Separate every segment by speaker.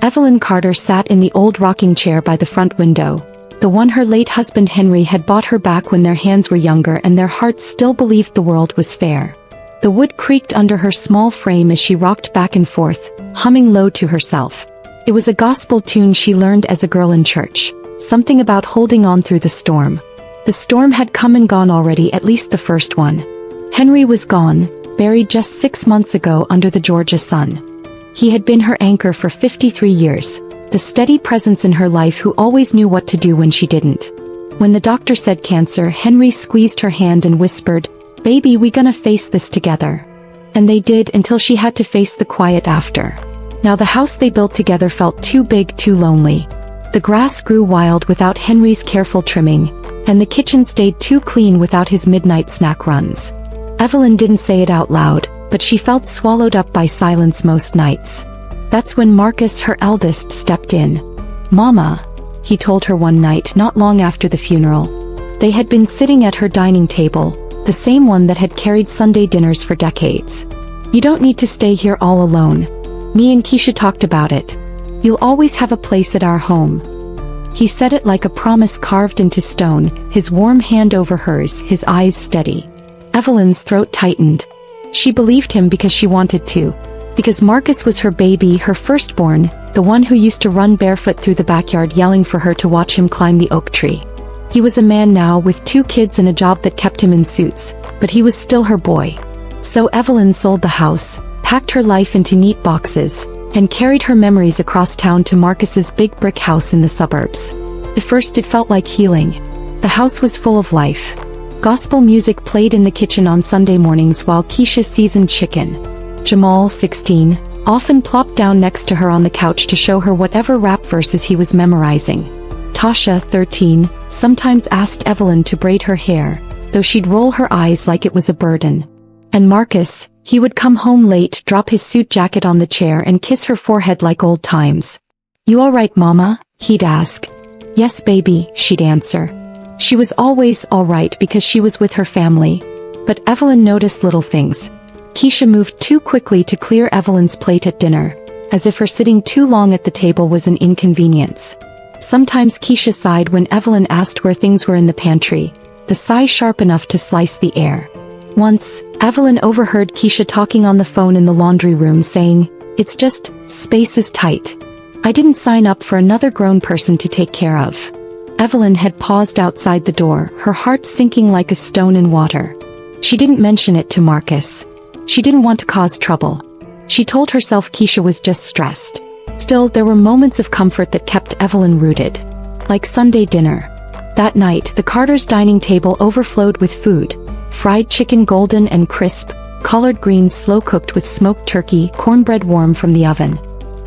Speaker 1: Evelyn Carter sat in the old rocking chair by the front window, the one her late husband Henry had bought her back when their hands were younger and their hearts still believed the world was fair. The wood creaked under her small frame as she rocked back and forth, humming low to herself. It was a gospel tune she learned as a girl in church, something about holding on through the storm. The storm had come and gone already, at least the first one. Henry was gone, buried just 6 months ago under the Georgia sun. He had been her anchor for 53 years, the steady presence in her life who always knew what to do when she didn't. When the doctor said cancer, Henry squeezed her hand and whispered, "Baby, we gonna face this together." And they did, until she had to face the quiet after. Now the house they built together felt too big, too lonely. The grass grew wild without Henry's careful trimming, and the kitchen stayed too clean without his midnight snack runs. Evelyn didn't say it out loud, but she felt swallowed up by silence most nights. That's when Marcus, her eldest, stepped in. "Mama," he told her one night not long after the funeral. They had been sitting at her dining table, the same one that had carried Sunday dinners for decades. "You don't need to stay here all alone. Me and Keisha talked about it. You'll always have a place at our home." He said it like a promise carved into stone, his warm hand over hers, his eyes steady. Evelyn's throat tightened. She believed him because she wanted to. Because Marcus was her baby, her firstborn, the one who used to run barefoot through the backyard yelling for her to watch him climb the oak tree. He was a man now with 2 kids and a job that kept him in suits, but he was still her boy. So Evelyn sold the house, packed her life into neat boxes, and carried her memories across town to Marcus's big brick house in the suburbs. At first it felt like healing. The house was full of life. Gospel music played in the kitchen on Sunday mornings while Keisha seasoned chicken. Jamal, 16, often plopped down next to her on the couch to show her whatever rap verses he was memorizing. Tasha, 13, sometimes asked Evelyn to braid her hair, though she'd roll her eyes like it was a burden. And Marcus, he would come home late, drop his suit jacket on the chair and kiss her forehead like old times. "You all right, Mama?" he'd ask. "Yes, baby," she'd answer. She was always all right because she was with her family. But Evelyn noticed little things. Keisha moved too quickly to clear Evelyn's plate at dinner, as if her sitting too long at the table was an inconvenience. Sometimes Keisha sighed when Evelyn asked where things were in the pantry, the sigh sharp enough to slice the air. Once, Evelyn overheard Keisha talking on the phone in the laundry room saying, "It's just, space is tight. I didn't sign up for another grown person to take care of." Evelyn had paused outside the door, her heart sinking like a stone in water. She didn't mention it to Marcus. She didn't want to cause trouble. She told herself Keisha was just stressed. Still, there were moments of comfort that kept Evelyn rooted. Like Sunday dinner. That night, the Carters' dining table overflowed with food. Fried chicken golden and crisp, collard greens slow-cooked with smoked turkey, cornbread warm from the oven.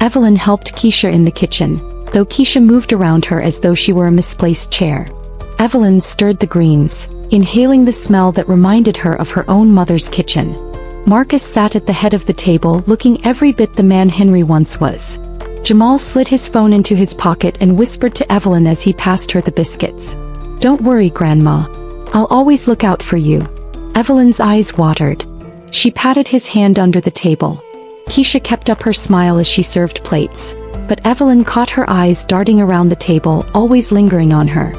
Speaker 1: Evelyn helped Keisha in the kitchen, though Keisha moved around her as though she were a misplaced chair. Evelyn stirred the greens, inhaling the smell that reminded her of her own mother's kitchen. Marcus sat at the head of the table, looking every bit the man Henry once was. Jamal slid his phone into his pocket and whispered to Evelyn as he passed her the biscuits. "Don't worry, Grandma. I'll always look out for you." Evelyn's eyes watered. She patted his hand under the table. Keisha kept up her smile as she served plates, but Evelyn caught her eyes darting around the table, always lingering on her.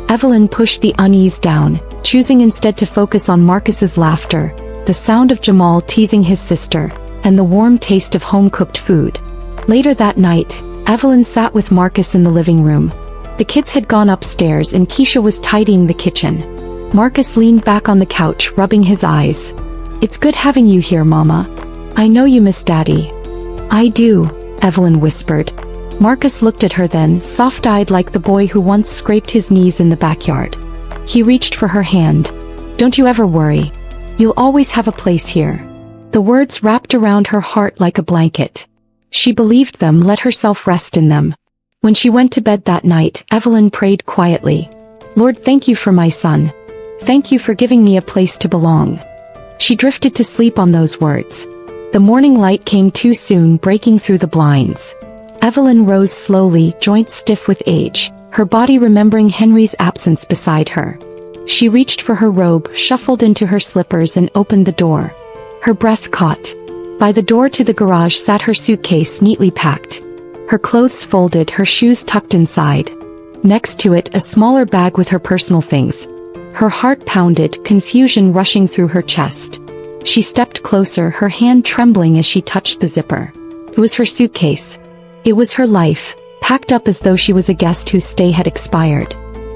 Speaker 1: Evelyn pushed the unease down, choosing instead to focus on Marcus's laughter, the sound of Jamal teasing his sister, and the warm taste of home-cooked food. Later that night, Evelyn sat with Marcus in the living room. The kids had gone upstairs and Keisha was tidying the kitchen. Marcus leaned back on the couch, rubbing his eyes. "It's good having you here, Mama. I know you miss Daddy." "I do," Evelyn whispered. Marcus looked at her then, soft-eyed like the boy who once scraped his knees in the backyard. He reached for her hand. "Don't you ever worry. You'll always have a place here." The words wrapped around her heart like a blanket. She believed them, let herself rest in them. When she went to bed that night, Evelyn prayed quietly. "Lord, thank you for my son. Thank you for giving me a place to belong." She drifted to sleep on those words. The morning light came too soon, breaking through the blinds. Evelyn rose slowly, joints stiff with age, her body remembering Henry's absence beside her. She reached for her robe, shuffled into her slippers and opened the door. Her breath caught. By the door to the garage sat her suitcase neatly packed. Her clothes folded, her shoes tucked inside. Next to it, a smaller bag with her personal things. Her heart pounded, confusion rushing through her chest. She stepped closer, her hand trembling as she touched the zipper. It was her suitcase. It was her life, packed up as though she was a guest whose stay had expired.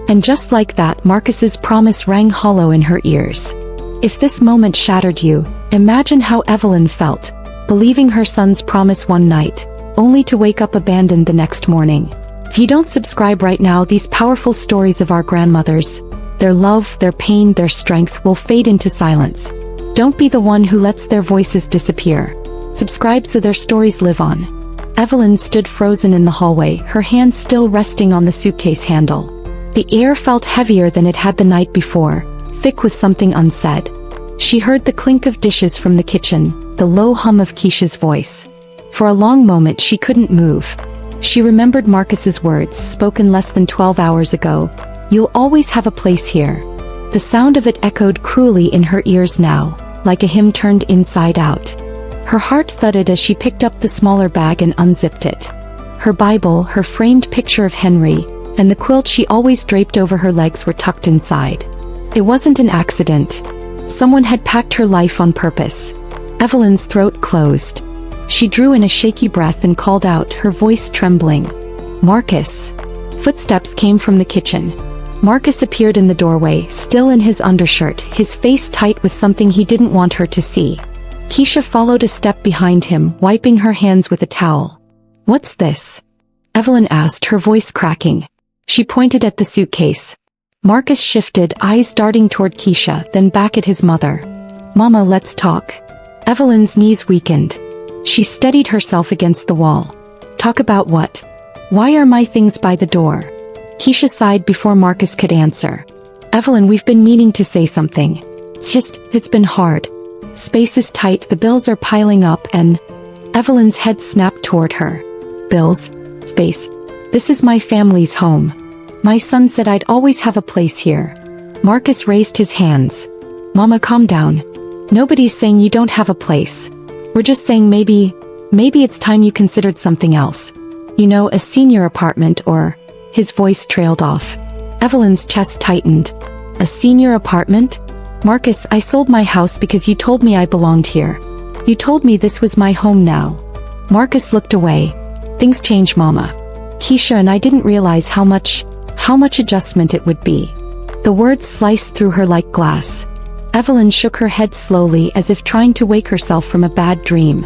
Speaker 1: And just like that, Marcus's promise rang hollow in her ears. If this moment shattered you, imagine how Evelyn felt, believing her son's promise one night, only to wake up abandoned the next morning. If you don't subscribe right now, these powerful stories of our grandmothers, their love, their pain, their strength will fade into silence. Don't be the one who lets their voices disappear. Subscribe so their stories live on. Evelyn stood frozen in the hallway, her hand still resting on the suitcase handle. The air felt heavier than it had the night before, thick with something unsaid. She heard the clink of dishes from the kitchen, the low hum of Keisha's voice. For a long moment she couldn't move. She remembered Marcus's words, spoken less than 12 hours ago. "You'll always have a place here." The sound of it echoed cruelly in her ears now, like a hymn turned inside out. Her heart thudded as she picked up the smaller bag and unzipped it. Her Bible, her framed picture of Henry, and the quilt she always draped over her legs were tucked inside. It wasn't an accident. Someone had packed her life on purpose. Evelyn's throat closed. She drew in a shaky breath and called out, her voice trembling. "Marcus." Footsteps came from the kitchen. Marcus appeared in the doorway, still in his undershirt, his face tight with something he didn't want her to see. Keisha followed a step behind him, wiping her hands with a towel. "What's this?" Evelyn asked, her voice cracking. She pointed at the suitcase. Marcus shifted, eyes darting toward Keisha, then back at his mother. "Mama, let's talk." Evelyn's knees weakened. She steadied herself against the wall. "Talk about what? Why are my things by the door?" Keisha sighed before Marcus could answer. "Evelyn, we've been meaning to say something. It's been hard. Space is tight, the bills are piling up and..." Evelyn's head snapped toward her. "Bills? Space? This is my family's home. My son said I'd always have a place here." Marcus raised his hands. "Mama, calm down. Nobody's saying you don't have a place. We're just saying maybe it's time you considered something else. You know, a senior apartment or..." His voice trailed off. Evelyn's chest tightened. "A senior apartment? Marcus, I sold my house because you told me I belonged here. You told me this was my home now." Marcus looked away. "Things change, Mama. Keisha and I didn't realize how much adjustment it would be." The words sliced through her like glass. Evelyn shook her head slowly as if trying to wake herself from a bad dream.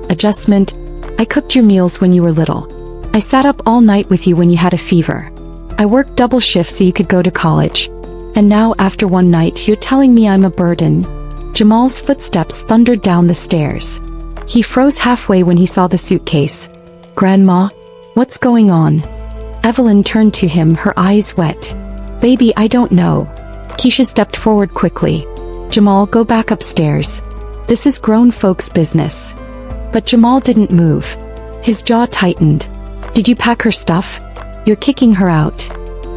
Speaker 1: "Adjustment? I cooked your meals when you were little. I sat up all night with you when you had a fever. I worked double shifts so you could go to college. And now, after one night, you're telling me I'm a burden." Jamal's footsteps thundered down the stairs. He froze halfway when he saw the suitcase. "Grandma? What's going on?" Evelyn turned to him, her eyes wet. "Baby, I don't know." Keisha stepped forward quickly. "Jamal, go back upstairs. This is grown folks' business." But Jamal didn't move. His jaw tightened. "Did you pack her stuff? You're kicking her out."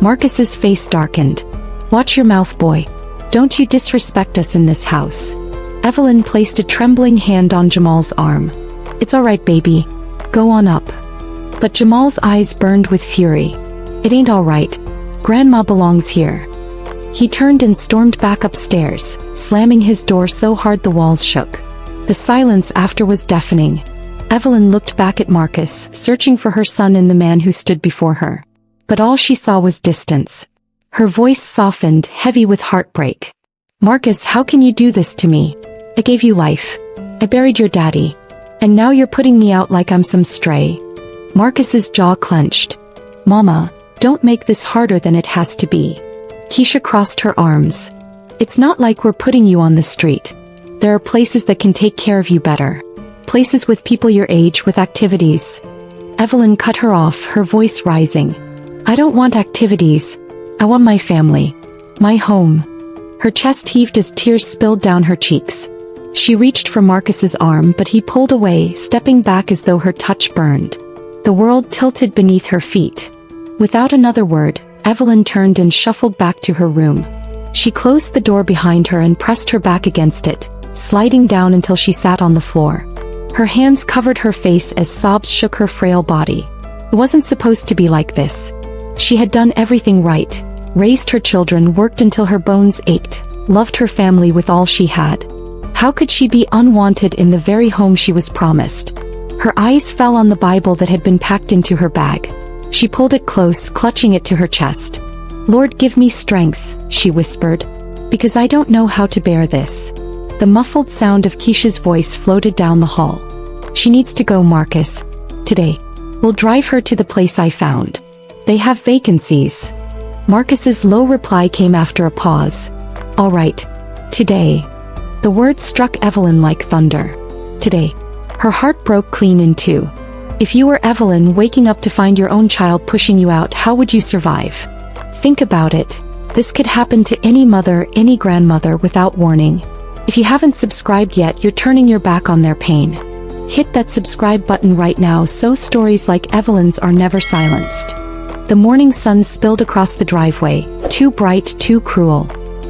Speaker 1: Marcus's face darkened. "Watch your mouth, boy. Don't you disrespect us in this house." Evelyn placed a trembling hand on Jamal's arm. "It's all right, baby. Go on up." But Jamal's eyes burned with fury. "It ain't all right. Grandma belongs here." He turned and stormed back upstairs, slamming his door so hard the walls shook. The silence after was deafening. Evelyn looked back at Marcus, searching for her son in the man who stood before her. But all she saw was distance. Her voice softened, heavy with heartbreak. "Marcus, how can you do this to me? I gave you life. I buried your daddy. And now you're putting me out like I'm some stray." Marcus's jaw clenched. "Mama, don't make this harder than it has to be." Keisha crossed her arms. "It's not like we're putting you on the street. There are places that can take care of you better. Places with people your age, with activities." Evelyn cut her off, her voice rising. "I don't want activities. I want my family. My home." Her chest heaved as tears spilled down her cheeks. She reached for Marcus's arm, but he pulled away, stepping back as though her touch burned. The world tilted beneath her feet. Without another word, Evelyn turned and shuffled back to her room. She closed the door behind her and pressed her back against it, sliding down until she sat on the floor. Her hands covered her face as sobs shook her frail body. It wasn't supposed to be like this. She had done everything right, raised her children, worked until her bones ached, loved her family with all she had. How could she be unwanted in the very home she was promised? Her eyes fell on the Bible that had been packed into her bag. She pulled it close, clutching it to her chest. "Lord, give me strength," she whispered, "because I don't know how to bear this." The muffled sound of Keisha's voice floated down the hall. "She needs to go, Marcus. Today. We'll drive her to the place I found. They have vacancies." Marcus's low reply came after a pause. "All right. Today." The words struck Evelyn like thunder. Today. Her heart broke clean in two. If you were Evelyn, waking up to find your own child pushing you out, how would you survive? Think about it. This could happen to any mother, any grandmother without warning. If you haven't subscribed yet, you're turning your back on their pain. Hit that subscribe button right now so stories like Evelyn's are never silenced. The morning sun spilled across the driveway, too bright, too cruel.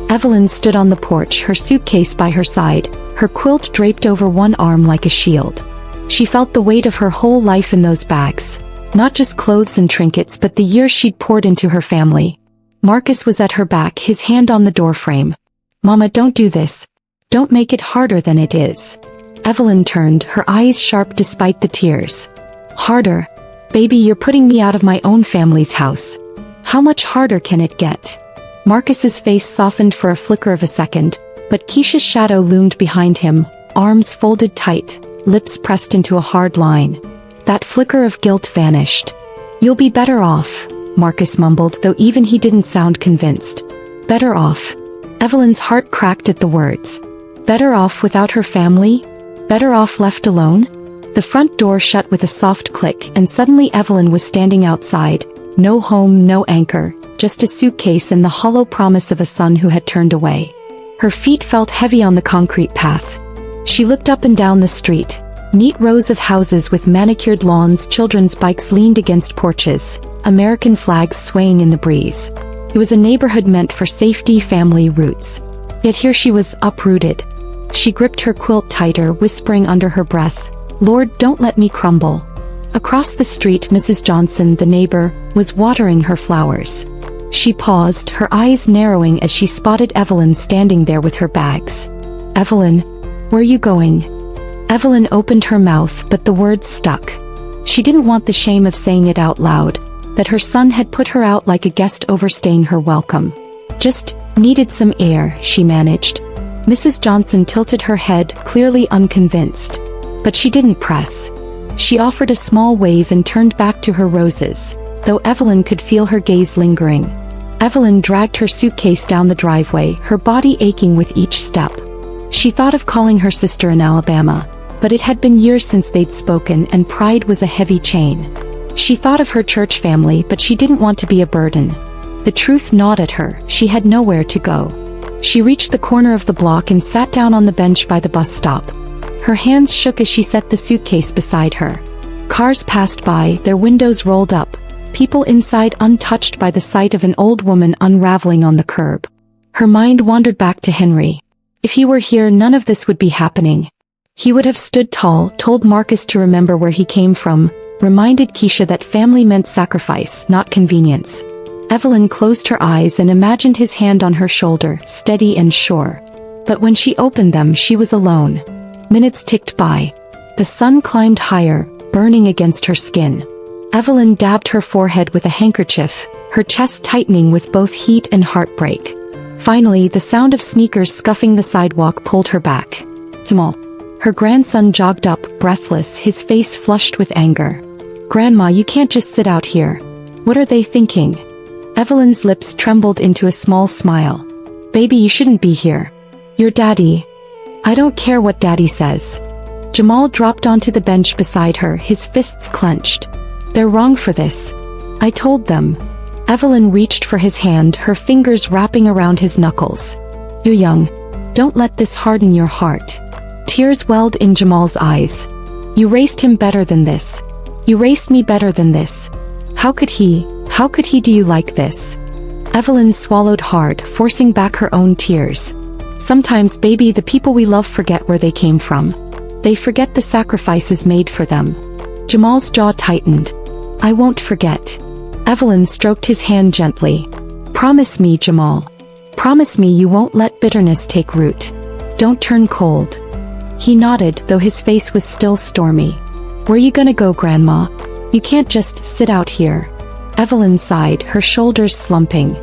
Speaker 1: Evelyn stood on the porch, her suitcase by her side, her quilt draped over one arm like a shield. She felt the weight of her whole life in those bags. Not just clothes and trinkets, but the years she'd poured into her family. Marcus was at her back, his hand on the doorframe. "Mama, don't do this. Don't make it harder than it is." Evelyn turned, her eyes sharp despite the tears. "Harder? Baby, you're putting me out of my own family's house. How much harder can it get?" Marcus's face softened for a flicker of a second, but Keisha's shadow loomed behind him, arms folded tight, lips pressed into a hard line. That flicker of guilt vanished. "You'll be better off," Marcus mumbled, though even he didn't sound convinced. "Better off." Evelyn's heart cracked at the words. Better off without her family? Better off left alone? The front door shut with a soft click, and suddenly Evelyn was standing outside. No home, no anchor, just a suitcase and the hollow promise of a son who had turned away. Her feet felt heavy on the concrete path. She looked up and down the street. Neat rows of houses with manicured lawns, children's bikes leaned against porches, American flags swaying in the breeze. It was a neighborhood meant for safety, family, roots. Yet here she was, uprooted. She gripped her quilt tighter, whispering under her breath, "Lord, don't let me crumble." Across the street, Mrs. Johnson, the neighbor, was watering her flowers. She paused, her eyes narrowing as she spotted Evelyn standing there with her bags. "Evelyn, where are you going?" Evelyn opened her mouth, but the words stuck. She didn't want the shame of saying it out loud, that her son had put her out like a guest overstaying her welcome. "Just needed some air," she managed. Mrs. Johnson tilted her head, clearly unconvinced. But she didn't press. She offered a small wave and turned back to her roses, though Evelyn could feel her gaze lingering. Evelyn dragged her suitcase down the driveway, her body aching with each step. She thought of calling her sister in Alabama, but it had been years since they'd spoken, and pride was a heavy chain. She thought of her church family, but she didn't want to be a burden. The truth gnawed at her, she had nowhere to go. She reached the corner of the block and sat down on the bench by the bus stop. Her hands shook as she set the suitcase beside her. Cars passed by, their windows rolled up, people inside untouched by the sight of an old woman unraveling on the curb. Her mind wandered back to Henry. If he were here, none of this would be happening. He would have stood tall, told Marcus to remember where he came from, reminded Keisha that family meant sacrifice, not convenience. Evelyn closed her eyes and imagined his hand on her shoulder, steady and sure. But when she opened them, she was alone. Minutes ticked by. The sun climbed higher, burning against her skin. Evelyn dabbed her forehead with a handkerchief, her chest tightening with both heat and heartbreak. Finally, the sound of sneakers scuffing the sidewalk pulled her back. Jamal. Her grandson jogged up, breathless, his face flushed with anger. "Grandma, you can't just sit out here. What are they thinking?" Evelyn's lips trembled into a small smile. "Baby, you shouldn't be here. Your daddy." "I don't care what daddy says." Jamal dropped onto the bench beside her, his fists clenched. "They're wrong for this. I told them." Evelyn reached for his hand, her fingers wrapping around his knuckles. "You're young. Don't let this harden your heart." Tears welled in Jamal's eyes. "You raised him better than this. You raised me better than this. How could he do you like this?" Evelyn swallowed hard, forcing back her own tears. "Sometimes, baby, the people we love forget where they came from. They forget the sacrifices made for them." Jamal's jaw tightened. I won't forget. Evelyn stroked his hand gently. Promise me, Jamal. Promise me you won't let bitterness take root. Don't turn cold. He nodded, though his face was still stormy. Where you gonna go, Grandma? You can't just sit out here. Evelyn sighed, her shoulders slumping.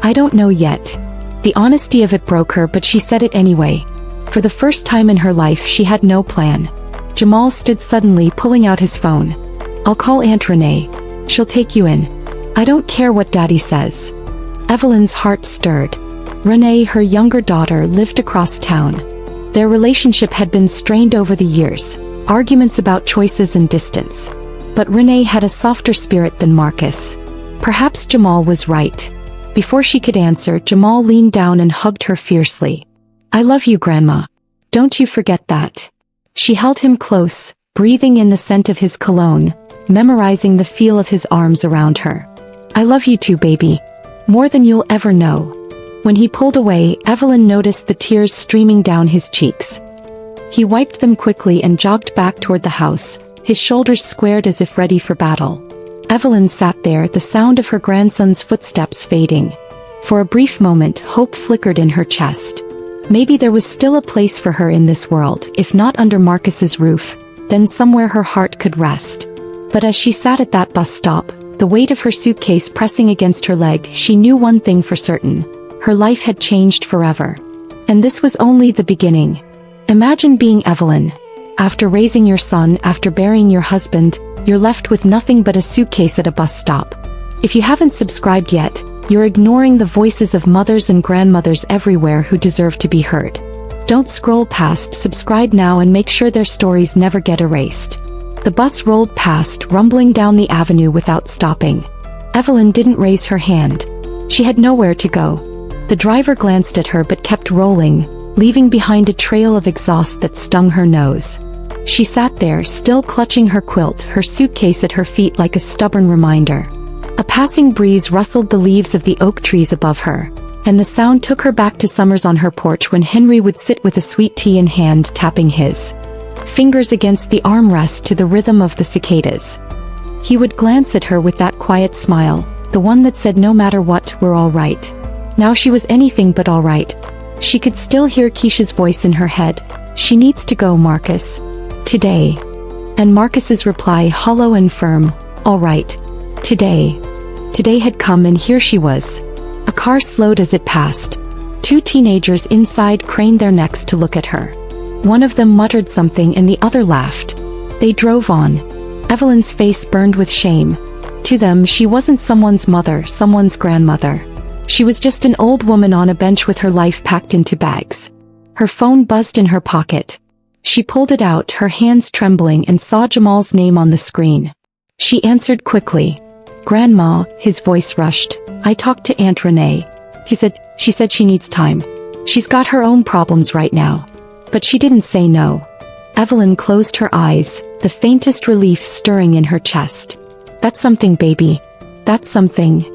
Speaker 1: I don't know yet. The honesty of it broke her, but she said it anyway. For the first time in her life, she had no plan. Jamal stood suddenly, pulling out his phone. I'll call Aunt Renee. She'll take you in. I don't care what Daddy says. Evelyn's heart stirred. Renee, her younger daughter, lived across town. Their relationship had been strained over the years, arguments about choices and distance. But Renee had a softer spirit than Marcus. Perhaps Jamal was right. Before she could answer, Jamal leaned down and hugged her fiercely. I love you, Grandma. Don't you forget that. She held him close, breathing in the scent of his cologne, memorizing the feel of his arms around her. I love you too, baby. More than you'll ever know. When he pulled away, Evelyn noticed the tears streaming down his cheeks. He wiped them quickly and jogged back toward the house, his shoulders squared as if ready for battle. Evelyn sat there, the sound of her grandson's footsteps fading. For a brief moment, hope flickered in her chest. Maybe there was still a place for her in this world, if not under Marcus's roof, then somewhere her heart could rest. But as she sat at that bus stop, the weight of her suitcase pressing against her leg, she knew one thing for certain. Her life had changed forever. And this was only the beginning. Imagine being Evelyn. After raising your son, after burying your husband, you're left with nothing but a suitcase at a bus stop. If you haven't subscribed yet, you're ignoring the voices of mothers and grandmothers everywhere who deserve to be heard. Don't scroll past, subscribe now and make sure their stories never get erased. The bus rolled past, rumbling down the avenue without stopping. Evelyn didn't raise her hand. She had nowhere to go. The driver glanced at her but kept rolling, leaving behind a trail of exhaust that stung her nose. She sat there, still clutching her quilt, her suitcase at her feet like a stubborn reminder. A passing breeze rustled the leaves of the oak trees above her, and the sound took her back to summers on her porch when Henry would sit with a sweet tea in hand, tapping his fingers against the armrest to the rhythm of the cicadas. He would glance at her with that quiet smile, the one that said no matter what, we're all right. Now she was anything but all right. She could still hear Keisha's voice in her head. She needs to go, Marcus. Today. And Marcus's reply, hollow and firm, all right. Today. Today had come and here she was. A car slowed as it passed. Two teenagers inside craned their necks to look at her. One of them muttered something and the other laughed. They drove on. Evelyn's face burned with shame. To them, she wasn't someone's mother, someone's grandmother. She was just an old woman on a bench with her life packed into bags. Her phone buzzed in her pocket. She pulled it out, her hands trembling, and saw Jamal's name on the screen. She answered quickly. Grandma, his voice rushed. I talked to Aunt Renee. She said she needs time. She's got her own problems right now. But she didn't say no. Evelyn closed her eyes, the faintest relief stirring in her chest. That's something, baby. That's something.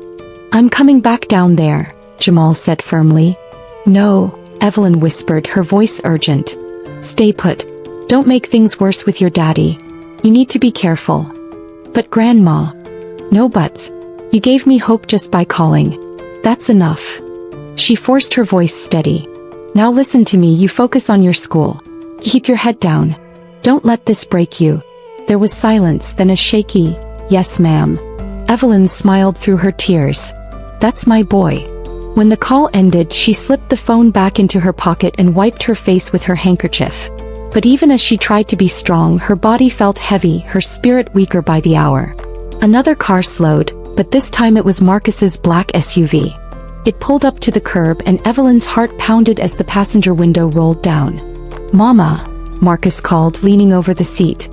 Speaker 1: I'm coming back down there, Jamal said firmly. No, Evelyn whispered, her voice urgent. Stay put. Don't make things worse with your daddy. You need to be careful. But Grandma. No buts. You gave me hope just by calling. That's enough. She forced her voice steady. Now listen to me, you focus on your school. Keep your head down. Don't let this break you. There was silence, then a shaky, yes ma'am. Evelyn smiled through her tears. That's my boy. When the call ended, she slipped the phone back into her pocket and wiped her face with her handkerchief. But even as she tried to be strong, her body felt heavy, her spirit weaker by the hour. Another car slowed, but this time it was Marcus's black SUV. It pulled up to the curb and Evelyn's heart pounded as the passenger window rolled down. Mama, Marcus called, leaning over the seat.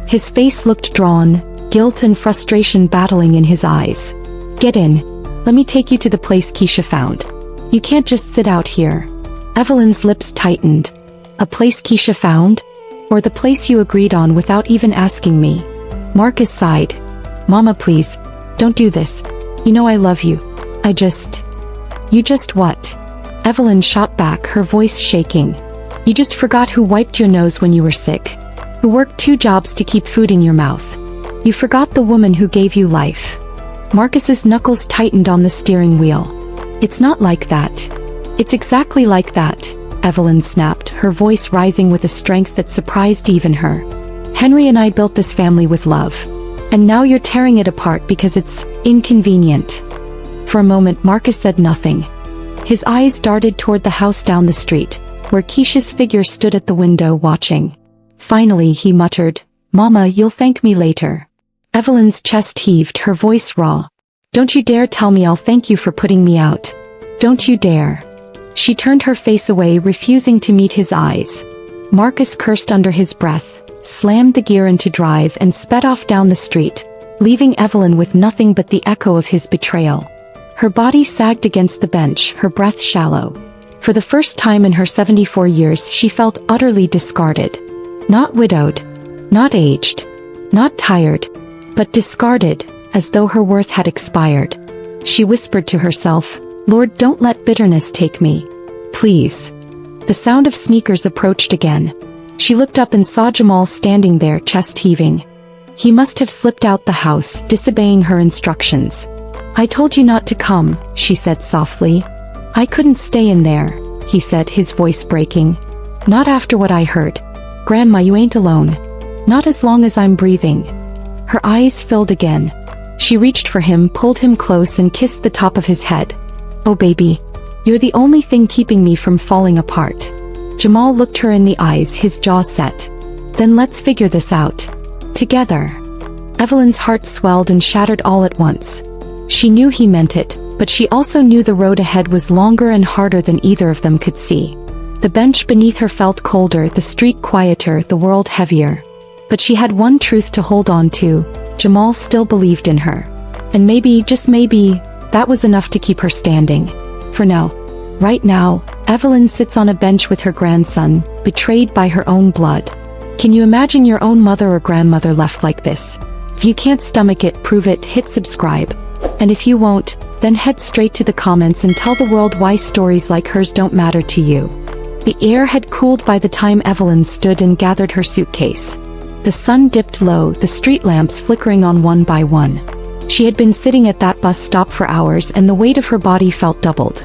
Speaker 1: His face looked drawn, guilt and frustration battling in his eyes. Get in. Let me take you to the place Keisha found. You can't just sit out here. Evelyn's lips tightened. A place Keisha found? Or the place you agreed on without even asking me? Marcus sighed. Mama, please, don't do this. You know I love you. You just what? Evelyn shot back, her voice shaking. You just forgot who wiped your nose when you were sick. Who worked 2 jobs to keep food in your mouth. You forgot the woman who gave you life. Marcus's knuckles tightened on the steering wheel. It's not like that. It's exactly like that, Evelyn snapped, her voice rising with a strength that surprised even her. Henry and I built this family with love. And now you're tearing it apart because it's inconvenient. For a moment Marcus said nothing. His eyes darted toward the house down the street, where Keisha's figure stood at the window watching. Finally he muttered, "Mama, you'll thank me later." Evelyn's chest heaved, her voice raw. "Don't you dare tell me I'll thank you for putting me out. Don't you dare." She turned her face away, refusing to meet his eyes. Marcus cursed under his breath, slammed the gear into drive and sped off down the street, leaving Evelyn with nothing but the echo of his betrayal. Her body sagged against the bench, her breath shallow. For the first time in her 74 years she felt utterly discarded. Not widowed, not aged, not tired, but discarded, as though her worth had expired. She whispered to herself, "Lord, don't let bitterness take me. Please." The sound of sneakers approached again. She looked up and saw Jamal standing there, chest heaving. He must have slipped out the house, disobeying her instructions. "I told you not to come," she said softly. "I couldn't stay in there," he said, his voice breaking. "Not after what I heard. Grandma, you ain't alone. Not as long as I'm breathing." Her eyes filled again. She reached for him, pulled him close and kissed the top of his head. "Oh baby, you're the only thing keeping me from falling apart." Jamal looked her in the eyes, his jaw set. "Then let's figure this out. Together." Evelyn's heart swelled and shattered all at once. She knew he meant it, but she also knew the road ahead was longer and harder than either of them could see. The bench beneath her felt colder, the street quieter, the world heavier. But she had one truth to hold on to: Jamal still believed in her. And maybe, just maybe, that was enough to keep her standing. For now. Right now, Evelyn sits on a bench with her grandson, betrayed by her own blood. Can you imagine your own mother or grandmother left like this? If you can't stomach it, prove it, hit subscribe. And if you won't, then head straight to the comments and tell the world why stories like hers don't matter to you. The air had cooled by the time Evelyn stood and gathered her suitcase. The sun dipped low, the street lamps flickering on one by one. She had been sitting at that bus stop for hours and the weight of her body felt doubled.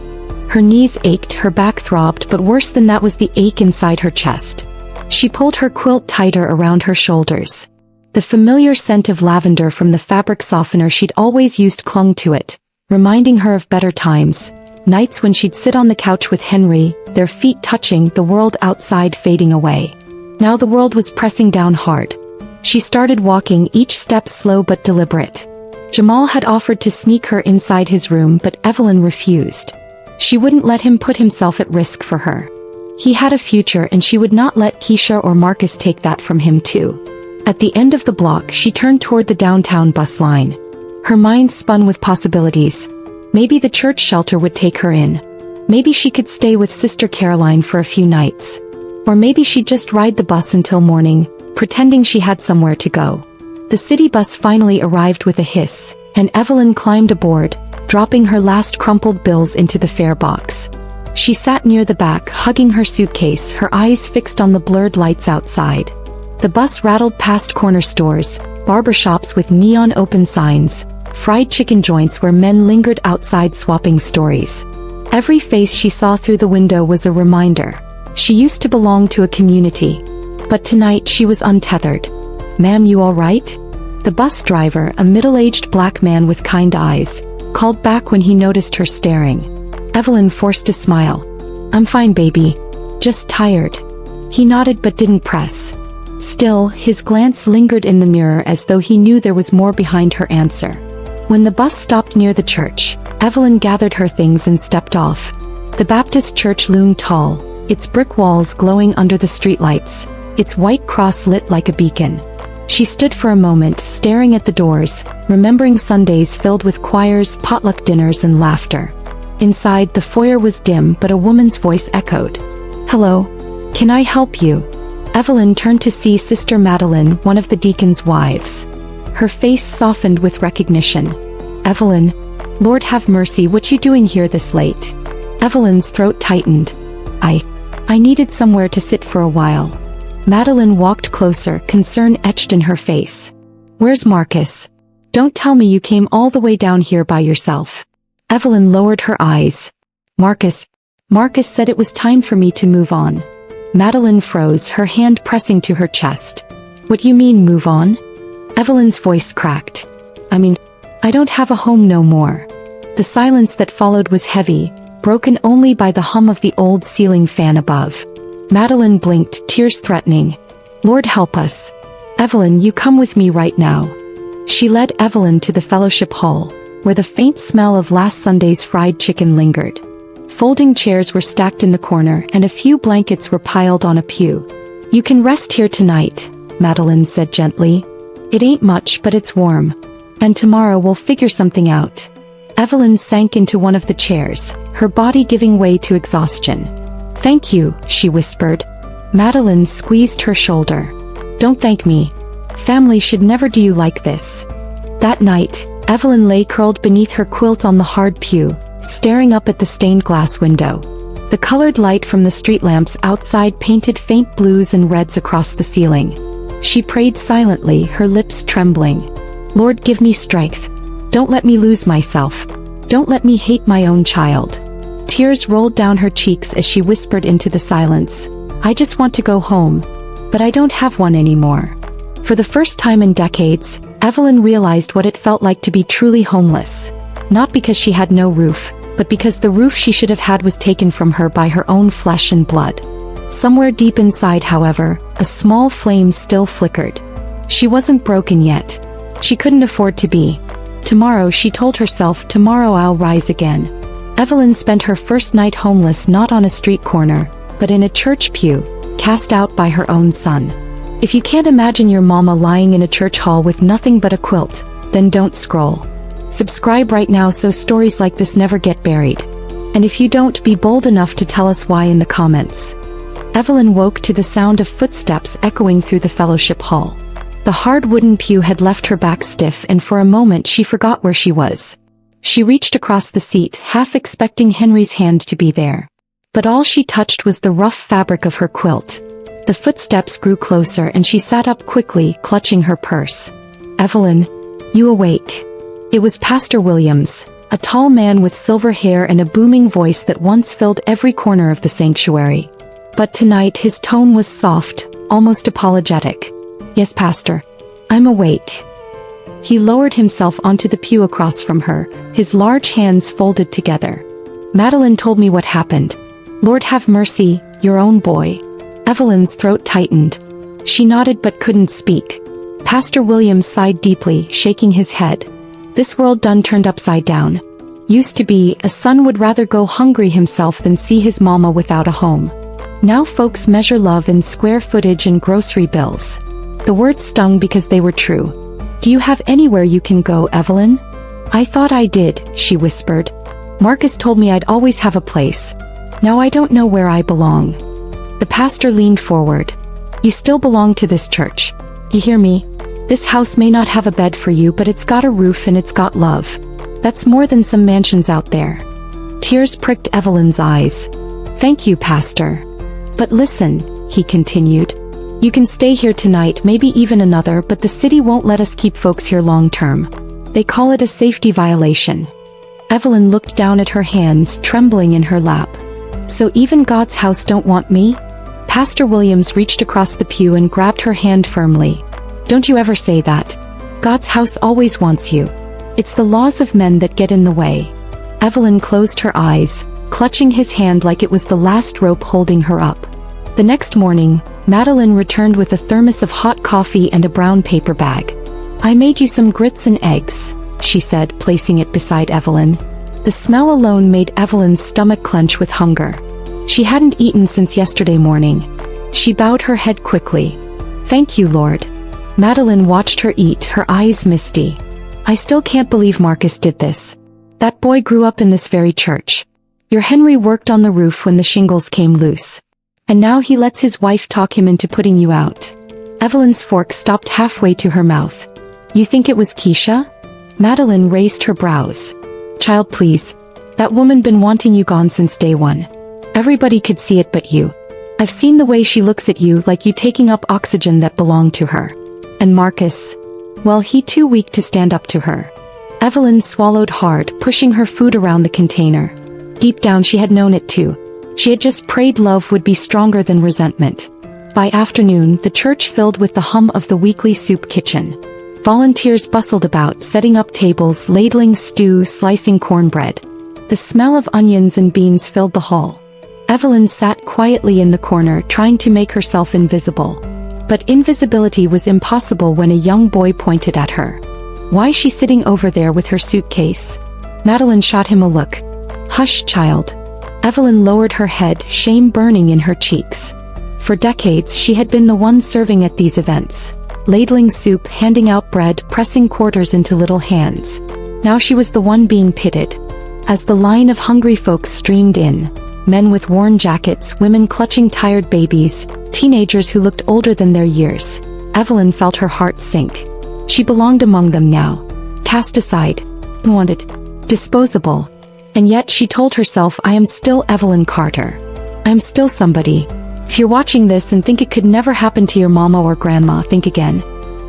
Speaker 1: Her knees ached, her back throbbed, but worse than that was the ache inside her chest. She pulled her quilt tighter around her shoulders. The familiar scent of lavender from the fabric softener she'd always used clung to it, reminding her of better times, nights when she'd sit on the couch with Henry, their feet touching, the world outside fading away. Now the world was pressing down hard. She started walking, each step slow but deliberate. Jamal had offered to sneak her inside his room, but Evelyn refused. She wouldn't let him put himself at risk for her. He had a future and she would not let Keisha or Marcus take that from him too. At the end of the block she turned toward the downtown bus line. Her mind spun with possibilities. Maybe the church shelter would take her in. Maybe she could stay with Sister Caroline for a few nights. Or maybe she'd just ride the bus until morning, pretending she had somewhere to go. The city bus finally arrived with a hiss, and Evelyn climbed aboard, dropping her last crumpled bills into the fare box. She sat near the back, hugging her suitcase, her eyes fixed on the blurred lights outside. The bus rattled past corner stores, barbershops with neon open signs, fried chicken joints where men lingered outside swapping stories. Every face she saw through the window was a reminder. She used to belong to a community. But tonight she was untethered. "Ma'am, you all right?" The bus driver, a middle-aged black man with kind eyes, called back when he noticed her staring. Evelyn forced a smile. "I'm fine, baby. Just tired." He nodded but didn't press. Still, his glance lingered in the mirror as though he knew there was more behind her answer. When the bus stopped near the church, Evelyn gathered her things and stepped off. The Baptist church loomed tall, its brick walls glowing under the streetlights, its white cross lit like a beacon. She stood for a moment, staring at the doors, remembering Sundays filled with choirs, potluck dinners and laughter. Inside, the foyer was dim, but a woman's voice echoed. "Hello. Can I help you?" Evelyn turned to see Sister Madeline, one of the deacon's wives. Her face softened with recognition. "Evelyn, Lord have mercy, what you doing here this late?" Evelyn's throat tightened. I needed somewhere to sit for a while." Madeline walked closer, concern etched in her face. Where's Marcus? Don't tell me you came all the way down here by yourself. Evelyn lowered her eyes. Marcus said it was time for me to move on. Madeline froze, her hand pressing to her chest. What you mean move on? Evelyn's voice cracked. I don't have a home no more. The silence that followed was heavy, broken only by the hum of the old ceiling fan above. Madeline blinked, tears threatening. Lord help us. Evelyn, you come with me right now. She led Evelyn to the fellowship hall, where the faint smell of last Sunday's fried chicken lingered. Folding chairs were stacked in the corner and a few blankets were piled on a pew. You can rest here tonight, Madeline said gently. It ain't much, but it's warm. And tomorrow we'll figure something out. Evelyn sank into one of the chairs, her body giving way to exhaustion. Thank you, she whispered. Madeline squeezed her shoulder. Don't thank me. Family should never do you like this. That night, Evelyn lay curled beneath her quilt on the hard pew, staring up at the stained glass window. The colored light from the street lamps outside painted faint blues and reds across the ceiling. She prayed silently, her lips trembling. Lord, give me strength. Don't let me lose myself. Don't let me hate my own child. Tears rolled down her cheeks as she whispered into the silence. I just want to go home. But I don't have one anymore. For the first time in decades, Evelyn realized what it felt like to be truly homeless. Not because she had no roof, but because the roof she should have had was taken from her by her own flesh and blood. Somewhere deep inside, however, a small flame still flickered. She wasn't broken yet. She couldn't afford to be. Tomorrow, she told herself, tomorrow I'll rise again. Evelyn spent her first night homeless not on a street corner, but in a church pew, cast out by her own son. If you can't imagine your mama lying in a church hall with nothing but a quilt, then don't scroll. Subscribe right now so stories like this never get buried. And if you don't, be bold enough to tell us why in the comments. Evelyn woke to the sound of footsteps echoing through the fellowship hall. The hard wooden pew had left her back stiff, and for a moment she forgot where she was. She reached across the seat, half expecting Henry's hand to be there. But all she touched was the rough fabric of her quilt. The footsteps grew closer and she sat up quickly, clutching her purse. Evelyn, you awake? It was Pastor Williams, a tall man with silver hair and a booming voice that once filled every corner of the sanctuary. But tonight his tone was soft, almost apologetic. Yes, Pastor. I'm awake. He lowered himself onto the pew across from her, his large hands folded together. Madeline told me what happened. Lord have mercy, your own boy. Evelyn's throat tightened. She nodded but couldn't speak. Pastor Williams sighed deeply, shaking his head. This world done turned upside down. Used to be, a son would rather go hungry himself than see his mama without a home. Now folks measure love in square footage and grocery bills. The words stung because they were true. Do you have anywhere you can go, Evelyn? I thought I did, she whispered. Marcus told me I'd always have a place. Now I don't know where I belong. The pastor leaned forward. You still belong to this church. You hear me? This house may not have a bed for you, but it's got a roof and it's got love. That's more than some mansions out there. Tears pricked Evelyn's eyes. Thank you, Pastor. But listen, he continued. You can stay here tonight, maybe even another, but the city won't let us keep folks here long term. They call it a safety violation. Evelyn looked down at her hands, trembling in her lap. So even God's house don't want me? Pastor Williams reached across the pew and grabbed her hand firmly. Don't you ever say that. God's house always wants you. It's the laws of men that get in the way. Evelyn closed her eyes, clutching his hand like it was the last rope holding her up. The next morning, Madeline returned with a thermos of hot coffee and a brown paper bag. I made you some grits and eggs, she said, placing it beside Evelyn. The smell alone made Evelyn's stomach clench with hunger. She hadn't eaten since yesterday morning. She bowed her head quickly. Thank you, Lord. Madeline watched her eat, her eyes misty. I still can't believe Marcus did this. That boy grew up in this very church. Your Henry worked on the roof when the shingles came loose. And now he lets his wife talk him into putting you out. Evelyn's fork stopped halfway to her mouth. You think it was Keisha? Madeline raised her brows. Child, please. That woman been wanting you gone since day one. Everybody could see it but you. I've seen the way she looks at you, like you taking up oxygen that belonged to her. And Marcus? Well, he too weak to stand up to her. Evelyn swallowed hard, pushing her food around the container. Deep down she had known it too. She had just prayed love would be stronger than resentment. By afternoon, the church filled with the hum of the weekly soup kitchen. Volunteers bustled about, setting up tables, ladling stew, slicing cornbread. The smell of onions and beans filled the hall. Evelyn sat quietly in the corner, trying to make herself invisible. But invisibility was impossible when a young boy pointed at her. "Why's she sitting over there with her suitcase?" Madeline shot him a look. "Hush, child." Evelyn lowered her head, shame burning in her cheeks. For decades she had been the one serving at these events. Ladling soup, handing out bread, pressing quarters into little hands. Now she was the one being pitted. As the line of hungry folks streamed in, men with worn jackets, women clutching tired babies, teenagers who looked older than their years, Evelyn felt her heart sink. She belonged among them now. Cast aside. Wanted. Disposable. And yet she told herself, I am still Evelyn Carter. I am still somebody. If you're watching this and think it could never happen to your mama or grandma, think again.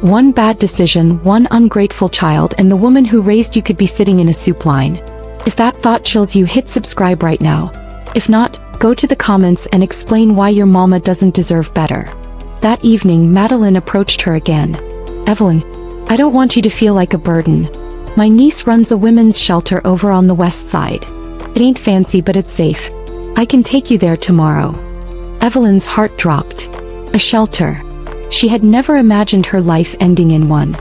Speaker 1: One bad decision, one ungrateful child, and the woman who raised you could be sitting in a soup line. If that thought chills you, hit subscribe right now. If not, go to the comments and explain why your mama doesn't deserve better. That evening, Madeline approached her again. Evelyn, I don't want you to feel like a burden. My niece runs a women's shelter over on the west side. It ain't fancy, but it's safe. I can take you there tomorrow. Evelyn's heart dropped. A shelter. She had never imagined her life ending in one.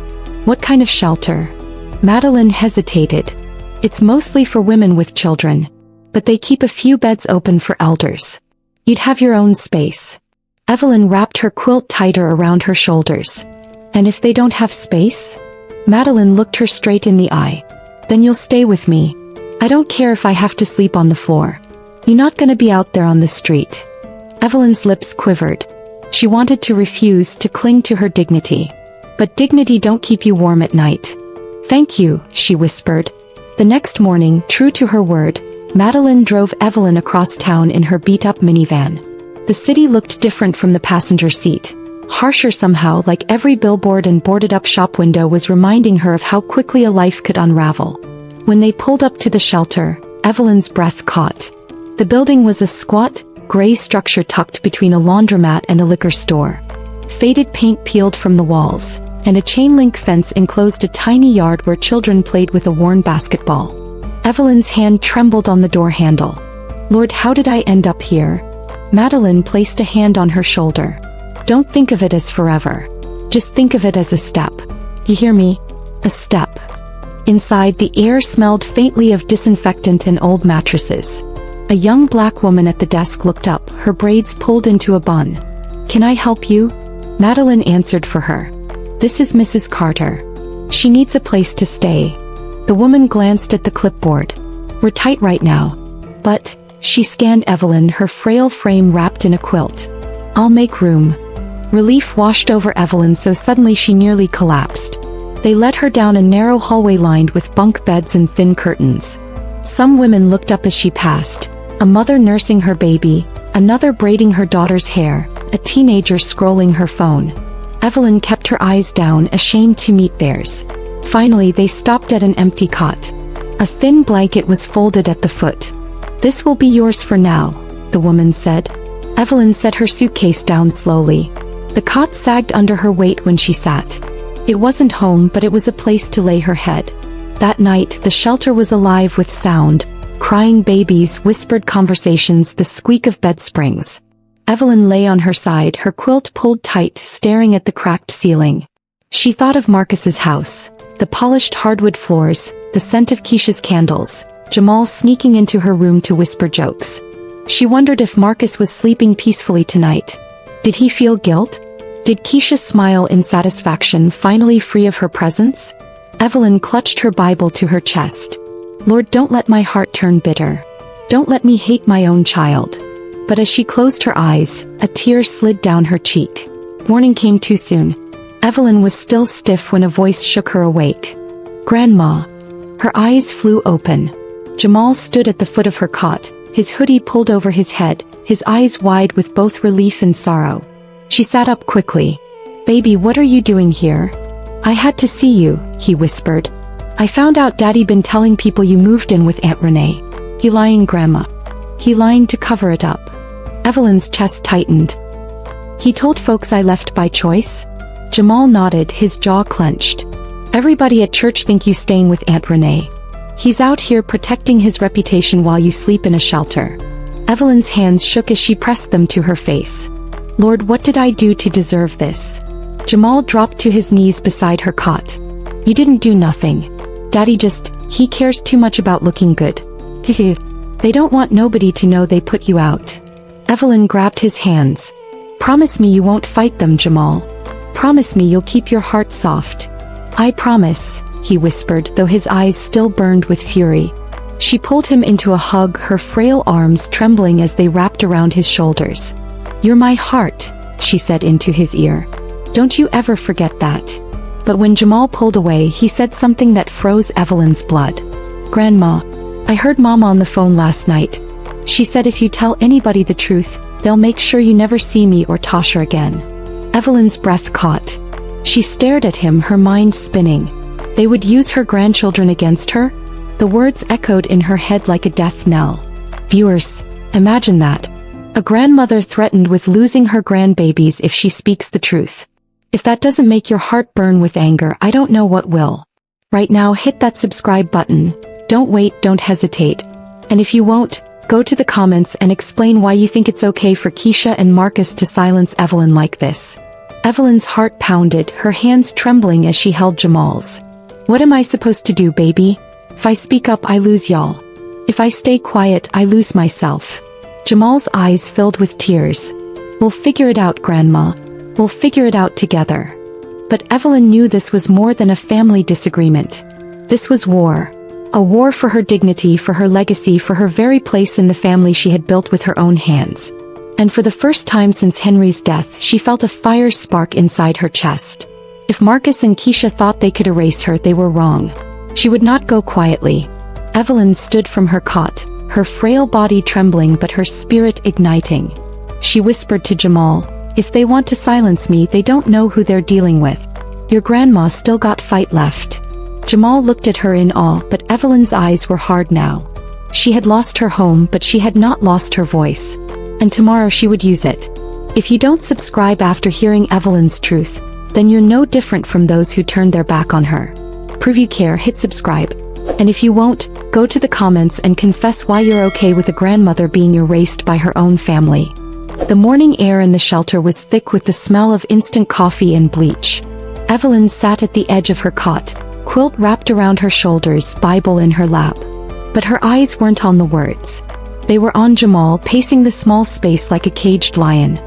Speaker 1: What kind of shelter? Madeline hesitated. It's mostly for women with children. But they keep a few beds open for elders. You'd have your own space. Evelyn wrapped her quilt tighter around her shoulders. And if they don't have space? Madeline looked her straight in the eye. Then you'll stay with me. I don't care if I have to sleep on the floor. You're not gonna be out there on the street. Evelyn's lips quivered. She wanted to refuse, to cling to her dignity. But dignity don't keep you warm at night. Thank you, she whispered. The next morning, true to her word, Madeline drove Evelyn across town in her beat-up minivan. The city looked different from the passenger seat. Harsher somehow, like every billboard and boarded-up shop window was reminding her of how quickly a life could unravel. When they pulled up to the shelter, Evelyn's breath caught. The building was a squat, gray structure tucked between a laundromat and a liquor store. Faded paint peeled from the walls, and a chain-link fence enclosed a tiny yard where children played with a worn basketball. Evelyn's hand trembled on the door handle. Lord, how did I end up here? Madeline placed a hand on her shoulder. Don't think of it as forever. Just think of it as a step. You hear me? A step. Inside, the air smelled faintly of disinfectant and old mattresses. A young black woman at the desk looked up, her braids pulled into a bun. Can I help you? Madeline answered for her. This is Mrs. Carter. She needs a place to stay. The woman glanced at the clipboard. We're tight right now. But, she scanned Evelyn, her frail frame wrapped in a quilt. I'll make room. Relief washed over Evelyn so suddenly she nearly collapsed. They led her down a narrow hallway lined with bunk beds and thin curtains. Some women looked up as she passed. A mother nursing her baby, another braiding her daughter's hair, a teenager scrolling her phone. Evelyn kept her eyes down, ashamed to meet theirs. Finally, they stopped at an empty cot. A thin blanket was folded at the foot. This will be yours for now, the woman said. Evelyn set her suitcase down slowly. The cot sagged under her weight when she sat. It wasn't home, but it was a place to lay her head. That night, the shelter was alive with sound. Crying babies, whispered conversations, the squeak of bed springs. Evelyn lay on her side, her quilt pulled tight, staring at the cracked ceiling. She thought of Marcus's house. The polished hardwood floors, the scent of Keisha's candles, Jamal sneaking into her room to whisper jokes. She wondered if Marcus was sleeping peacefully tonight. Did he feel guilt? Did Keisha smile in satisfaction, finally free of her presence? Evelyn clutched her Bible to her chest. Lord, don't let my heart turn bitter. Don't let me hate my own child. But as she closed her eyes, a tear slid down her cheek. Morning came too soon. Evelyn was still stiff when a voice shook her awake. Grandma. Her eyes flew open. Jamal stood at the foot of her cot, his hoodie pulled over his head, his eyes wide with both relief and sorrow. She sat up quickly. Baby, what are you doing here? "I had to see you," he whispered. "I found out Daddy been telling people you moved in with Aunt Renee." "He lying, Grandma." "He lying to cover it up." Evelyn's chest tightened. "He told folks I left by choice?" Jamal nodded, his jaw clenched. "Everybody at church think you staying with Aunt Renee. He's out here protecting his reputation while you sleep in a shelter." Evelyn's hands shook as she pressed them to her face. "Lord, what did I do to deserve this?" Jamal dropped to his knees beside her cot. "You didn't do nothing. Daddy he cares too much about looking good. They don't want nobody to know they put you out." Evelyn grabbed his hands. "Promise me you won't fight them, Jamal. Promise me you'll keep your heart soft." "I promise," he whispered, though his eyes still burned with fury. She pulled him into a hug, her frail arms trembling as they wrapped around his shoulders. "You're my heart," she said into his ear. "Don't you ever forget that." But when Jamal pulled away, he said something that froze Evelyn's blood. "Grandma, I heard Mama on the phone last night. She said if you tell anybody the truth, they'll make sure you never see me or Tasha again." Evelyn's breath caught. She stared at him, her mind spinning. They would use her grandchildren against her? The words echoed in her head like a death knell. Viewers, imagine that. A grandmother threatened with losing her grandbabies if she speaks the truth. If that doesn't make your heart burn with anger, I don't know what will. Right now, hit that subscribe button. Don't wait, don't hesitate. And if you won't, go to the comments and explain why you think it's okay for Keisha and Marcus to silence Evelyn like this. Evelyn's heart pounded, her hands trembling as she held Jamal's. "What am I supposed to do, baby? If I speak up, I lose y'all. If I stay quiet, I lose myself." Jamal's eyes filled with tears. "We'll figure it out, Grandma. We'll figure it out together." But Evelyn knew this was more than a family disagreement. This was war. A war for her dignity, for her legacy, for her very place in the family she had built with her own hands. And for the first time since Henry's death, she felt a fire spark inside her chest. If Marcus and Keisha thought they could erase her, they were wrong. She would not go quietly. Evelyn stood from her cot, her frail body trembling but her spirit igniting. She whispered to Jamal, "If they want to silence me, they don't know who they're dealing with. Your grandma still got fight left." Jamal looked at her in awe, but Evelyn's eyes were hard now. She had lost her home, but she had not lost her voice. And tomorrow she would use it. If you don't subscribe after hearing Evelyn's truth, then you're no different from those who turned their back on her. Prove you care, hit subscribe. And if you won't, go to the comments and confess why you're okay with a grandmother being erased by her own family. The morning air in the shelter was thick with the smell of instant coffee and bleach. Evelyn sat at the edge of her cot, quilt wrapped around her shoulders, Bible in her lap. But her eyes weren't on the words. They were on Jamal, pacing the small space like a caged lion.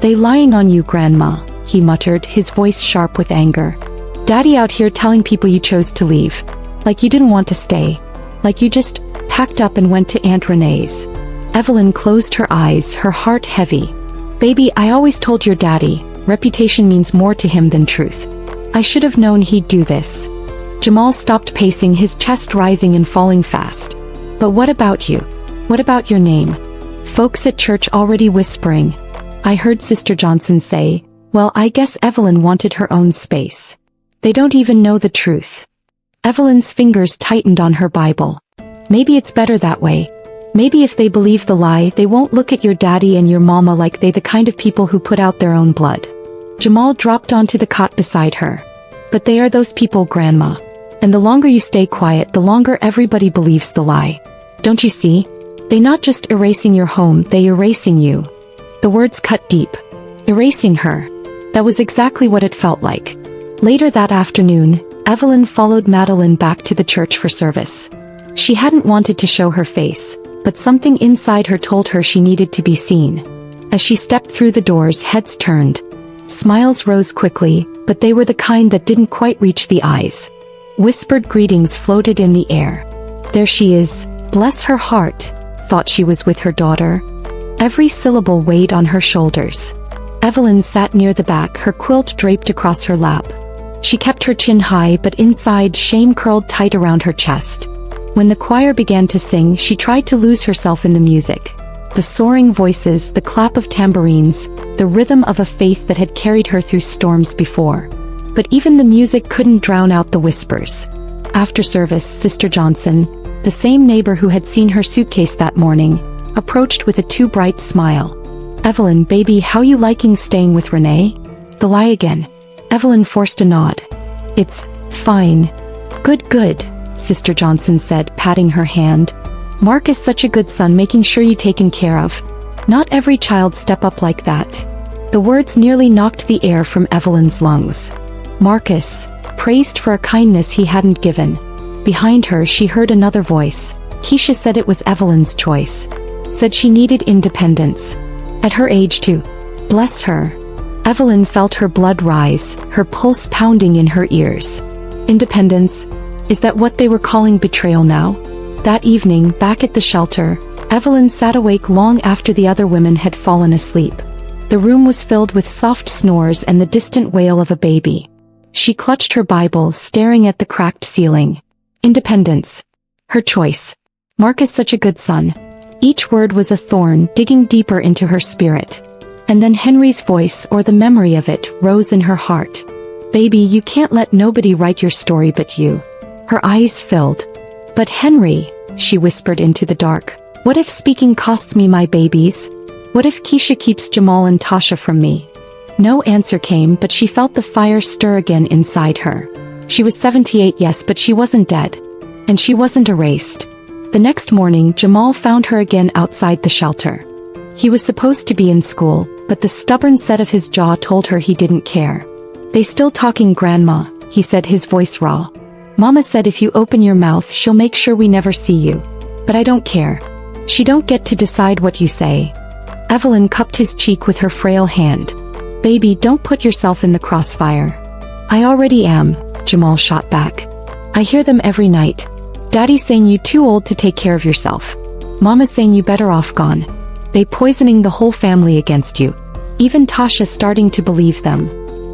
Speaker 1: "They lying on you, Grandma," he muttered, his voice sharp with anger. "Daddy out here telling people you chose to leave. Like you didn't want to stay. Like you just packed up and went to Aunt Renee's." Evelyn closed her eyes, her heart heavy. "Baby, I always told your daddy, reputation means more to him than truth. I should have known he'd do this." Jamal stopped pacing, his chest rising and falling fast. "But what about you? What about your name? Folks at church already whispering. I heard Sister Johnson say, well, I guess Evelyn wanted her own space. They don't even know the truth." Evelyn's fingers tightened on her Bible. "Maybe it's better that way. Maybe if they believe the lie, they won't look at your daddy and your mama like they the kind of people who put out their own blood." Jamal dropped onto the cot beside her. "But they are those people, Grandma. And the longer you stay quiet, the longer everybody believes the lie. Don't you see? They not just erasing your home, they erasing you." The words cut deep. Erasing her. That was exactly what it felt like. Later that afternoon, Evelyn followed Madeline back to the church for service. She hadn't wanted to show her face, but something inside her told her she needed to be seen. As she stepped through the doors, heads turned. Smiles rose quickly, but they were the kind that didn't quite reach the eyes. Whispered greetings floated in the air. "There she is. Bless her heart," thought she was with her daughter. Every syllable weighed on her shoulders. Evelyn sat near the back, her quilt draped across her lap. She kept her chin high, but inside shame curled tight around her chest. When the choir began to sing, she tried to lose herself in the music. The soaring voices, the clap of tambourines, the rhythm of a faith that had carried her through storms before. but even the music couldn't drown out the whispers. After service, Sister Johnson, the same neighbor who had seen her suitcase that morning, approached with a too bright smile. "Evelyn, baby, how you liking staying with Renee?" The lie again. Evelyn forced a nod. "It's fine." Good, good, Sister Johnson said, patting her hand. "Mark is such a good son, making sure you taken care of. Not every child step up like that." The words nearly knocked the air from Evelyn's lungs. Marcus, praised for a kindness he hadn't given. Behind her she heard another voice. Keisha said it was Evelyn's choice. Said she needed independence. At her age too. Bless her. Evelyn felt her blood rise, her pulse pounding in her ears. Independence? Is that what they were calling betrayal now? That evening, back at the shelter, Evelyn sat awake long after the other women had fallen asleep. The room was filled with soft snores and the distant wail of a baby. She clutched her Bible, staring at the cracked ceiling. Independence. Her choice. Mark is such a good son. Each word was a thorn, digging deeper into her spirit. And then Henry's voice, or the memory of it, rose in her heart. "Baby, you can't let nobody write your story but you." Her eyes filled. "But Henry," she whispered into the dark, "what if speaking costs me my babies? What if Keisha keeps Jamal and Tasha from me?" No answer came, but she felt the fire stir again inside her. She was 78, yes, but she wasn't dead. And she wasn't erased. The next morning, Jamal found her again outside the shelter. He was supposed to be in school, but the stubborn set of his jaw told her he didn't care. "They still talking, Grandma," he said, his voice raw. "Mama said if you open your mouth she'll make sure we never see you. But I don't care. She don't get to decide what you say." Evelyn cupped his cheek with her frail hand. "Baby, don't put yourself in the crossfire." "I already am," Jamal shot back. "I hear them every night. Daddy saying you too old to take care of yourself. Mama saying you better off gone. They poisoning the whole family against you. Even Tasha starting to believe them."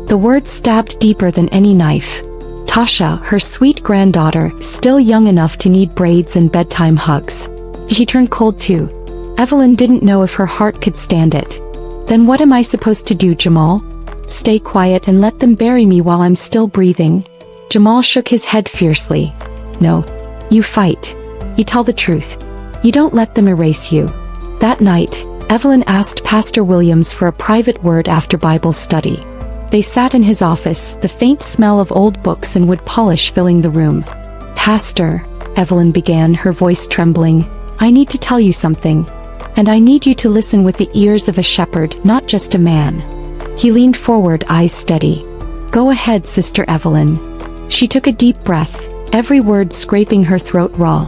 Speaker 1: The words stabbed deeper than any knife. Tasha, her sweet granddaughter, still young enough to need braids and bedtime hugs. She turned cold too. Evelyn didn't know if her heart could stand it. "Then what am I supposed to do, Jamal? Stay quiet and let them bury me while I'm still breathing?" Jamal shook his head fiercely. "No. You fight. You tell the truth. You don't let them erase you." That night, Evelyn asked Pastor Williams for a private word after Bible study. They sat in his office, the faint smell of old books and wood polish filling the room. "Pastor," Evelyn began, her voice trembling, "I need to tell you something. And I need you to listen with the ears of a shepherd, not just a man." He leaned forward, eyes steady. "Go ahead, Sister Evelyn." She took a deep breath, every word scraping her throat raw.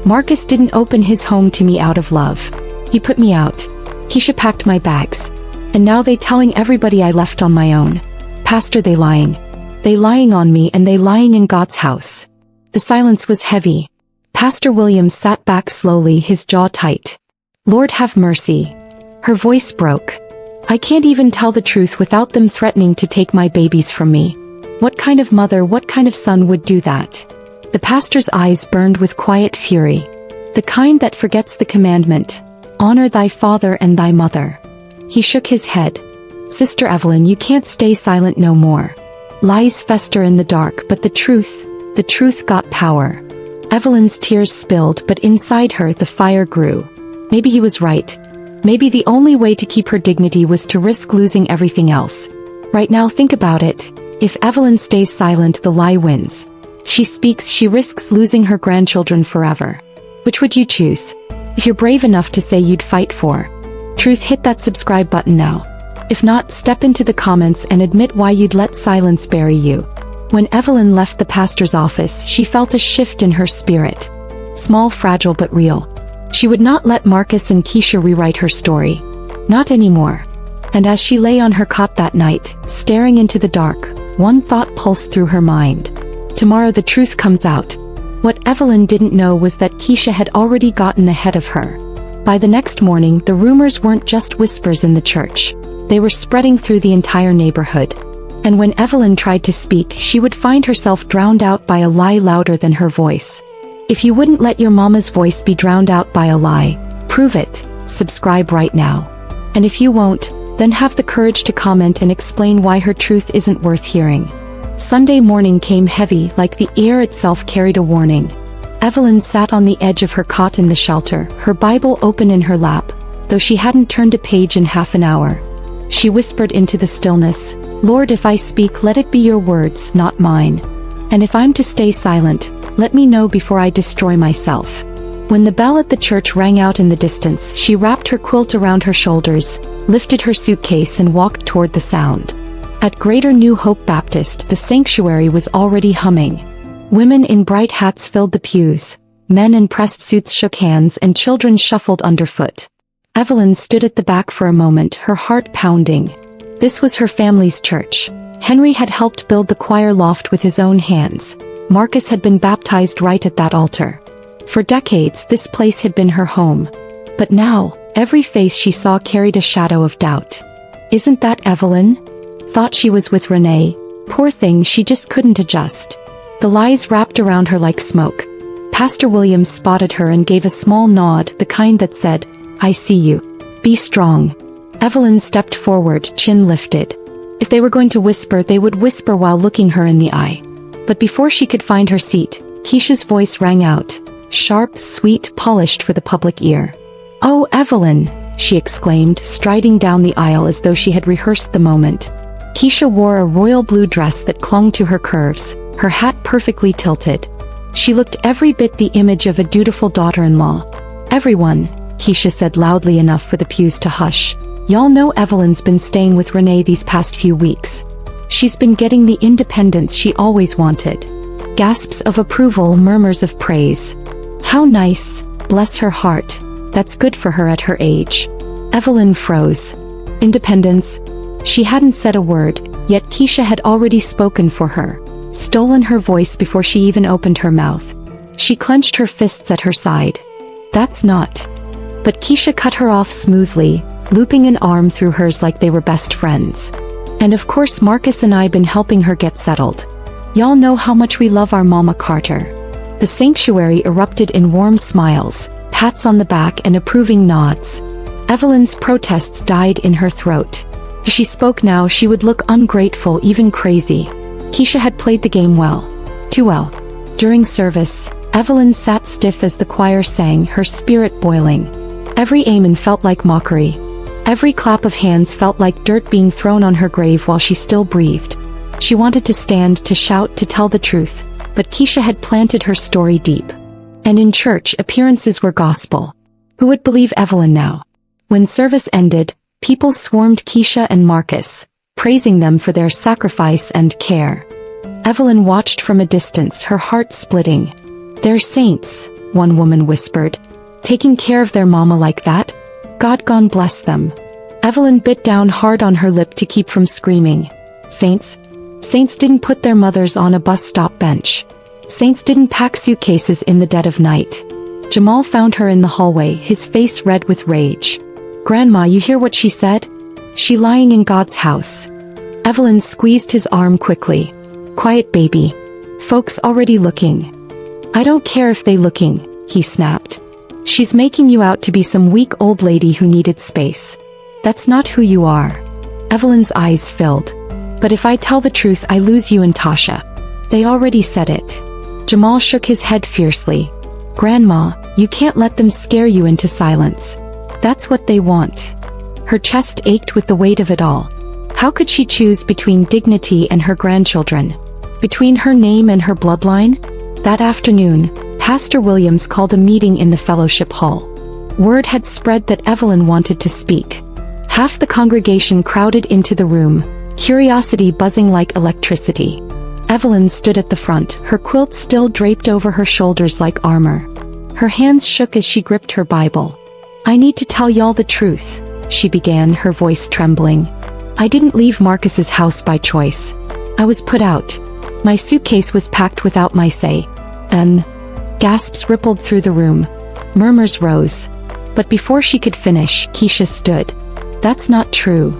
Speaker 1: "Marcus didn't open his home to me out of love. He put me out. Keisha packed my bags. And now they telling everybody I left on my own. Pastor, they lying. They lying on me and they lying in God's house." The silence was heavy. Pastor Williams sat back slowly, his jaw tight. "Lord have mercy." Her voice broke. "I can't even tell the truth without them threatening to take my babies from me. What kind of mother, what kind of son would do that?" The pastor's eyes burned with quiet fury. The kind that forgets the commandment, "Honor thy father and thy mother." He shook his head. "Sister Evelyn, you can't stay silent no more. Lies fester in the dark, but the truth got power." Evelyn's tears spilled, but inside her the fire grew. Maybe he was right. Maybe the only way to keep her dignity was to risk losing everything else. Right now, think about it. If Evelyn stays silent, the lie wins. She speaks, she risks losing her grandchildren forever. Which would you choose? If you're brave enough to say you'd fight for truth, hit that subscribe button now. If not, step into the comments and admit why you'd let silence bury you. When Evelyn left the pastor's office, she felt a shift in her spirit. Small, fragile, but real. She would not let Marcus and Keisha rewrite her story. Not anymore. And as she lay on her cot that night, staring into the dark, one thought pulsed through her mind. Tomorrow the truth comes out. What Evelyn didn't know was that Keisha had already gotten ahead of her. By the next morning, the rumors weren't just whispers in the church. They were spreading through the entire neighborhood. And when Evelyn tried to speak, she would find herself drowned out by a lie louder than her voice. If you wouldn't let your mama's voice be drowned out by a lie, prove it. Subscribe right now. And if you won't, then have the courage to comment and explain why her truth isn't worth hearing. Sunday morning came heavy, like the air itself carried a warning. Evelyn sat on the edge of her cot in the shelter, her Bible open in her lap, though she hadn't turned a page in half an hour. She whispered into the stillness, "Lord, if I speak, let it be your words, not mine. And if I'm to stay silent, let me know before I destroy myself." When the bell at the church rang out in the distance, she wrapped her quilt around her shoulders, lifted her suitcase and walked toward the sound. At Greater New Hope Baptist, the sanctuary was already humming. Women in bright hats filled the pews, men in pressed suits shook hands and children shuffled underfoot. Evelyn stood at the back for a moment, her heart pounding. This was her family's church. Henry had helped build the choir loft with his own hands. Marcus had been baptized right at that altar. For decades, this place had been her home. But now, every face she saw carried a shadow of doubt. "Isn't that Evelyn? Thought she was with Renee. Poor thing, she just couldn't adjust." The lies wrapped around her like smoke. Pastor Williams spotted her and gave a small nod, the kind that said, "I see you. Be strong." Evelyn stepped forward, chin lifted. If they were going to whisper, they would whisper while looking her in the eye. But before she could find her seat, Keisha's voice rang out, sharp, sweet, polished for the public ear. "Oh, Evelyn!" she exclaimed, striding down the aisle as though she had rehearsed the moment. Keisha wore a royal blue dress that clung to her curves, her hat perfectly tilted. She looked every bit the image of a dutiful daughter-in-law. "Everyone," Keisha said loudly enough for the pews to hush, "y'all know Evelyn's been staying with Renee these past few weeks. She's been getting the independence she always wanted." Gasps of approval, murmurs of praise. "How nice, bless her heart. That's good for her at her age." Evelyn froze. Independence? She hadn't said a word, yet Keisha had already spoken for her, stolen her voice before she even opened her mouth. She clenched her fists at her side. "That's not." But Keisha cut her off smoothly, looping an arm through hers like they were best friends. "And of course Marcus and I been helping her get settled. Y'all know how much we love our Mama Carter." The sanctuary erupted in warm smiles, pats on the back and approving nods. Evelyn's protests died in her throat. If she spoke now, she would look ungrateful, even crazy. Keisha had played the game well. Too well. During service, Evelyn sat stiff as the choir sang, her spirit boiling. Every amen felt like mockery. Every clap of hands felt like dirt being thrown on her grave while she still breathed. She wanted to stand, to shout, to tell the truth, but Keisha had planted her story deep. And in church, appearances were gospel. Who would believe Evelyn now? When service ended, people swarmed Keisha and Marcus, praising them for their sacrifice and care. Evelyn watched from a distance, her heart splitting. "They're saints," one woman whispered. "Taking care of their mama like that? God gone bless them." Evelyn bit down hard on her lip to keep from screaming. Saints? Saints didn't put their mothers on a bus stop bench. Saints didn't pack suitcases in the dead of night. Jamal found her in the hallway, his face red with rage. "Grandma, you hear what she said? She lying in God's house." Evelyn squeezed his arm quickly. "Quiet, baby. Folks already looking." "I don't care if they looking," he snapped. "She's making you out to be some weak old lady who needed space. That's not who you are." Evelyn's eyes filled. "But if I tell the truth, I lose you and Tasha." "They already said it." Jamal shook his head fiercely. "Grandma, you can't let them scare you into silence. That's what they want." Her chest ached with the weight of it all. How could she choose between dignity and her grandchildren? Between her name and her bloodline? That afternoon, Pastor Williams called a meeting in the fellowship hall. Word had spread that Evelyn wanted to speak. Half the congregation crowded into the room, curiosity buzzing like electricity. Evelyn stood at the front, her quilt still draped over her shoulders like armor. Her hands shook as she gripped her Bible. "I need to tell y'all the truth," she began, her voice trembling. "I didn't leave Marcus's house by choice. I was put out. My suitcase was packed without my say. And..." Gasps rippled through the room. Murmurs rose. But before she could finish, Keisha stood. "That's not true."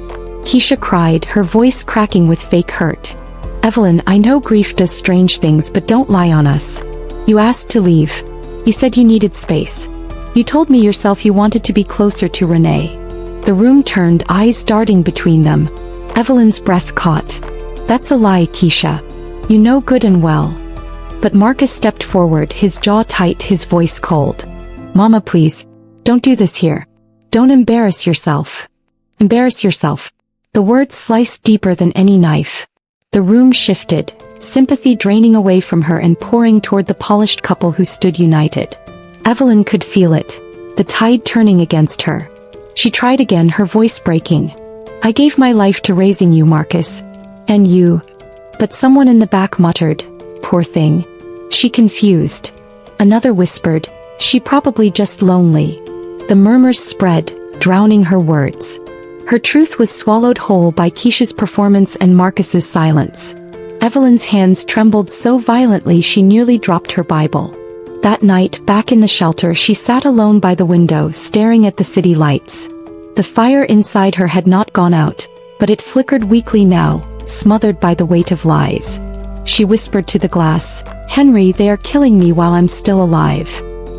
Speaker 1: Keisha cried, her voice cracking with fake hurt. "Evelyn, I know grief does strange things, but don't lie on us. You asked to leave. You said you needed space. You told me yourself you wanted to be closer to Renee." The room turned, eyes darting between them. Evelyn's breath caught. "That's a lie, Keisha. You know good and well. But Marcus stepped forward, his jaw tight, his voice cold. Mama, please. Don't do this here. Don't embarrass yourself. Embarrass yourself. The words sliced deeper than any knife. The room shifted, sympathy draining away from her and pouring toward the polished couple who stood united. Evelyn could feel it, the tide turning against her. She tried again, her voice breaking. I gave my life to raising you, Marcus. And you. But someone in the back muttered, poor thing. She confused. Another whispered, she probably just lonely. The murmurs spread, drowning her words. Her truth was swallowed whole by Keisha's performance and Marcus's silence. Evelyn's hands trembled so violently she nearly dropped her Bible. That night, back in the shelter, she sat alone by the window, staring at the city lights. The fire inside her had not gone out, but it flickered weakly now, smothered by the weight of lies. She whispered to the glass, Henry, they are killing me while I'm still alive.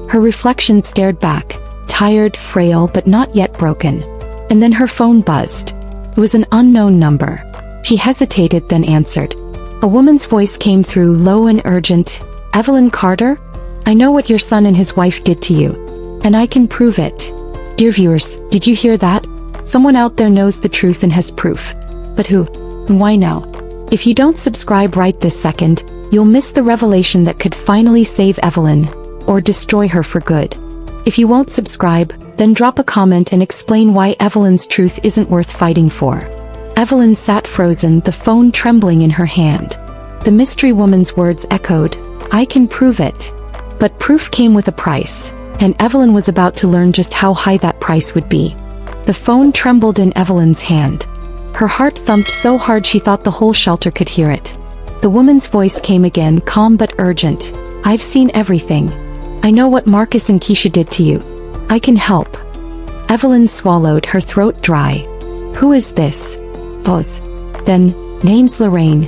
Speaker 1: Her reflection stared back, tired, frail, but not yet broken. And then her phone buzzed. It was an unknown number. She hesitated, then answered. A woman's voice came through, low and urgent. Evelyn Carter? I know what your son and his wife did to you. And I can prove it. Dear viewers, did you hear that? Someone out there knows the truth and has proof. But who? And why now? If you don't subscribe right this second, you'll miss the revelation that could finally save Evelyn, or destroy her for good. If you won't subscribe, then drop a comment and explain why Evelyn's truth isn't worth fighting for. Evelyn sat frozen, the phone trembling in her hand. The mystery woman's words echoed, I can prove it. But proof came with a price, and Evelyn was about to learn just how high that price would be. The phone trembled in Evelyn's hand. Her heart thumped so hard she thought the whole shelter could hear it. The woman's voice came again, calm but urgent. I've seen everything. I know what Marcus and Keisha did to you. I can help. Evelyn swallowed, her throat dry. Who is this? Pause. Then, name's Lorraine.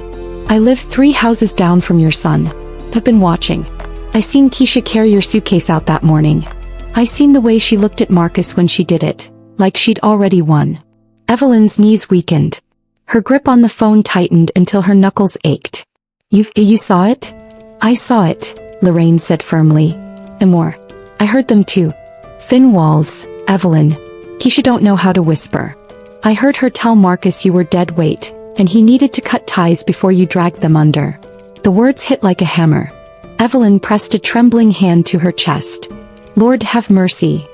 Speaker 1: I live 3 houses down from your son. I've been watching. I seen Keisha carry your suitcase out that morning. I seen the way she looked at Marcus when she did it, like she'd already won. Evelyn's knees weakened. Her grip on the phone tightened until her knuckles ached. You saw it? I saw it, Lorraine said firmly. And more. I heard them too. Thin walls, Evelyn. Keisha don't know how to whisper. I heard her tell Marcus you were dead weight, and he needed to cut ties before you dragged them under. The words hit like a hammer. Evelyn pressed a trembling hand to her chest. Lord have mercy.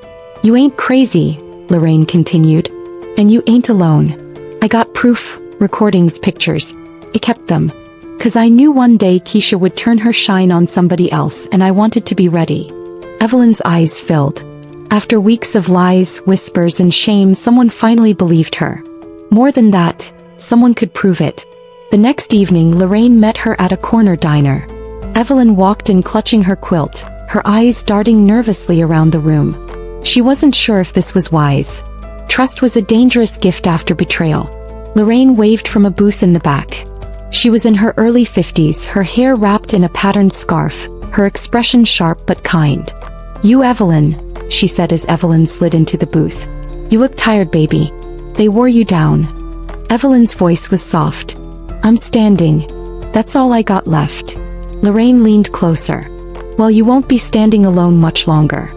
Speaker 1: You ain't crazy, Lorraine continued. And you ain't alone. I got proof, recordings, pictures. I kept them. 'Cause I knew one day Keisha would turn her shine on somebody else, and I wanted to be ready. Evelyn's eyes filled. After weeks of lies, whispers, and shame, someone finally believed her. More than that, someone could prove it. The next evening, Lorraine met her at a corner diner. Evelyn walked in clutching her quilt, her eyes darting nervously around the room. She wasn't sure if this was wise. Trust was a dangerous gift after betrayal. Lorraine waved from a booth in the back. She was in her early 50s, her hair wrapped in a patterned scarf, her expression sharp but kind. You Evelyn, she said as Evelyn slid into the booth. You look tired, baby. They wore you down. Evelyn's voice was soft. I'm standing. That's all I got left. Lorraine leaned closer. Well, you won't be standing alone much longer.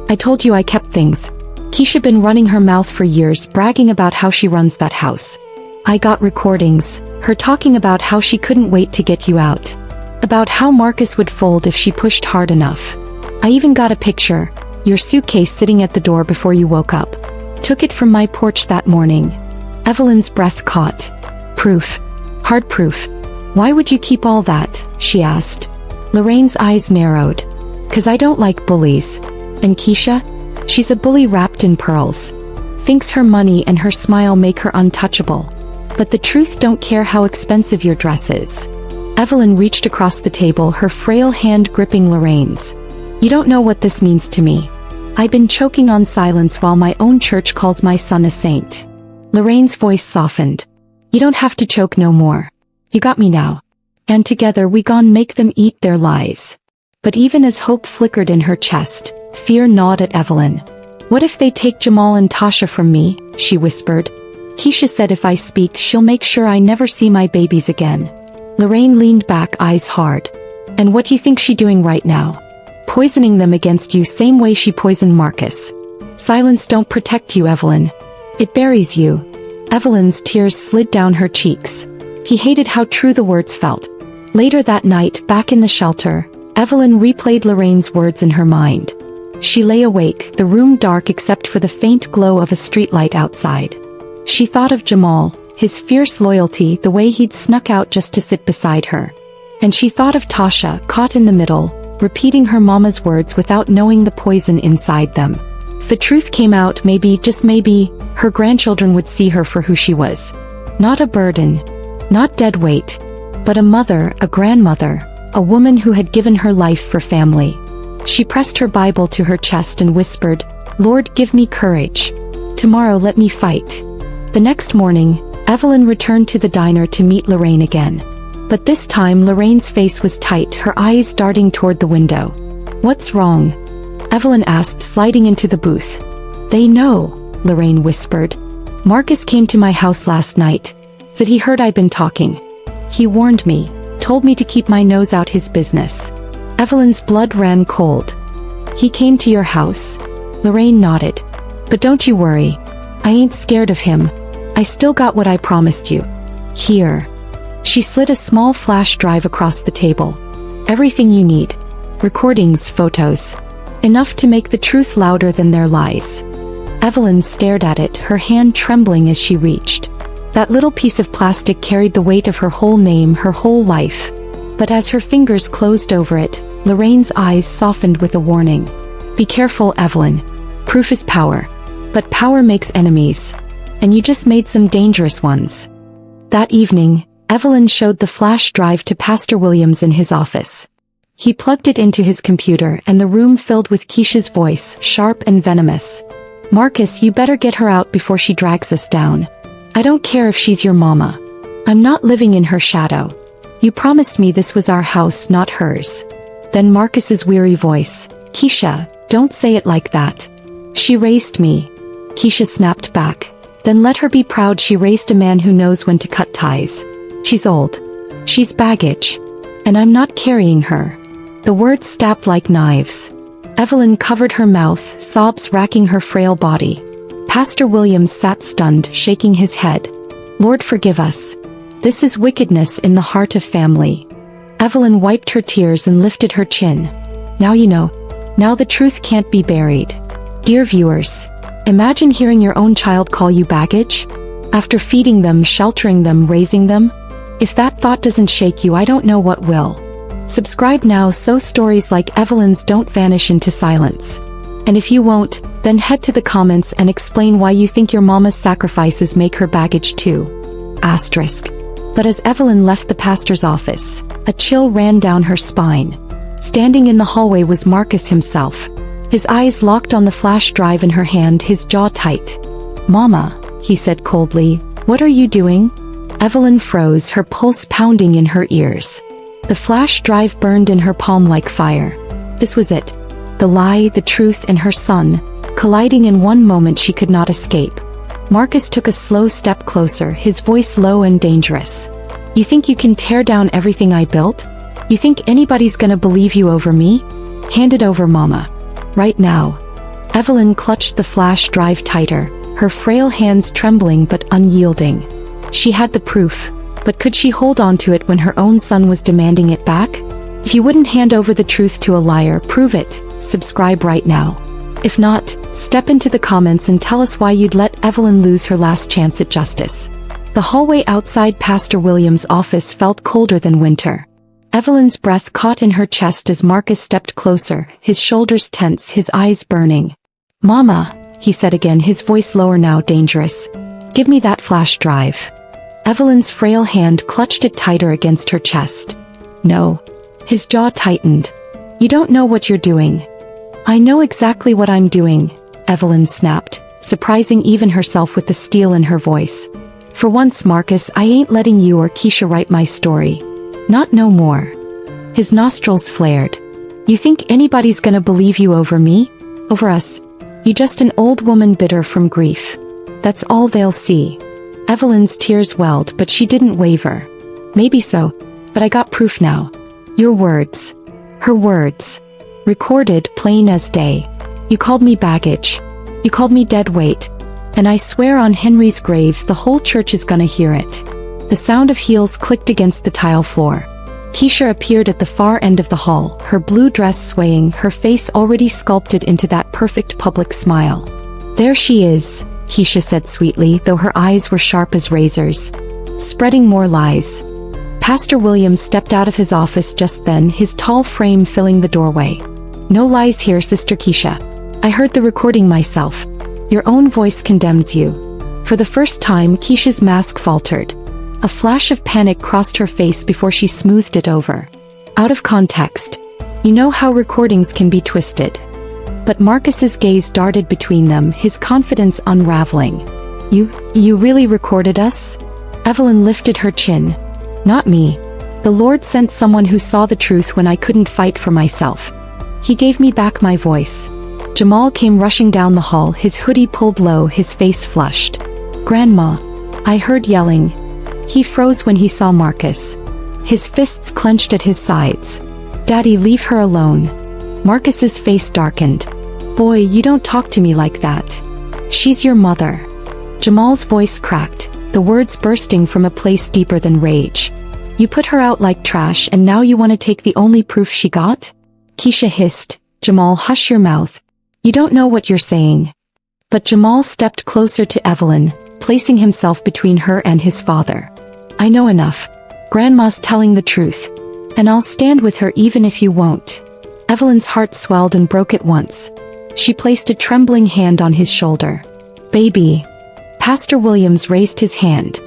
Speaker 1: I told you I kept things. Keisha been running her mouth for years, bragging about how she runs that house. I got recordings, her talking about how she couldn't wait to get you out. About how Marcus would fold if she pushed hard enough. I even got a picture, your suitcase sitting at the door before you woke up. Took it from my porch that morning. Evelyn's breath caught. Proof. Hard proof. Why would you keep all that? She asked. Lorraine's eyes narrowed. 'Cause I don't like bullies. And Keisha? She's a bully wrapped in pearls. Thinks her money and her smile make her untouchable. But the truth don't care how expensive your dress is. Evelyn reached across the table, her frail hand gripping Lorraine's. You don't know what this means to me. I've been choking on silence while my own church calls my son a saint. Lorraine's voice softened. You don't have to choke no more. You got me now. And together we gon' make them eat their lies. But even as hope flickered in her chest, fear gnawed at Evelyn. What if they take Jamal and Tasha from me? She whispered. Keisha said if I speak she'll make sure I never see my babies again. Lorraine leaned back, eyes hard. And what do you think she doing right now? Poisoning them against you same way she poisoned Marcus. Silence don't protect you, Evelyn. It buries you. Evelyn's tears slid down her cheeks. He hated how true the words felt. Later that night, back in the shelter, Evelyn replayed Lorraine's words in her mind. She lay awake, the room dark except for the faint glow of a streetlight outside. She thought of Jamal, his fierce loyalty, the way he'd snuck out just to sit beside her. And she thought of Tasha, caught in the middle, repeating her mama's words without knowing the poison inside them. If the truth came out, maybe, just maybe, her grandchildren would see her for who she was. Not a burden. Not dead weight. But a mother, a grandmother, a woman who had given her life for family. She pressed her Bible to her chest and whispered, "Lord, give me courage. Tomorrow let me fight." The next morning, Evelyn returned to the diner to meet Lorraine again. But this time Lorraine's face was tight, her eyes darting toward the window. "What's wrong?" Evelyn asked, sliding into the booth. "They know," Lorraine whispered. "Marcus came to my house last night. Said he heard I'd been talking. He warned me, told me to keep my nose out his business." Evelyn's blood ran cold. "He came to your house?" Lorraine nodded. "But don't you worry. I ain't scared of him. I still got what I promised you. Here." She slid a small flash drive across the table. "Everything you need. Recordings, photos. Enough to make the truth louder than their lies." Evelyn stared at it, her hand trembling as she reached. That little piece of plastic carried the weight of her whole name, her whole life. But as her fingers closed over it, Lorraine's eyes softened with a warning. "Be careful, Evelyn. Proof is power. But power makes enemies. And you just made some dangerous ones." That evening, Evelyn showed the flash drive to Pastor Williams in his office. He plugged it into his computer and the room filled with Keisha's voice, sharp and venomous. "Marcus, you better get her out before she drags us down. I don't care if she's your mama. I'm not living in her shadow. You promised me this was our house, not hers." Then Marcus's weary voice, "Keisha, don't say it like that. She raised me." Keisha snapped back. "Then let her be proud she raised a man who knows when to cut ties. She's old. She's baggage. And I'm not carrying her." The words stabbed like knives. Evelyn covered her mouth, sobs racking her frail body. Pastor Williams sat stunned, shaking his head. "Lord, forgive us. This is wickedness in the heart of family." Evelyn wiped her tears and lifted her chin. "Now you know. Now the truth can't be buried." Dear viewers, imagine hearing your own child call you baggage? After feeding them, sheltering them, raising them? If that thought doesn't shake you, I don't know what will. Subscribe now so stories like Evelyn's don't vanish into silence. And if you won't, then head to the comments and explain why you think your mama's sacrifices make her baggage too. Asterisk. But as Evelyn left the pastor's office, a chill ran down her spine. Standing in the hallway was Marcus himself. His eyes locked on the flash drive in her hand, his jaw tight. "Mama," he said coldly, "what are you doing?" Evelyn froze, her pulse pounding in her ears. The flash drive burned in her palm like fire. This was it. The lie, the truth, and her son, colliding in one moment she could not escape. Marcus took a slow step closer, his voice low and dangerous. "You think you can tear down everything I built? You think anybody's gonna believe you over me? Hand it over, Mama. Right now." Evelyn clutched the flash drive tighter, her frail hands trembling but unyielding. She had the proof, but could she hold on to it when her own son was demanding it back? If you wouldn't hand over the truth to a liar, prove it. Subscribe right now. If not, step into the comments and tell us why you'd let Evelyn lose her last chance at justice. The hallway outside Pastor Williams' office felt colder than winter. Evelyn's breath caught in her chest as Marcus stepped closer, his shoulders tense, his eyes burning. "Mama," he said again, his voice lower now, dangerous. "Give me that flash drive." Evelyn's frail hand clutched it tighter against her chest. "No." His jaw tightened. "You don't know what you're doing." "I know exactly what I'm doing," Evelyn snapped, surprising even herself with the steel in her voice. "For once, Marcus, I ain't letting you or Keisha write my story. Not no more." His nostrils flared. "You think anybody's gonna believe you over me? Over us? You just an old woman bitter from grief. That's all they'll see." Evelyn's tears welled, but she didn't waver. "Maybe so. But I got proof now. Your words. Her words. Recorded plain as day. You called me baggage. You called me dead weight. And I swear on Henry's grave the whole church is gonna hear it. The sound of heels clicked against the tile floor. Keisha appeared at the far end of the hall, her blue dress swaying, her face already sculpted into that perfect public smile. There she is, Keisha said sweetly, though her eyes were sharp as razors. Spreading more lies. Pastor Williams stepped out of his office just then, his tall frame filling the doorway. No lies here, Sister Keisha. I heard the recording myself. Your own voice condemns you. For the first time, Keisha's mask faltered. A flash of panic crossed her face before she smoothed it over. Out of context. You know how recordings can be twisted. But Marcus's gaze darted between them, his confidence unraveling. You really recorded us? Evelyn lifted her chin. Not me. The Lord sent someone who saw the truth when I couldn't fight for myself. He gave me back my voice. Jamal came rushing down the hall, his hoodie pulled low, his face flushed. Grandma. I heard yelling. He froze when he saw Marcus. His fists clenched at his sides. Daddy, leave her alone. Marcus's face darkened. Boy, you don't talk to me like that. She's your mother. Jamal's voice cracked, the words bursting from a place deeper than rage. You put her out like trash and now you want to take the only proof she got? Keisha hissed. Jamal, hush your mouth. You don't know what you're saying. But Jamal stepped closer to Evelyn, placing himself between her and his father. I know enough. Grandma's telling the truth. And I'll stand with her even if you won't. Evelyn's heart swelled and broke at once. She placed a trembling hand on his shoulder. Baby. Pastor Williams raised his hand.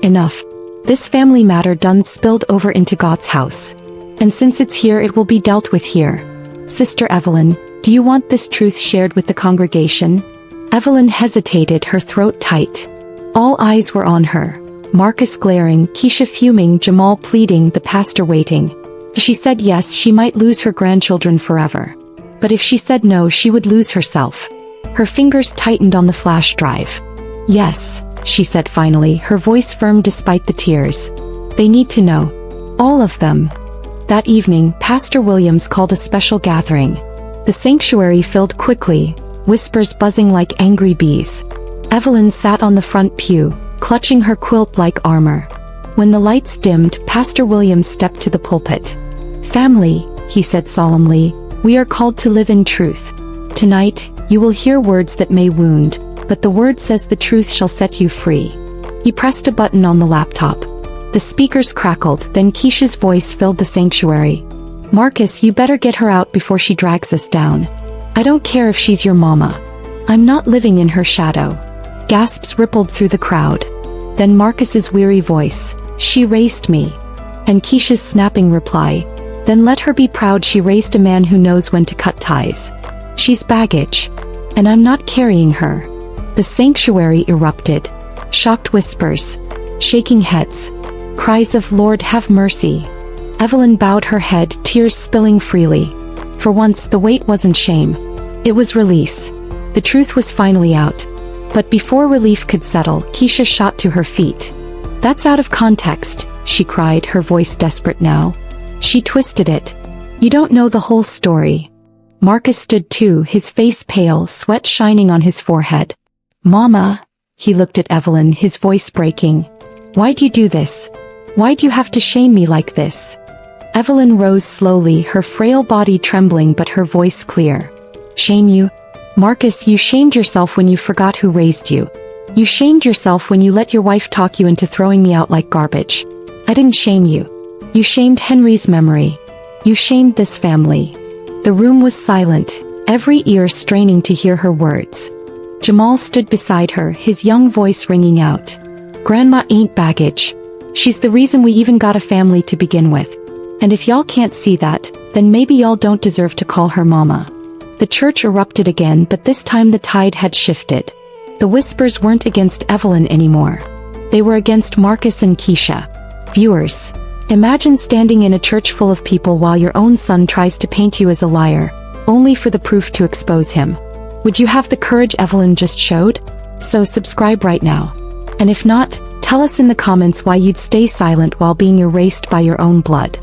Speaker 1: Enough. This family matter done spilled over into God's house. And since it's here, it will be dealt with here. Sister Evelyn, do you want this truth shared with the congregation? Evelyn hesitated, her throat tight. All eyes were on her. Marcus glaring, Keisha fuming, Jamal pleading, the pastor waiting. If she said yes, she might lose her grandchildren forever. But if she said no, she would lose herself. Her fingers tightened on the flash drive. Yes, she said finally, her voice firm despite the tears. They need to know. All of them. That evening, Pastor Williams called a special gathering. The sanctuary filled quickly, whispers buzzing like angry bees. Evelyn sat on the front pew, clutching her quilt like armor. When the lights dimmed, Pastor Williams stepped to the pulpit. Family, he said solemnly, we are called to live in truth. Tonight, you will hear words that may wound, but the word says the truth shall set you free. He pressed a button on the laptop. The speakers crackled, then Keisha's voice filled the sanctuary. Marcus, you better get her out before she drags us down. I don't care if she's your mama. I'm not living in her shadow. Gasps rippled through the crowd. Then Marcus's weary voice. She raised me. And Keisha's snapping reply. Then let her be proud she raised a man who knows when to cut ties. She's baggage. And I'm not carrying her. The sanctuary erupted. Shocked whispers. Shaking heads. Cries of Lord have mercy. Evelyn bowed her head, tears spilling freely. For once, the weight wasn't shame. It was release. The truth was finally out. But before relief could settle, Keisha shot to her feet. That's out of context, she cried, her voice desperate now. She twisted it. You don't know the whole story. Marcus stood too, his face pale, sweat shining on his forehead. Mama, he looked at Evelyn, his voice breaking. Why'd you do this? Why'd you have to shame me like this? Evelyn rose slowly, her frail body trembling but her voice clear. Shame you? Marcus, you shamed yourself when you forgot who raised you. You shamed yourself when you let your wife talk you into throwing me out like garbage. I didn't shame you. You shamed Henry's memory. You shamed this family. The room was silent, every ear straining to hear her words. Jamal stood beside her, his young voice ringing out. Grandma ain't baggage. She's the reason we even got a family to begin with. And if y'all can't see that, then maybe y'all don't deserve to call her mama. The church erupted again, but this time the tide had shifted. The whispers weren't against Evelyn anymore. They were against Marcus and Keisha. Viewers, imagine standing in a church full of people while your own son tries to paint you as a liar, only for the proof to expose him. Would you have the courage Evelyn just showed? So subscribe right now. And if not, Tell us in the comments why you'd stay silent while being erased by your own blood.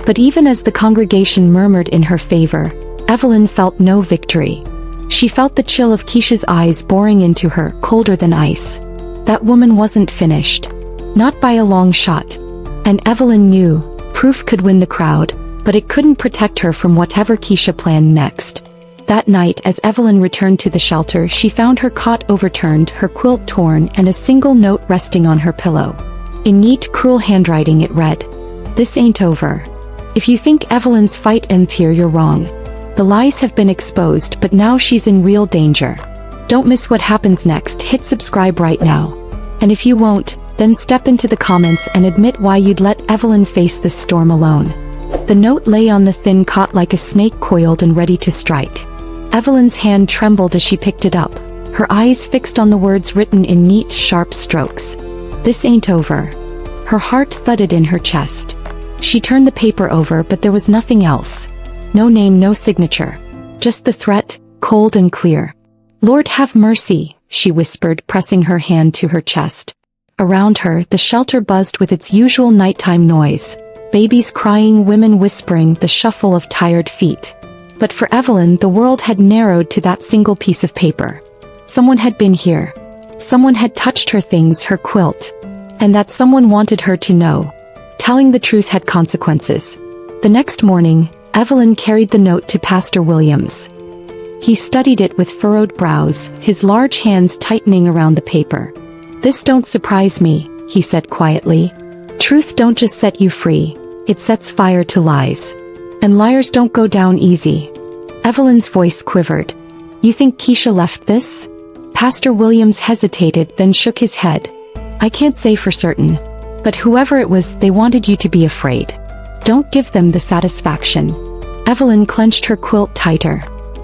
Speaker 1: But even as the congregation murmured in her favor, Evelyn felt no victory. She felt the chill of Keisha's eyes boring into her, colder than ice. That woman wasn't finished. Not by a long shot. And Evelyn knew, proof could win the crowd, but it couldn't protect her from whatever Keisha planned next. That night, as Evelyn returned to the shelter, she found her cot overturned, her quilt torn, and a single note resting on her pillow. In neat, cruel handwriting it read, "This ain't over. If you think Evelyn's fight ends here, you're wrong. The lies have been exposed, but now she's in real danger. Don't miss what happens next. Hit subscribe right now. And if you won't, then step into the comments and admit why you'd let Evelyn face this storm alone." The note lay on the thin cot like a snake coiled and ready to strike. Evelyn's hand trembled as she picked it up, her eyes fixed on the words written in neat, sharp strokes. "This ain't over." Her heart thudded in her chest. She turned the paper over, but there was nothing else. No name, no signature. Just the threat, cold and clear. "Lord have mercy," she whispered, pressing her hand to her chest. Around her, the shelter buzzed with its usual nighttime noise. Babies crying, women whispering, the shuffle of tired feet. But for Evelyn, the world had narrowed to that single piece of paper. Someone had been here. Someone had touched her things, her quilt. And that someone wanted her to know. Telling the truth had consequences. The next morning, Evelyn carried the note to Pastor Williams. He studied it with furrowed brows, his large hands tightening around the paper. "This don't surprise me," he said quietly. "Truth don't just set you free, it sets fire to lies. And liars don't go down easy." Evelyn's voice quivered. "You think Keisha left this?" Pastor Williams hesitated, then shook his head. "I can't say for certain. But whoever it was, they wanted you to be afraid. Don't give them the satisfaction." Evelyn clenched her quilt tighter.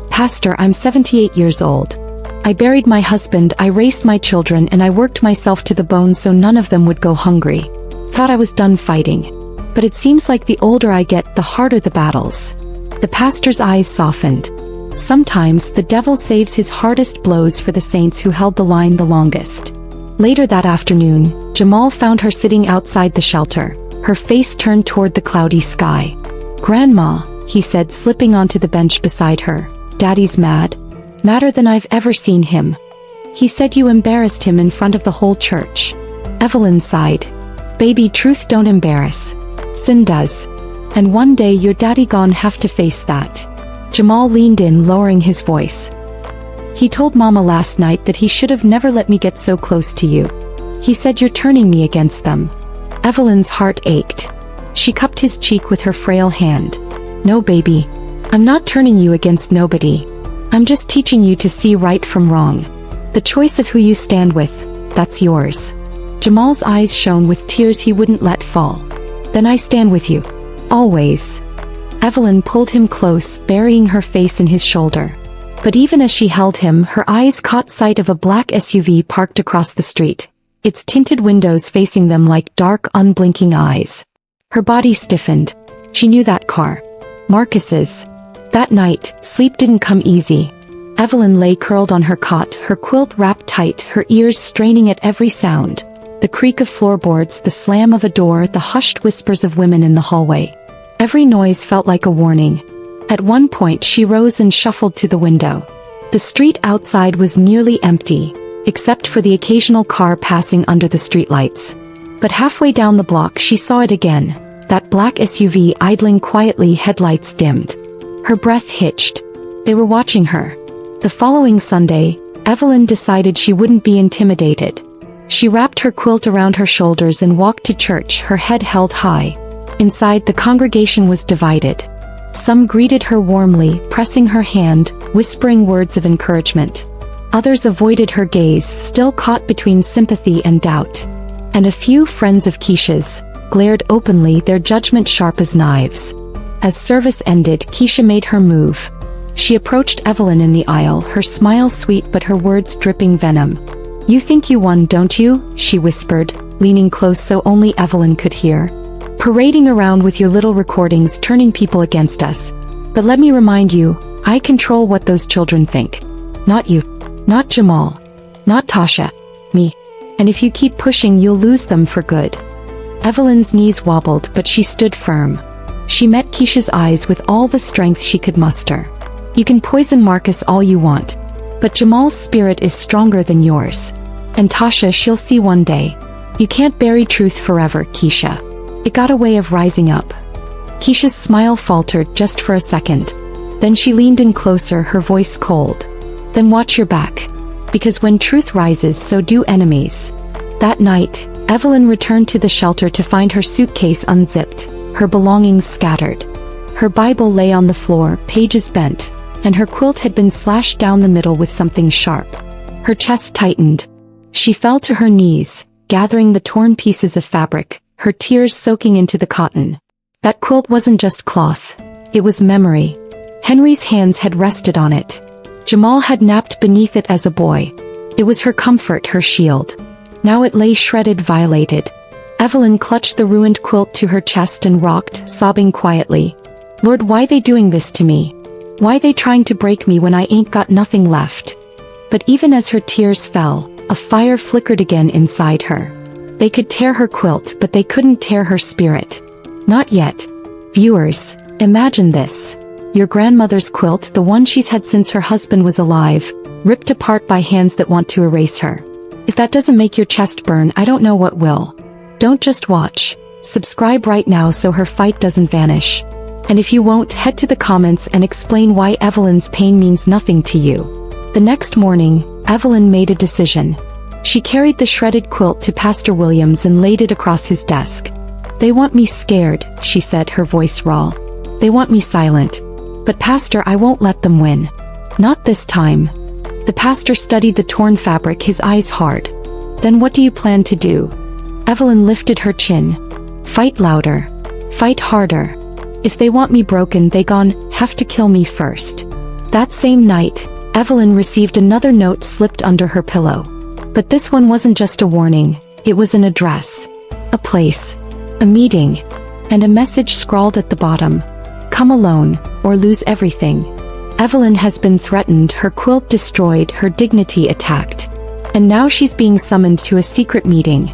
Speaker 1: "Pastor, I'm 78 years old. I buried my husband, I raised my children, and I worked myself to the bone so none of them would go hungry. Thought I was done fighting. But it seems like the older I get, the harder the battles." The pastor's eyes softened. Sometimes the devil saves his hardest blows for the saints who held the line the longest. Later that afternoon, Jamal found her sitting outside the shelter, her face turned toward the cloudy sky. "Grandma," he said, slipping onto the bench beside her, "Daddy's mad. Madder than I've ever seen him. He said you embarrassed him in front of the whole church." Evelyn sighed. "Baby, truth don't embarrass. Sin does. And one day your daddy gon' have to face that." Jamal leaned in, lowering his voice. "He told Mama last night that he should have never let me get so close to you. He said you're turning me against them." Evelyn's heart ached. She cupped his cheek with her frail hand. "No, baby. I'm not turning you against nobody. I'm just teaching you to see right from wrong. The choice of who you stand with, that's yours." Jamal's eyes shone with tears he wouldn't let fall. "Then I stand with you. Always." Evelyn pulled him close, burying her face in his shoulder. But even as she held him, her eyes caught sight of a black SUV parked across the street, its tinted windows facing them like dark, unblinking eyes. Her body stiffened. She knew that car. Marcus's. That night, sleep didn't come easy. Evelyn lay curled on her cot, her quilt wrapped tight, her ears straining at every sound. The creak of floorboards, the slam of a door, the hushed whispers of women in the hallway. Every noise felt like a warning. At one point she rose and shuffled to the window. The street outside was nearly empty, except for the occasional car passing under the streetlights. But halfway down the block she saw it again, that black SUV idling quietly, headlights dimmed. Her breath hitched. They were watching her. The following Sunday, Evelyn decided she wouldn't be intimidated. She wrapped her quilt around her shoulders and walked to church, her head held high. Inside, the congregation was divided. Some greeted her warmly, pressing her hand, whispering words of encouragement. Others avoided her gaze, still caught between sympathy and doubt. And a few friends of Keisha's glared openly, their judgment sharp as knives. As service ended, Keisha made her move. She approached Evelyn in the aisle, her smile sweet but her words dripping venom. "You think you won, don't you?" she whispered, leaning close so only Evelyn could hear. "Parading around with your little recordings, turning people against us. But let me remind you, I control what those children think. Not you. Not Jamal. Not Tasha. Me. And if you keep pushing, you'll lose them for good. Evelyn's knees wobbled, but she stood firm. She met Keisha's eyes with all the strength she could muster. You can poison Marcus all you want, but Jamal's spirit is stronger than yours. And Tasha, she'll see one day. You can't bury truth forever, Keisha. It got a way of rising up. Keisha's smile faltered just for a second. Then she leaned in closer, her voice cold. Then watch your back. Because when truth rises, so do enemies. That night, Evelyn returned to the shelter to find her suitcase unzipped, her belongings scattered. Her Bible lay on the floor, pages bent, and her quilt had been slashed down the middle with something sharp. Her chest tightened. She fell to her knees, gathering the torn pieces of fabric, her tears soaking into the cotton. That quilt wasn't just cloth. It was memory. Henry's hands had rested on it. Jamal had napped beneath it as a boy. It was her comfort, her shield. Now it lay shredded, violated. Evelyn clutched the ruined quilt to her chest and rocked, sobbing quietly. Lord, why they doing this to me? Why they trying to break me when I ain't got nothing left? But even as her tears fell, a fire flickered again inside her. They could tear her quilt, but they couldn't tear her spirit. Not yet. Viewers, imagine this. Your grandmother's quilt, the one she's had since her husband was alive, ripped apart by hands that want to erase her. If that doesn't make your chest burn, I don't know what will. Don't just watch. Subscribe right now so her fight doesn't vanish. And if you won't, head to the comments and explain why Evelyn's pain means nothing to you. The next morning, Evelyn made a decision. She carried the shredded quilt to Pastor Williams and laid it across his desk. They want me scared, she said, her voice raw. They want me silent. But Pastor, I won't let them win. Not this time. The pastor studied the torn fabric, his eyes hard. Then what do you plan to do? Evelyn lifted her chin. Fight louder. Fight harder. If they want me broken, they gon' have to kill me first. That same night, Evelyn received another note slipped under her pillow. But this one wasn't just a warning, it was an address. A place. A meeting. And a message scrawled at the bottom. Come alone, or lose everything. Evelyn has been threatened, her quilt destroyed, her dignity attacked. And now she's being summoned to a secret meeting.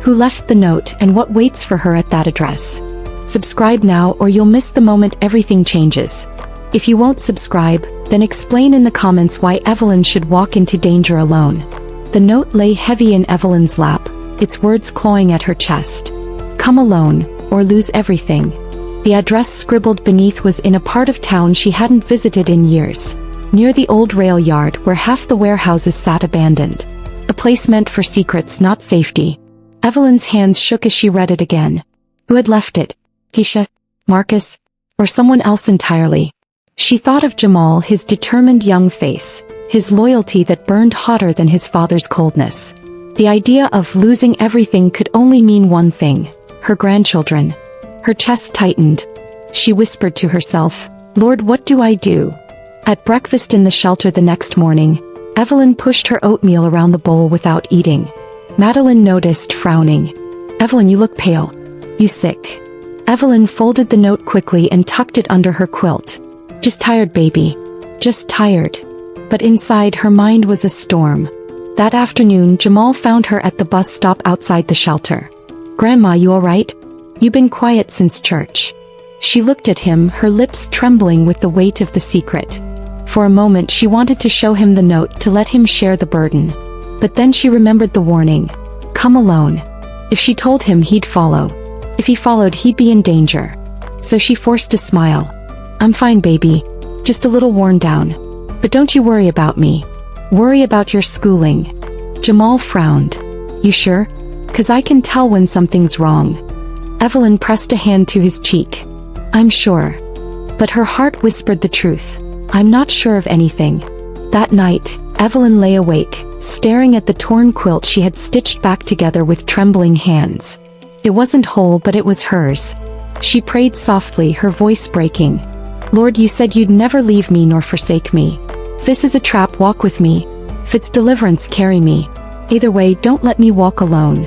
Speaker 1: Who left the note and what waits for her at that address? Subscribe now or you'll miss the moment everything changes. If you won't subscribe, then explain in the comments why Evelyn should walk into danger alone. The note lay heavy in Evelyn's lap, its words clawing at her chest. Come alone, or lose everything. The address scribbled beneath was in a part of town she hadn't visited in years, near the old rail yard where half the warehouses sat abandoned. A place meant for secrets, not safety. Evelyn's hands shook as she read it again. Who had left it? Keisha? Marcus? Or someone else entirely? She thought of Jamal, his determined young face, his loyalty that burned hotter than his father's coldness. The idea of losing everything could only mean one thing: her grandchildren. Her chest tightened. She whispered to herself, Lord, what do I do? At breakfast in the shelter the next morning, Evelyn pushed her oatmeal around the bowl without eating. Madeline noticed, frowning. Evelyn, you look pale. You sick? Evelyn folded the note quickly and tucked it under her quilt. Just tired, baby. Just tired. But inside her mind was a storm. That afternoon, Jamal found her at the bus stop outside the shelter. Grandma, you all right? You've been quiet since church. She looked at him, her lips trembling with the weight of the secret. For a moment she wanted to show him the note to let him share the burden. But then she remembered the warning. Come alone. If she told him, he'd follow. If he followed, he'd be in danger. So she forced a smile. I'm fine, baby. Just a little worn down. But don't you worry about me. Worry about your schooling. Jamal frowned. You sure? 'Cause I can tell when something's wrong. Evelyn pressed a hand to his cheek. I'm sure. But her heart whispered the truth. I'm not sure of anything. That night, Evelyn lay awake, staring at the torn quilt she had stitched back together with trembling hands. It wasn't whole, but it was hers. She prayed softly, her voice breaking. Lord, you said you'd never leave me nor forsake me. If this is a trap, walk with me. If it's deliverance, carry me. Either way, don't let me walk alone.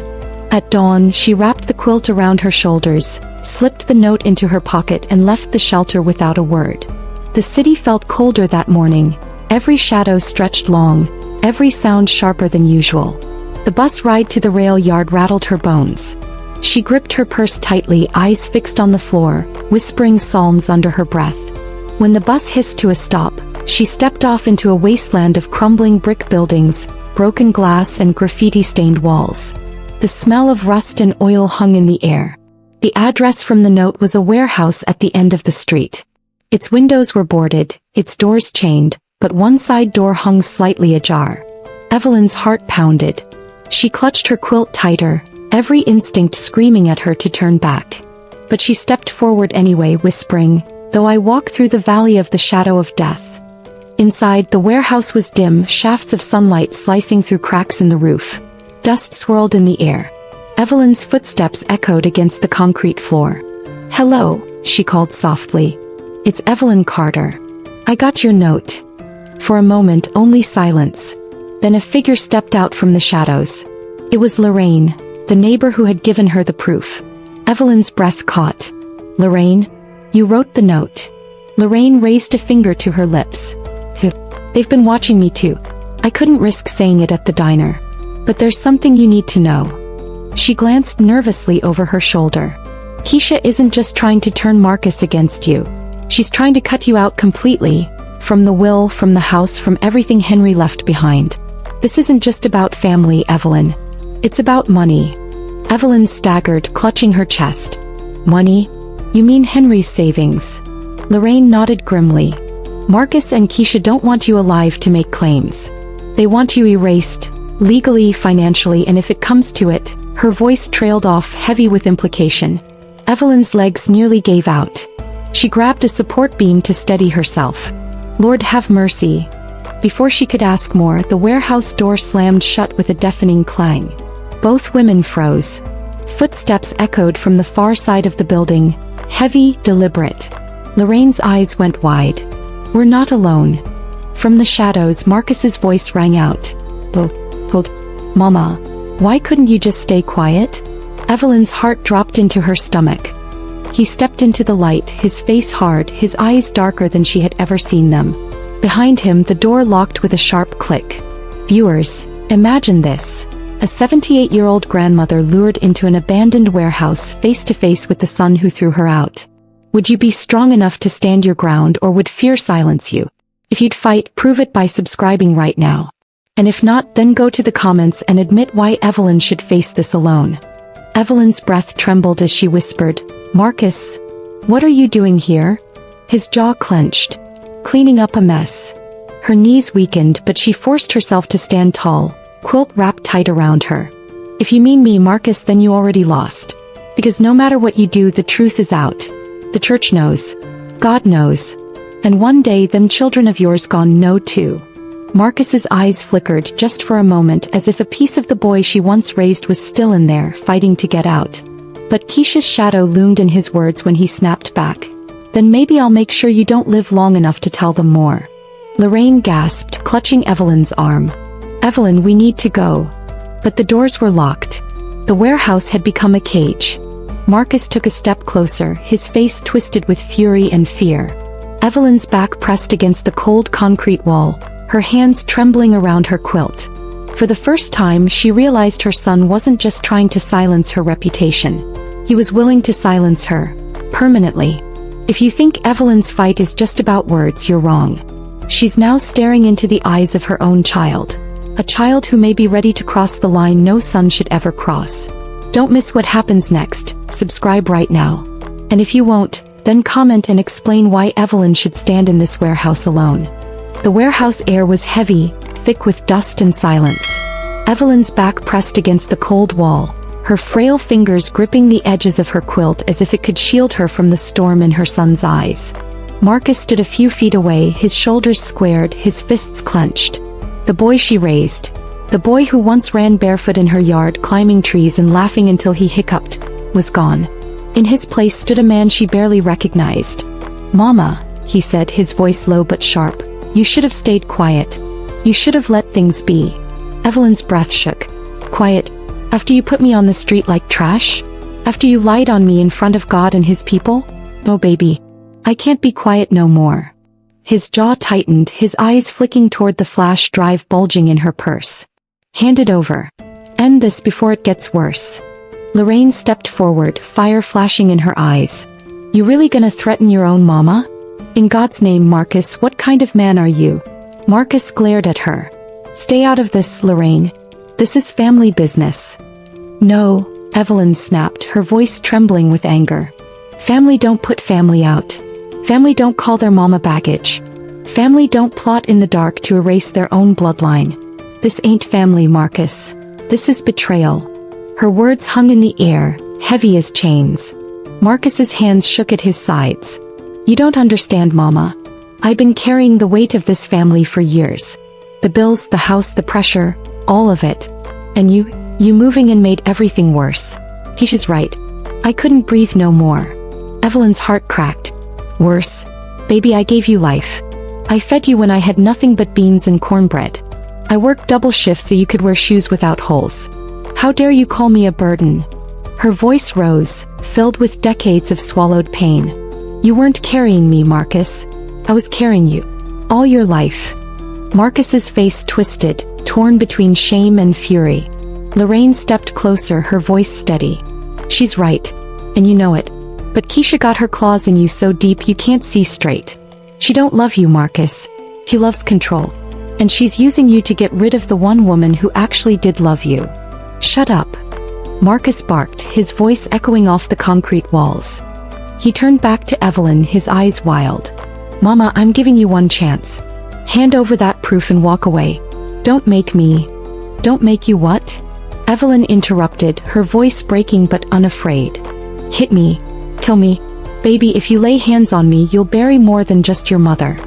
Speaker 1: At dawn, she wrapped the quilt around her shoulders, slipped the note into her pocket and left the shelter without a word. The city felt colder that morning, every shadow stretched long, every sound sharper than usual. The bus ride to the rail yard rattled her bones. She gripped her purse tightly, eyes fixed on the floor, whispering psalms under her breath. When the bus hissed to a stop, she stepped off into a wasteland of crumbling brick buildings, broken glass and graffiti-stained walls. The smell of rust and oil hung in the air. The address from the note was a warehouse at the end of the street. Its windows were boarded, its doors chained, but one side door hung slightly ajar. Evelyn's heart pounded. She clutched her quilt tighter, every instinct screaming at her to turn back. But she stepped forward anyway, whispering, "Though I walk through the valley of the shadow of death." Inside, the warehouse was dim, shafts of sunlight slicing through cracks in the roof. Dust swirled in the air. Evelyn's footsteps echoed against the concrete floor. "Hello," she called softly. "It's Evelyn Carter. I got your note." For a moment, only silence. Then a figure stepped out from the shadows. It was Lorraine, the neighbor who had given her the proof. Evelyn's breath caught. "Lorraine, you wrote the note." Lorraine raised a finger to her lips. "They've been watching me too. I couldn't risk saying it at the diner. But there's something you need to know." She glanced nervously over her shoulder. "Keisha isn't just trying to turn Marcus against you. She's trying to cut you out completely. From the will, from the house, from everything Henry left behind. This isn't just about family, Evelyn. It's about money." Evelyn staggered, clutching her chest. "Money? You mean Henry's savings?" Lorraine nodded grimly. "Marcus and Keisha don't want you alive to make claims. They want you erased, legally, financially, and if it comes to it," her voice trailed off, heavy with implication. Evelyn's legs nearly gave out. She grabbed a support beam to steady herself. "Lord have mercy." Before she could ask more, the warehouse door slammed shut with a deafening clang. Both women froze. Footsteps echoed from the far side of the building, heavy, deliberate. Lorraine's eyes went wide. "We're not alone." From the shadows, Marcus's voice rang out. Mama, why couldn't you just stay quiet?" Evelyn's heart dropped into her stomach. He stepped into the light, his face hard, his eyes darker than she had ever seen them. Behind him, the door locked with a sharp click. Viewers, imagine this. A 78-year-old grandmother lured into an abandoned warehouse face to face with the son who threw her out. Would you be strong enough to stand your ground, or would fear silence you? If you'd fight, prove it by subscribing right now. And if not, then go to the comments and admit why Evelyn should face this alone. Evelyn's breath trembled as she whispered, "Marcus, what are you doing here?" His jaw clenched. "Cleaning up a mess." Her knees weakened, but she forced herself to stand tall, quilt wrapped tight around her. "If you mean me, Marcus, then you already lost. Because no matter what you do, the truth is out. The church knows. God knows. And one day them children of yours gone know too." Marcus's eyes flickered just for a moment, as if a piece of the boy she once raised was still in there, fighting to get out. But Keisha's shadow loomed in his words when he snapped back. "Then maybe I'll make sure you don't live long enough to tell them more." Lorraine gasped, clutching Evelyn's arm. "Evelyn, we need to go." But the doors were locked. The warehouse had become a cage. Marcus took a step closer, his face twisted with fury and fear. Evelyn's back pressed against the cold concrete wall, her hands trembling around her quilt. For the first time, she realized her son wasn't just trying to silence her reputation. He was willing to silence her. Permanently. If you think Evelyn's fight is just about words, you're wrong. She's now staring into the eyes of her own child. A child who may be ready to cross the line no son should ever cross. Don't miss what happens next. Subscribe right now. And if you won't, then comment and explain why Evelyn should stand in this warehouse alone. The warehouse air was heavy, thick with dust and silence. Evelyn's back pressed against the cold wall, her frail fingers gripping the edges of her quilt as if it could shield her from the storm in her son's eyes. Marcus stood a few feet away, his shoulders squared, his fists clenched. The boy she raised. The boy who once ran barefoot in her yard, climbing trees and laughing until he hiccuped, was gone. In his place stood a man she barely recognized. "Mama," he said, his voice low but sharp, "you should have stayed quiet. You should have let things be." Evelyn's breath shook. "Quiet? After you put me on the street like trash? After you lied on me in front of God and his people? Oh baby, I can't be quiet no more." His jaw tightened, his eyes flicking toward the flash drive bulging in her purse. "Hand it over." End this before it gets worse. Lorraine stepped forward, fire flashing in her eyes. You really gonna threaten your own mama? In God's name, Marcus, what kind of man are you? Marcus glared at her. Stay out of this, Lorraine. This is family business. No, Evelyn snapped, her voice trembling with anger. Family don't put family out. Family don't call their mama baggage. Family don't plot in the dark to erase their own bloodline. This ain't family, Marcus. This is betrayal. Her words hung in the air, heavy as chains. Marcus's hands shook at his sides. You don't understand, Mama. I've been carrying the weight of this family for years. The bills, the house, the pressure, all of it. And you moving in made everything worse. Keisha's right. I couldn't breathe no more. Evelyn's heart cracked. Worse. Baby, I gave you life. I fed you when I had nothing but beans and cornbread. I worked double shifts so you could wear shoes without holes. How dare you call me a burden? Her voice rose, filled with decades of swallowed pain. You weren't carrying me, Marcus. I was carrying you. All your life. Marcus's face twisted, torn between shame and fury. Lorraine stepped closer, her voice steady. She's right. And you know it. But Keisha got her claws in you so deep you can't see straight. She don't love you, Marcus. He loves control. And she's using you to get rid of the one woman who actually did love you. Shut up. Marcus barked, his voice echoing off the concrete walls. He turned back to Evelyn, his eyes wild. Mama, I'm giving you one chance. Hand over that proof and walk away. Don't make you what? Evelyn interrupted, her voice breaking but unafraid. Hit me. Kill me. Baby, if you lay hands on me, you'll bury more than just your mother.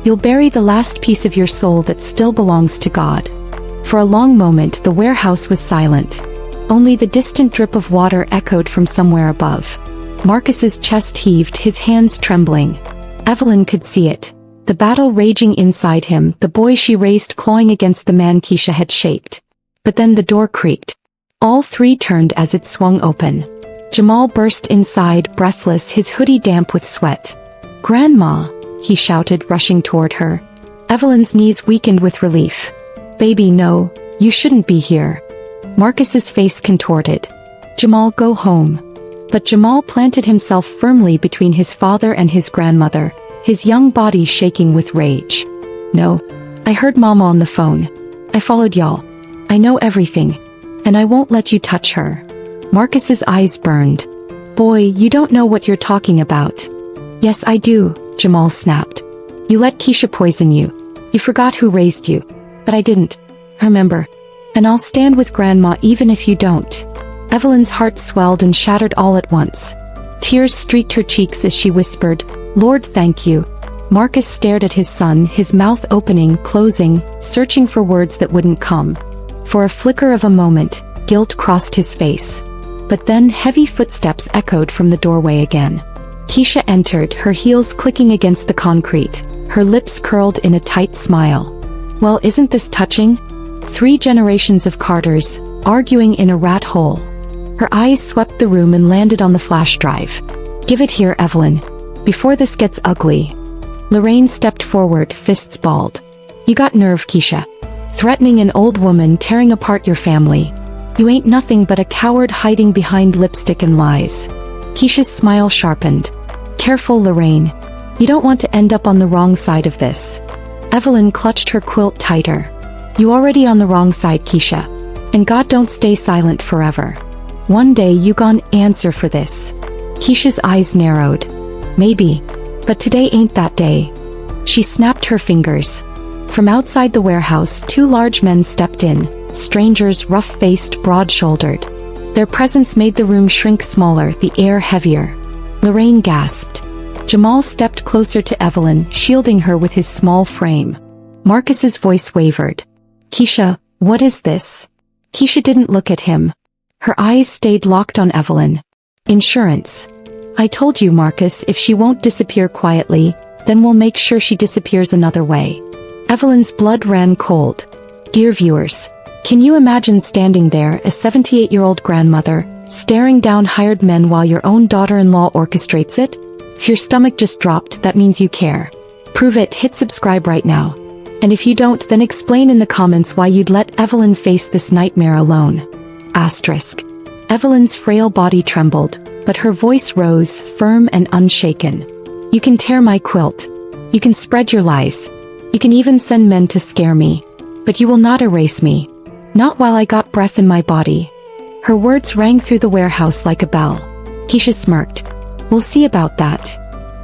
Speaker 1: You'll bury the last piece of your soul that still belongs to God. For a long moment, the warehouse was silent. Only the distant drip of water echoed from somewhere above. Marcus's chest heaved, his hands trembling. Evelyn could see it. The battle raging inside him, the boy she raised clawing against the man Keisha had shaped. But then the door creaked. All three turned as it swung open. Jamal burst inside, breathless, his hoodie damp with sweat. Grandma, he shouted, rushing toward her. Evelyn's knees weakened with relief. Baby, no, you shouldn't be here. Marcus's face contorted. Jamal, go home. But Jamal planted himself firmly between his father and his grandmother, his young body shaking with rage. No, I heard Mama on the phone. I followed y'all. I know everything. And I won't let you touch her. Marcus's eyes burned. Boy, you don't know what you're talking about. Yes, I do, Jamal snapped. You let Keisha poison you. You forgot who raised you. But I didn't. Remember. And I'll stand with Grandma even if you don't. Evelyn's heart swelled and shattered all at once. Tears streaked her cheeks as she whispered, Lord, thank you. Marcus stared at his son, his mouth opening, closing, searching for words that wouldn't come. For a flicker of a moment, guilt crossed his face. But then heavy footsteps echoed from the doorway again. Keisha entered, her heels clicking against the concrete, her lips curled in a tight smile. Well, isn't this touching? 3 generations of Carters, arguing in a rat hole. Her eyes swept the room and landed on the flash drive. Give it here, Evelyn. Before this gets ugly. Lorraine stepped forward, fists balled. You got nerve, Keisha. Threatening an old woman, tearing apart your family. You ain't nothing but a coward hiding behind lipstick and lies. Keisha's smile sharpened. Careful, Lorraine. You don't want to end up on the wrong side of this. Evelyn clutched her quilt tighter. You already on the wrong side, Keisha. And God don't stay silent forever. One day you gon' answer for this. Keisha's eyes narrowed. Maybe. But today ain't that day. She snapped her fingers. From outside the warehouse, 2 large men stepped in, strangers rough-faced, broad-shouldered. Their presence made the room shrink smaller, the air heavier. Lorraine gasped. Jamal stepped closer to Evelyn, shielding her with his small frame. Marcus's voice wavered. Keisha, what is this? Keisha didn't look at him. Her eyes stayed locked on Evelyn. Insurance. I told you, Marcus, if she won't disappear quietly, then we'll make sure she disappears another way. Evelyn's blood ran cold. Dear viewers, can you imagine standing there, a 78-year-old grandmother, staring down hired men while your own daughter-in-law orchestrates it? If your stomach just dropped, that means you care. Prove it, hit subscribe right now. And if you don't, then explain in the comments why you'd let Evelyn face this nightmare alone. Asterisk. Evelyn's frail body trembled, but her voice rose, firm and unshaken. You can tear my quilt. You can spread your lies. You can even send men to scare me. But you will not erase me. Not while I got breath in my body. Her words rang through the warehouse like a bell. Keisha smirked. We'll see about that.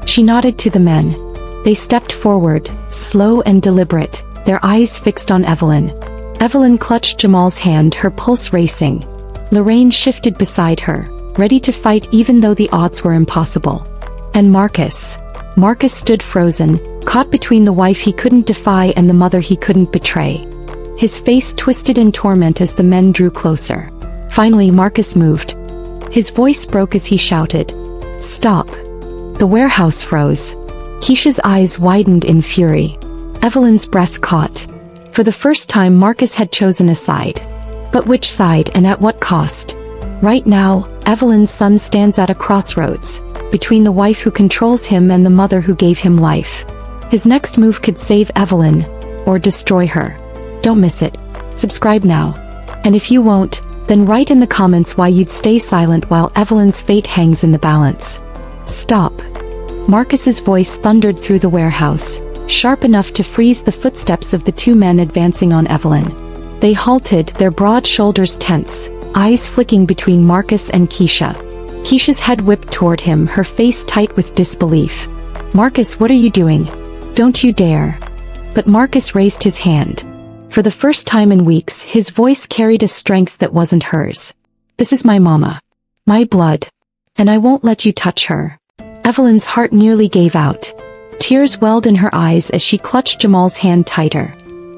Speaker 1: She nodded to the men. They stepped forward, slow and deliberate, their eyes fixed on Evelyn. Evelyn clutched Jamal's hand, her pulse racing. Lorraine shifted beside her, ready to fight even though the odds were impossible. And Marcus. Marcus stood frozen, caught between the wife he couldn't defy and the mother he couldn't betray. His face twisted in torment as the men drew closer. Finally Marcus moved. His voice broke as he shouted, "Stop!" The warehouse froze. Keisha's eyes widened in fury. Evelyn's breath caught. For the first time Marcus had chosen a side. But which side and at what cost? Right now, Evelyn's son stands at a crossroads, between the wife who controls him and the mother who gave him life. His next move could save Evelyn, or destroy her. Don't miss it. Subscribe now. And if you won't, then write in the comments why you'd stay silent while Evelyn's fate hangs in the balance. Stop. Marcus's voice thundered through the warehouse, sharp enough to freeze the footsteps of the two men advancing on Evelyn. They halted, their broad shoulders tense, eyes flicking between Marcus and Keisha. Keisha's head whipped toward him, her face tight with disbelief. Marcus, what are you doing? Don't you dare. But Marcus raised his hand. For the first time in weeks, his voice carried a strength that wasn't hers. This is my mama. My blood. And I won't let you touch her. Evelyn's heart nearly gave out. Tears welled in her eyes as she clutched Jamal's hand tighter.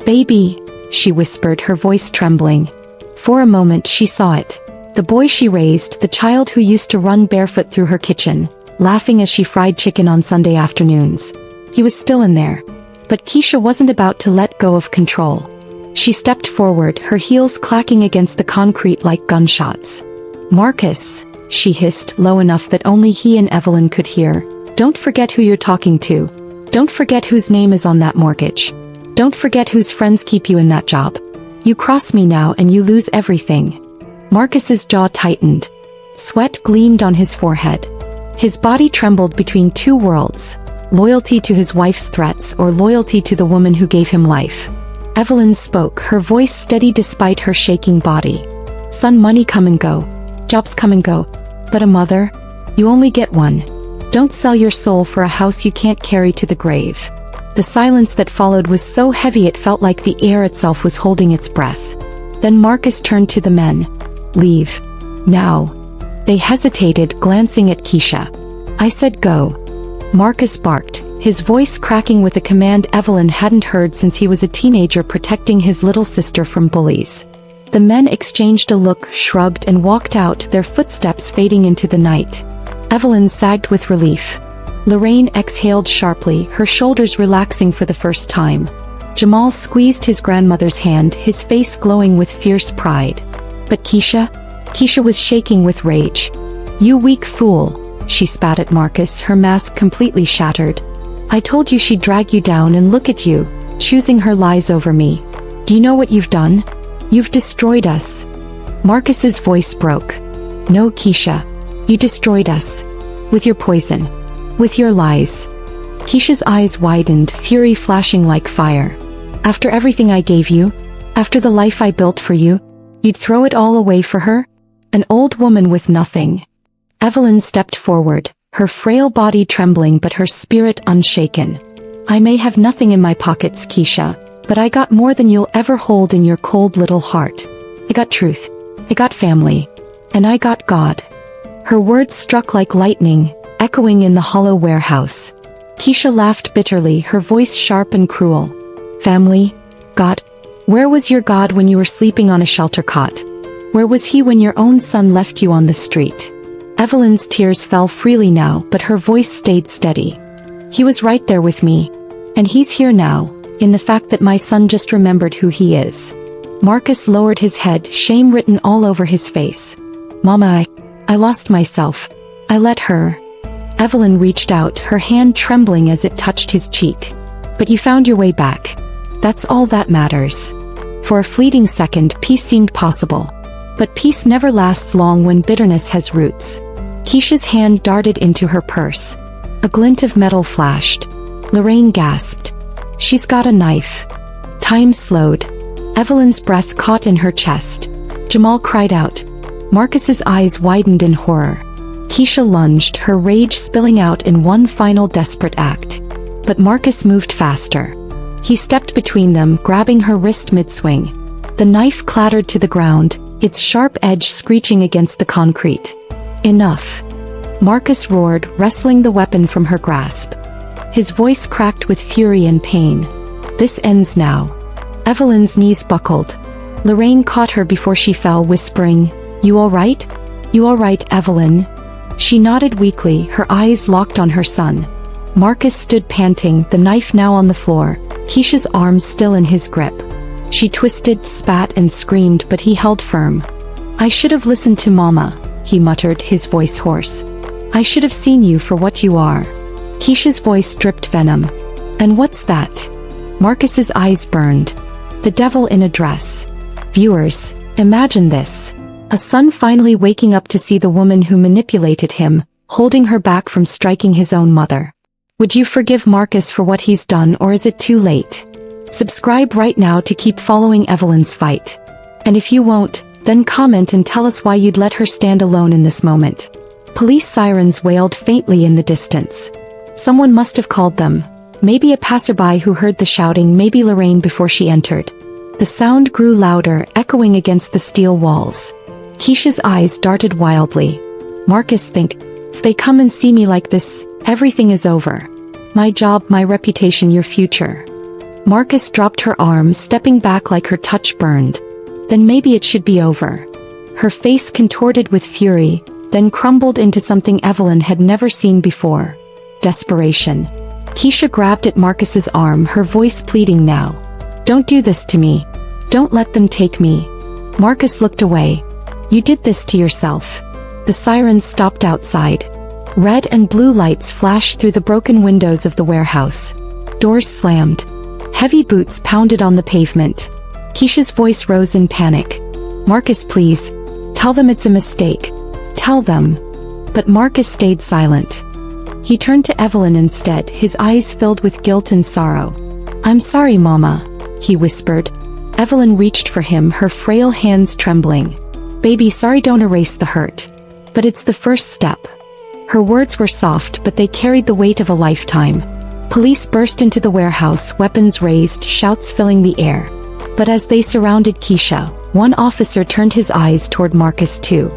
Speaker 1: Baby, she whispered, her voice trembling. For a moment she saw it. The boy she raised, the child who used to run barefoot through her kitchen, laughing as she fried chicken on Sunday afternoons. He was still in there. But Keisha wasn't about to let go of control. She stepped forward, her heels clacking against the concrete like gunshots. Marcus, she hissed, low enough that only he and Evelyn could hear. Don't forget who you're talking to. Don't forget whose name is on that mortgage. Don't forget whose friends keep you in that job. You cross me now and you lose everything. Marcus's jaw tightened. Sweat gleamed on his forehead. His body trembled between two worlds. Loyalty to his wife's threats or loyalty to the woman who gave him life. Evelyn spoke, her voice steady despite her shaking body. Son, money come and go. Jobs come and go. But a mother? You only get one. Don't sell your soul for a house you can't carry to the grave. The silence that followed was so heavy it felt like the air itself was holding its breath. Then Marcus turned to the men. Leave. Now. They hesitated, glancing at Keisha. I said go. Marcus barked, his voice cracking with a command Evelyn hadn't heard since he was a teenager protecting his little sister from bullies. The men exchanged a look, shrugged and walked out, their footsteps fading into the night. Evelyn sagged with relief. Lorraine exhaled sharply, her shoulders relaxing for the first time. Jamal squeezed his grandmother's hand, his face glowing with fierce pride. But Keisha? Keisha was shaking with rage. You weak fool, she spat at Marcus, her mask completely shattered. I told you she'd drag you down and look at you, choosing her lies over me. Do you know what you've done? You've destroyed us. Marcus's voice broke. No, Keisha. You destroyed us. With your poison. With your lies. Keisha's eyes widened, fury flashing like fire. After everything I gave you, after the life I built for you, you'd throw it all away for her? An old woman with nothing. Evelyn stepped forward, her frail body trembling but her spirit unshaken. I may have nothing in my pockets, Keisha, but I got more than you'll ever hold in your cold little heart. I got truth. I got family. And I got God. Her words struck like lightning, echoing in the hollow warehouse. Keisha laughed bitterly, her voice sharp and cruel. Family? God? Where was your God when you were sleeping on a shelter cot? Where was he when your own son left you on the street? Evelyn's tears fell freely now, but her voice stayed steady. He was right there with me. And he's here now, in the fact that my son just remembered who he is. Marcus lowered his head, shame written all over his face. Mama, I lost myself. I let her. Evelyn reached out, her hand trembling as it touched his cheek. But you found your way back. That's all that matters. For a fleeting second, peace seemed possible. But peace never lasts long when bitterness has roots. Keisha's hand darted into her purse. A glint of metal flashed. Lorraine gasped. She's got a knife. Time slowed. Evelyn's breath caught in her chest. Jamal cried out. Marcus's eyes widened in horror. Keisha lunged, her rage spilling out in one final desperate act. But Marcus moved faster. He stepped between them, grabbing her wrist mid-swing. The knife clattered to the ground, its sharp edge screeching against the concrete. Enough. Marcus roared, wresting the weapon from her grasp. His voice cracked with fury and pain. This ends now. Evelyn's knees buckled. Lorraine caught her before she fell, whispering, You all right? You all right, Evelyn? She nodded weakly, her eyes locked on her son. Marcus stood panting, the knife now on the floor, Keisha's arms still in his grip. She twisted, spat, and screamed, but he held firm. I should have listened to Mama, he muttered, his voice hoarse. I should have seen you for what you are. Keisha's voice dripped venom. And what's that? Marcus's eyes burned. The devil in a dress. Viewers, imagine this. A son finally waking up to see the woman who manipulated him, holding her back from striking his own mother. Would you forgive Marcus for what he's done, or is it too late? Subscribe right now to keep following Evelyn's fight. And if you won't, then comment and tell us why you'd let her stand alone in this moment. Police sirens wailed faintly in the distance. Someone must have called them. Maybe a passerby who heard the shouting, maybe Lorraine before she entered. The sound grew louder, echoing against the steel walls. Keisha's eyes darted wildly. Marcus, if they come and see me like this, everything is over. My job, my reputation, your future. Marcus dropped her arm, stepping back like her touch burned. Then maybe it should be over. Her face contorted with fury, then crumbled into something Evelyn had never seen before. Desperation. Keisha grabbed at Marcus's arm, her voice pleading now. Don't do this to me. Don't let them take me. Marcus looked away. You did this to yourself. The sirens stopped outside. Red and blue lights flashed through the broken windows of the warehouse. Doors slammed. Heavy boots pounded on the pavement. Keisha's voice rose in panic. Marcus, please. Tell them it's a mistake. Tell them. But Marcus stayed silent. He turned to Evelyn instead, his eyes filled with guilt and sorrow. I'm sorry, Mama, he whispered. Evelyn reached for him, her frail hands trembling. Baby, sorry, don't erase the hurt. But it's the first step. Her words were soft, but they carried the weight of a lifetime. Police burst into the warehouse, weapons raised, shouts filling the air. But as they surrounded Keisha, one officer turned his eyes toward Marcus too.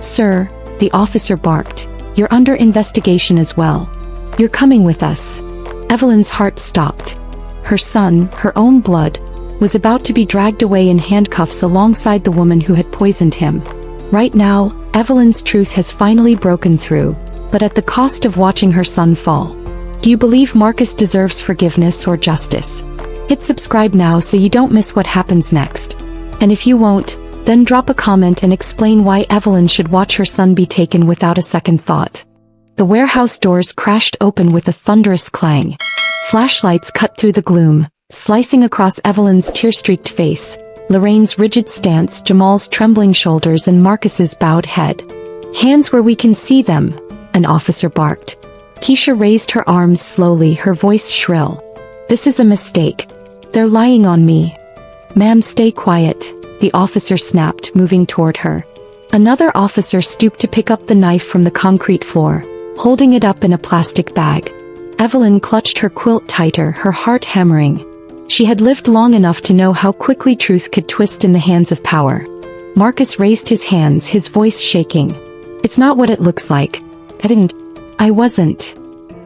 Speaker 1: Sir, the officer barked, you're under investigation as well. You're coming with us. Evelyn's heart stopped. Her son, her own blood, was about to be dragged away in handcuffs alongside the woman who had poisoned him. Right now, Evelyn's truth has finally broken through, but at the cost of watching her son fall. Do you believe Marcus deserves forgiveness or justice? Hit subscribe now so you don't miss what happens next. And if you won't, then drop a comment and explain why Evelyn should watch her son be taken without a second thought. The warehouse doors crashed open with a thunderous clang. Flashlights cut through the gloom, slicing across Evelyn's tear-streaked face, Lorraine's rigid stance, Jamal's trembling shoulders, and Marcus's bowed head. Hands where we can see them, an officer barked. Keisha raised her arms slowly, her voice shrill. This is a mistake. They're lying on me. Ma'am, stay quiet, the officer snapped, moving toward her. Another officer stooped to pick up the knife from the concrete floor, holding it up in a plastic bag. Evelyn clutched her quilt tighter, her heart hammering. She had lived long enough to know how quickly truth could twist in the hands of power. Marcus raised his hands, his voice shaking. It's not what it looks like. I wasn't.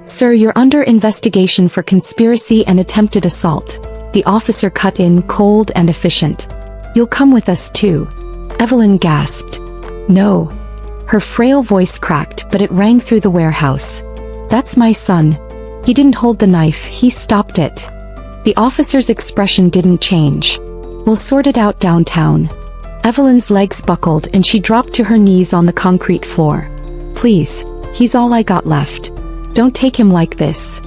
Speaker 1: Sir, you're under investigation for conspiracy and attempted assault. The officer cut in, cold and efficient. You'll come with us too. Evelyn gasped. No. Her frail voice cracked, but it rang through the warehouse. That's my son. He didn't hold the knife, he stopped it. The officer's expression didn't change. We'll sort it out downtown. Evelyn's legs buckled and she dropped to her knees on the concrete floor. Please, he's all I got left. Don't take him like this.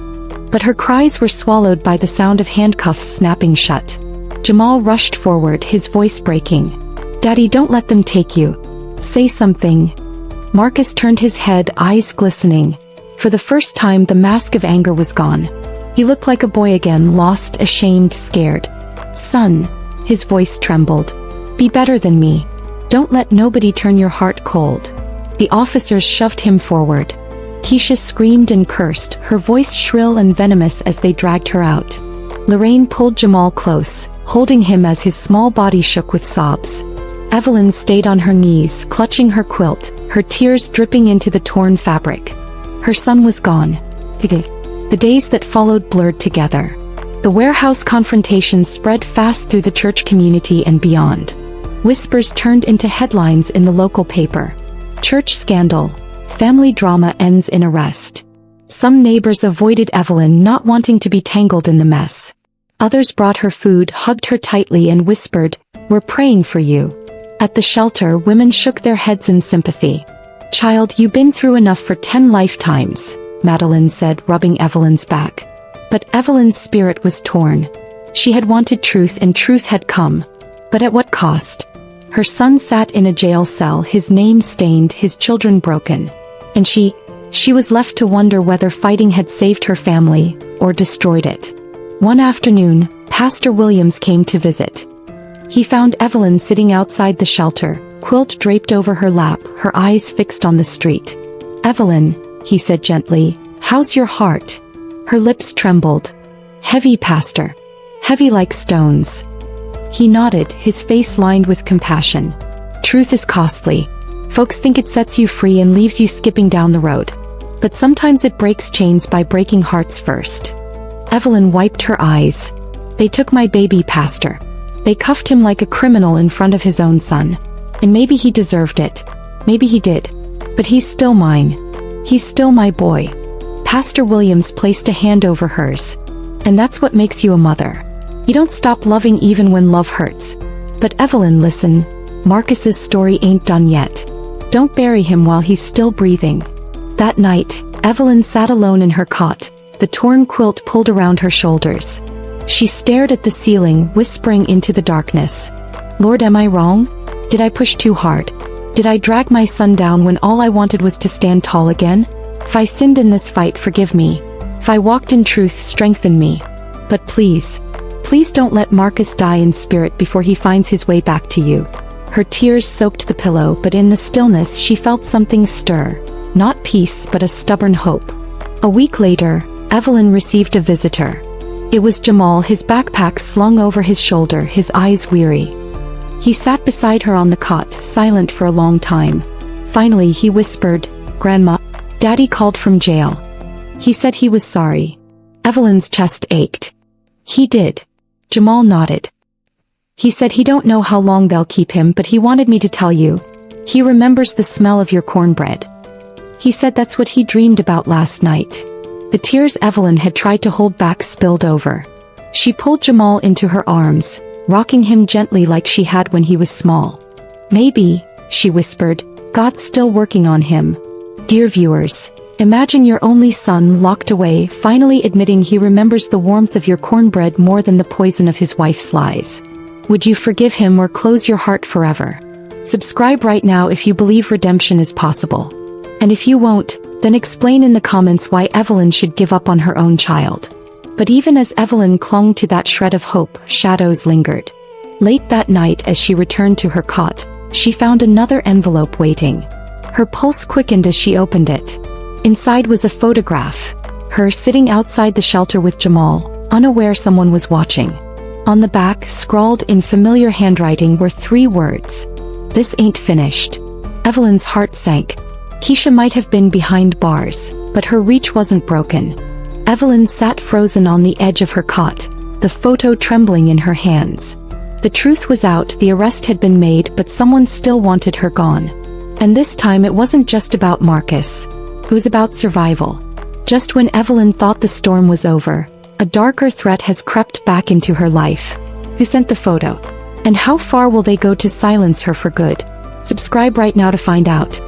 Speaker 1: But her cries were swallowed by the sound of handcuffs snapping shut. Jamal rushed forward, his voice breaking. Daddy, don't let them take you. Say something. Marcus turned his head, eyes glistening. For the first time, the mask of anger was gone. He looked like a boy again, lost, ashamed, scared. Son, his voice trembled. Be better than me. Don't let nobody turn your heart cold. The officers shoved him forward. Keisha screamed and cursed, her voice shrill and venomous as they dragged her out. Lorraine pulled Jamal close, holding him as his small body shook with sobs. Evelyn stayed on her knees, clutching her quilt, her tears dripping into the torn fabric. Her son was gone. The days that followed blurred together. The warehouse confrontation spread fast through the church community and beyond. Whispers turned into headlines in the local paper. Church scandal. Family drama ends in arrest. Some neighbors avoided Evelyn, not wanting to be tangled in the mess. Others brought her food, hugged her tightly and whispered, "We're praying for you." At the shelter, women shook their heads in sympathy. "Child, you've been through enough for 10 lifetimes, Madeline said, rubbing Evelyn's back. But Evelyn's spirit was torn. She had wanted truth and truth had come. But at what cost? Her son sat in a jail cell, his name stained, his children broken. And she was left to wonder whether fighting had saved her family, or destroyed it. One afternoon, Pastor Williams came to visit. He found Evelyn sitting outside the shelter, quilt draped over her lap, her eyes fixed on the street. "Evelyn," he said gently, "how's your heart?" Her lips trembled. "Heavy, Pastor. Heavy like stones." He nodded, his face lined with compassion. "Truth is costly. Folks think it sets you free and leaves you skipping down the road. But sometimes it breaks chains by breaking hearts first." Evelyn wiped her eyes. "They took my baby, Pastor. They cuffed him like a criminal in front of his own son. And maybe he deserved it. Maybe he did. But he's still mine. He's still my boy." Pastor Williams placed a hand over hers. "And that's what makes you a mother. You don't stop loving even when love hurts." "But Evelyn, listen. Marcus's story ain't done yet. Don't bury him while he's still breathing." That night, Evelyn sat alone in her cot, the torn quilt pulled around her shoulders. She stared at the ceiling, whispering into the darkness. "Lord, am I wrong? Did I push too hard? Did I drag my son down when all I wanted was to stand tall again? If I sinned in this fight, forgive me. If I walked in truth, strengthen me. But please, please don't let Marcus die in spirit before he finds his way back to you." Her tears soaked the pillow, but in the stillness she felt something stir. Not peace, but a stubborn hope. A week later, Evelyn received a visitor. It was Jamal, his backpack slung over his shoulder, his eyes weary. He sat beside her on the cot, silent for a long time. Finally he whispered, "Grandma, Daddy called from jail. He said he was sorry." Evelyn's chest ached. "He did?" Jamal nodded. "He said he don't know how long they'll keep him, but he wanted me to tell you. He remembers the smell of your cornbread. He said that's what he dreamed about last night." The tears Evelyn had tried to hold back spilled over. She pulled Jamal into her arms, rocking him gently like she had when he was small. "Maybe," she whispered, "God's still working on him." Dear viewers, imagine your only son locked away, finally admitting he remembers the warmth of your cornbread more than the poison of his wife's lies. Would you forgive him or close your heart forever? Subscribe right now if you believe redemption is possible. And if you won't, then explain in the comments why Evelyn should give up on her own child. But even as Evelyn clung to that shred of hope, shadows lingered. Late that night as she returned to her cot, she found another envelope waiting. Her pulse quickened as she opened it. Inside was a photograph. Her sitting outside the shelter with Jamal, unaware someone was watching. On the back, scrawled in familiar handwriting, were 3 words. "This ain't finished." Evelyn's heart sank. Keisha might have been behind bars, but her reach wasn't broken. Evelyn sat frozen on the edge of her cot, the photo trembling in her hands. The truth was out, the arrest had been made, but someone still wanted her gone. And this time it wasn't just about Marcus. It was about survival. Just when Evelyn thought the storm was over, a darker threat has crept back into her life. Who sent the photo? And how far will they go to silence her for good? Subscribe right now to find out.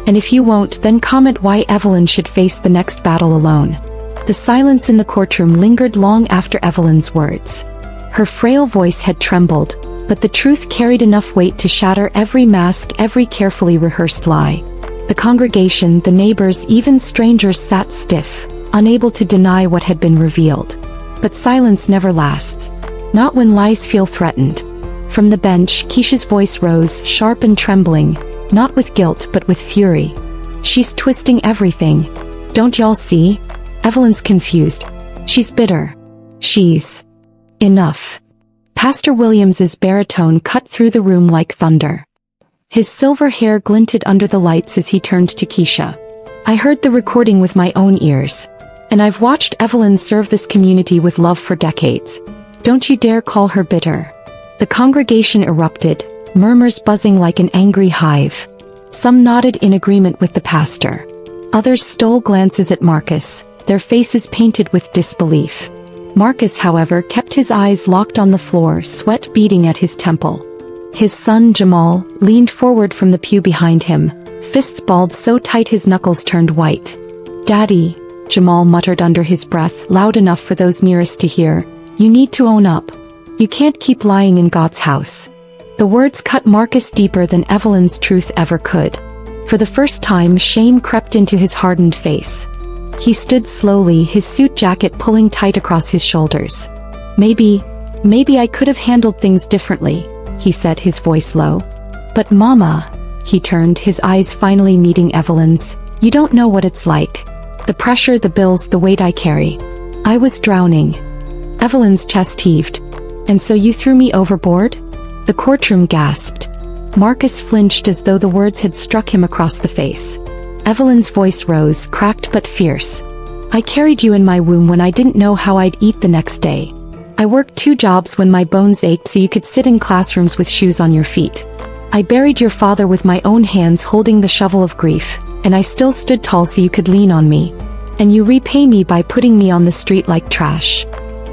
Speaker 1: And if you won't, then comment why Evelyn should face the next battle alone. The silence in the courtroom lingered long after Evelyn's words. Her frail voice had trembled, But the truth carried enough weight to shatter every mask, every carefully rehearsed lie. The congregation, the neighbors, even strangers sat stiff, unable to deny what had been revealed. But silence never lasts. Not when lies feel threatened. From the bench, Keisha's voice rose, sharp and trembling, not with guilt but with fury. "She's twisting everything. Don't y'all see?" Evelyn's confused. "She's bitter. She's..." "Enough." Pastor Williams's baritone cut through the room like thunder. His silver hair glinted under the lights as he turned to Keisha. "I heard the recording with my own ears. And I've watched Evelyn serve this community with love for decades. Don't you dare call her bitter." The congregation erupted, murmurs buzzing like an angry hive. Some nodded in agreement with the pastor. Others stole glances at Marcus, their faces painted with disbelief. Marcus, however, kept his eyes locked on the floor, sweat beading at his temple. His son, Jamal, leaned forward from the pew behind him, fists balled so tight his knuckles turned white. "Daddy," Jamal muttered under his breath, loud enough for those nearest to hear, "you need to own up. You can't keep lying in God's house." The words cut Marcus deeper than Evelyn's truth ever could. For the first time, shame crept into his hardened face. He stood slowly, his suit jacket pulling tight across his shoulders. Maybe I could have handled things differently," he said, his voice low. "But Mama," he turned, his eyes finally meeting Evelyn's, "you don't know what it's like. The pressure, the bills, the weight I carry. I was drowning." Evelyn's chest heaved. "And so you threw me overboard?" The courtroom gasped. Marcus flinched as though the words had struck him across the face. Evelyn's voice rose, cracked but fierce. "I carried you in my womb when I didn't know how I'd eat the next day. I worked 2 jobs when my bones ached so you could sit in classrooms with shoes on your feet. I buried your father with my own hands holding the shovel of grief, and I still stood tall so you could lean on me. And you repay me by putting me on the street like trash."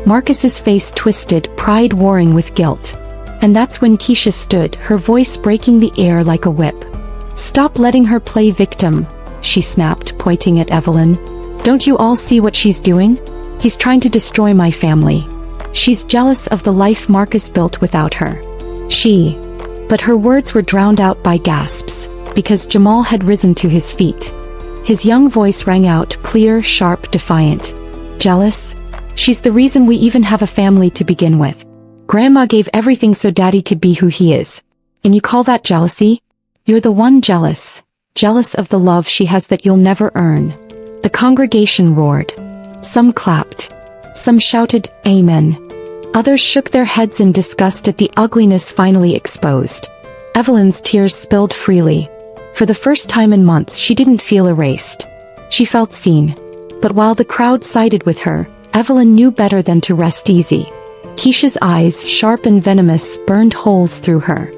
Speaker 1: Marcus's face twisted, pride warring with guilt. And that's when Keisha stood, her voice breaking the air like a whip. "Stop letting her play victim," she snapped, pointing at Evelyn. "Don't you all see what she's doing? He's trying to destroy my family. She's jealous of the life Marcus built without her. But her words were drowned out by gasps, because Jamal had risen to his feet. His young voice rang out, clear, sharp, defiant. "Jealous? She's the reason we even have a family to begin with. Grandma gave everything so Daddy could be who he is. And you call that jealousy? You're the one jealous. Jealous of the love she has that you'll never earn." The congregation roared. Some clapped. Some shouted, "Amen." Others shook their heads in disgust at the ugliness finally exposed. Evelyn's tears spilled freely. For the first time in months, she didn't feel erased. She felt seen. But while the crowd sided with her, Evelyn knew better than to rest easy. Keisha's eyes, sharp and venomous, burned holes through her.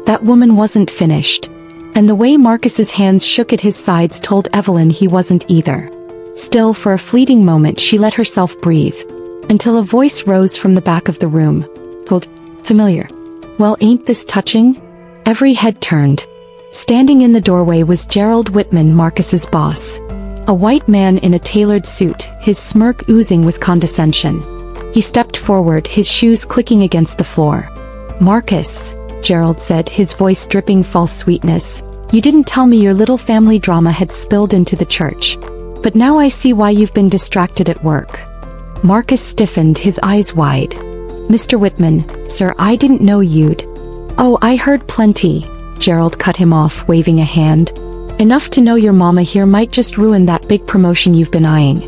Speaker 1: That woman wasn't finished. And the way Marcus's hands shook at his sides told Evelyn he wasn't either. Still, for a fleeting moment, she let herself breathe. Until a voice rose from the back of the room. Quote, "Familiar. Well, ain't this touching?" Every head turned. Standing in the doorway was Gerald Whitman, Marcus's boss. A white man in a tailored suit, his smirk oozing with condescension. He stepped forward, his shoes clicking against the floor. "Marcus," Gerald said, his voice dripping false sweetness, "you didn't tell me your little family drama had spilled into the church. But now I see why you've been distracted at work." Marcus stiffened, his eyes wide. "Mr. Whitman, sir, I didn't know you'd..." "Oh, I heard plenty," Gerald cut him off, waving a hand. "Enough to know your mama here might just ruin that big promotion you've been eyeing.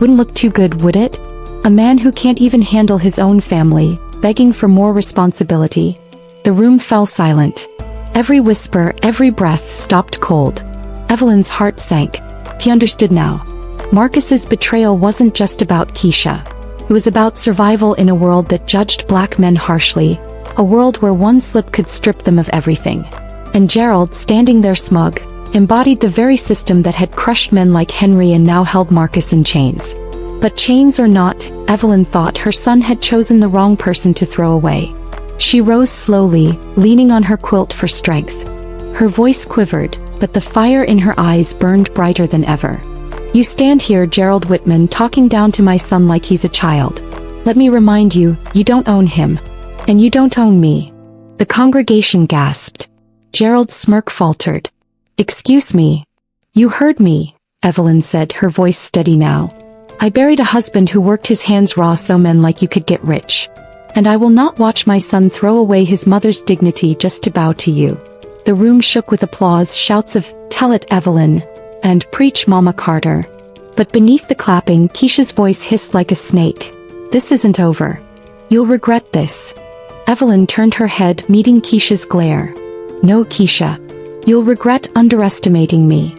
Speaker 1: Wouldn't look too good, would it? A man who can't even handle his own family, begging for more responsibility." The room fell silent. Every whisper, every breath stopped cold. Evelyn's heart sank. He understood now. Marcus's betrayal wasn't just about Keisha. It was about survival in a world that judged black men harshly, a world where one slip could strip them of everything. And Gerald, standing there smug, embodied the very system that had crushed men like Henry and now held Marcus in chains. But chains or not, Evelyn thought her son had chosen the wrong person to throw away. She rose slowly, leaning on her quilt for strength. Her voice quivered, but the fire in her eyes burned brighter than ever. "You stand here, Gerald Whitman, talking down to my son like he's a child. Let me remind you, you don't own him. And you don't own me. The congregation gasped. Gerald's smirk faltered. "Excuse me." "You heard me," Evelyn said, her voice steady now. "I buried a husband who worked his hands raw so men like you could get rich. And I will not watch my son throw away his mother's dignity just to bow to you." The room shook with applause, shouts of, "Tell it, Evelyn," and "Preach, Mama Carter." But beneath the clapping, Keisha's voice hissed like a snake. "This isn't over. You'll regret this." Evelyn turned her head, meeting Keisha's glare. "No, Keisha. You'll regret underestimating me."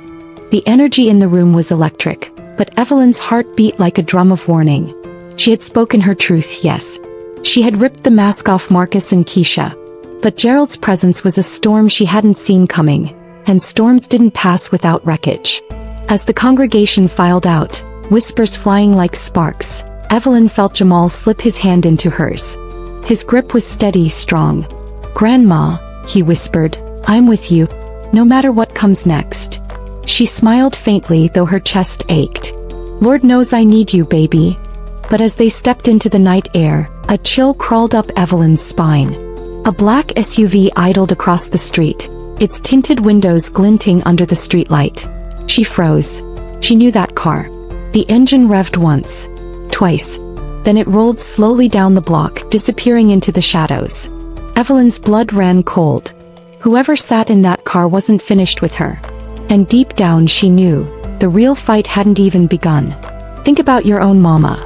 Speaker 1: The energy in the room was electric, but Evelyn's heart beat like a drum of warning. She had spoken her truth, yes. She had ripped the mask off Marcus and Keisha. But Gerald's presence was a storm she hadn't seen coming, and storms didn't pass without wreckage. As the congregation filed out, whispers flying like sparks, Evelyn felt Jamal slip his hand into hers. His grip was steady, strong. "Grandma," he whispered, "I'm with you, no matter what comes next." She smiled faintly, though her chest ached. "Lord knows I need you, baby." But as they stepped into the night air, a chill crawled up Evelyn's spine. A black SUV idled across the street, its tinted windows glinting under the streetlight. She froze. She knew that car. The engine revved once, twice. Then it rolled slowly down the block, disappearing into the shadows. Evelyn's blood ran cold. Whoever sat in that car wasn't finished with her. And deep down she knew, the real fight hadn't even begun. Think about your own mama.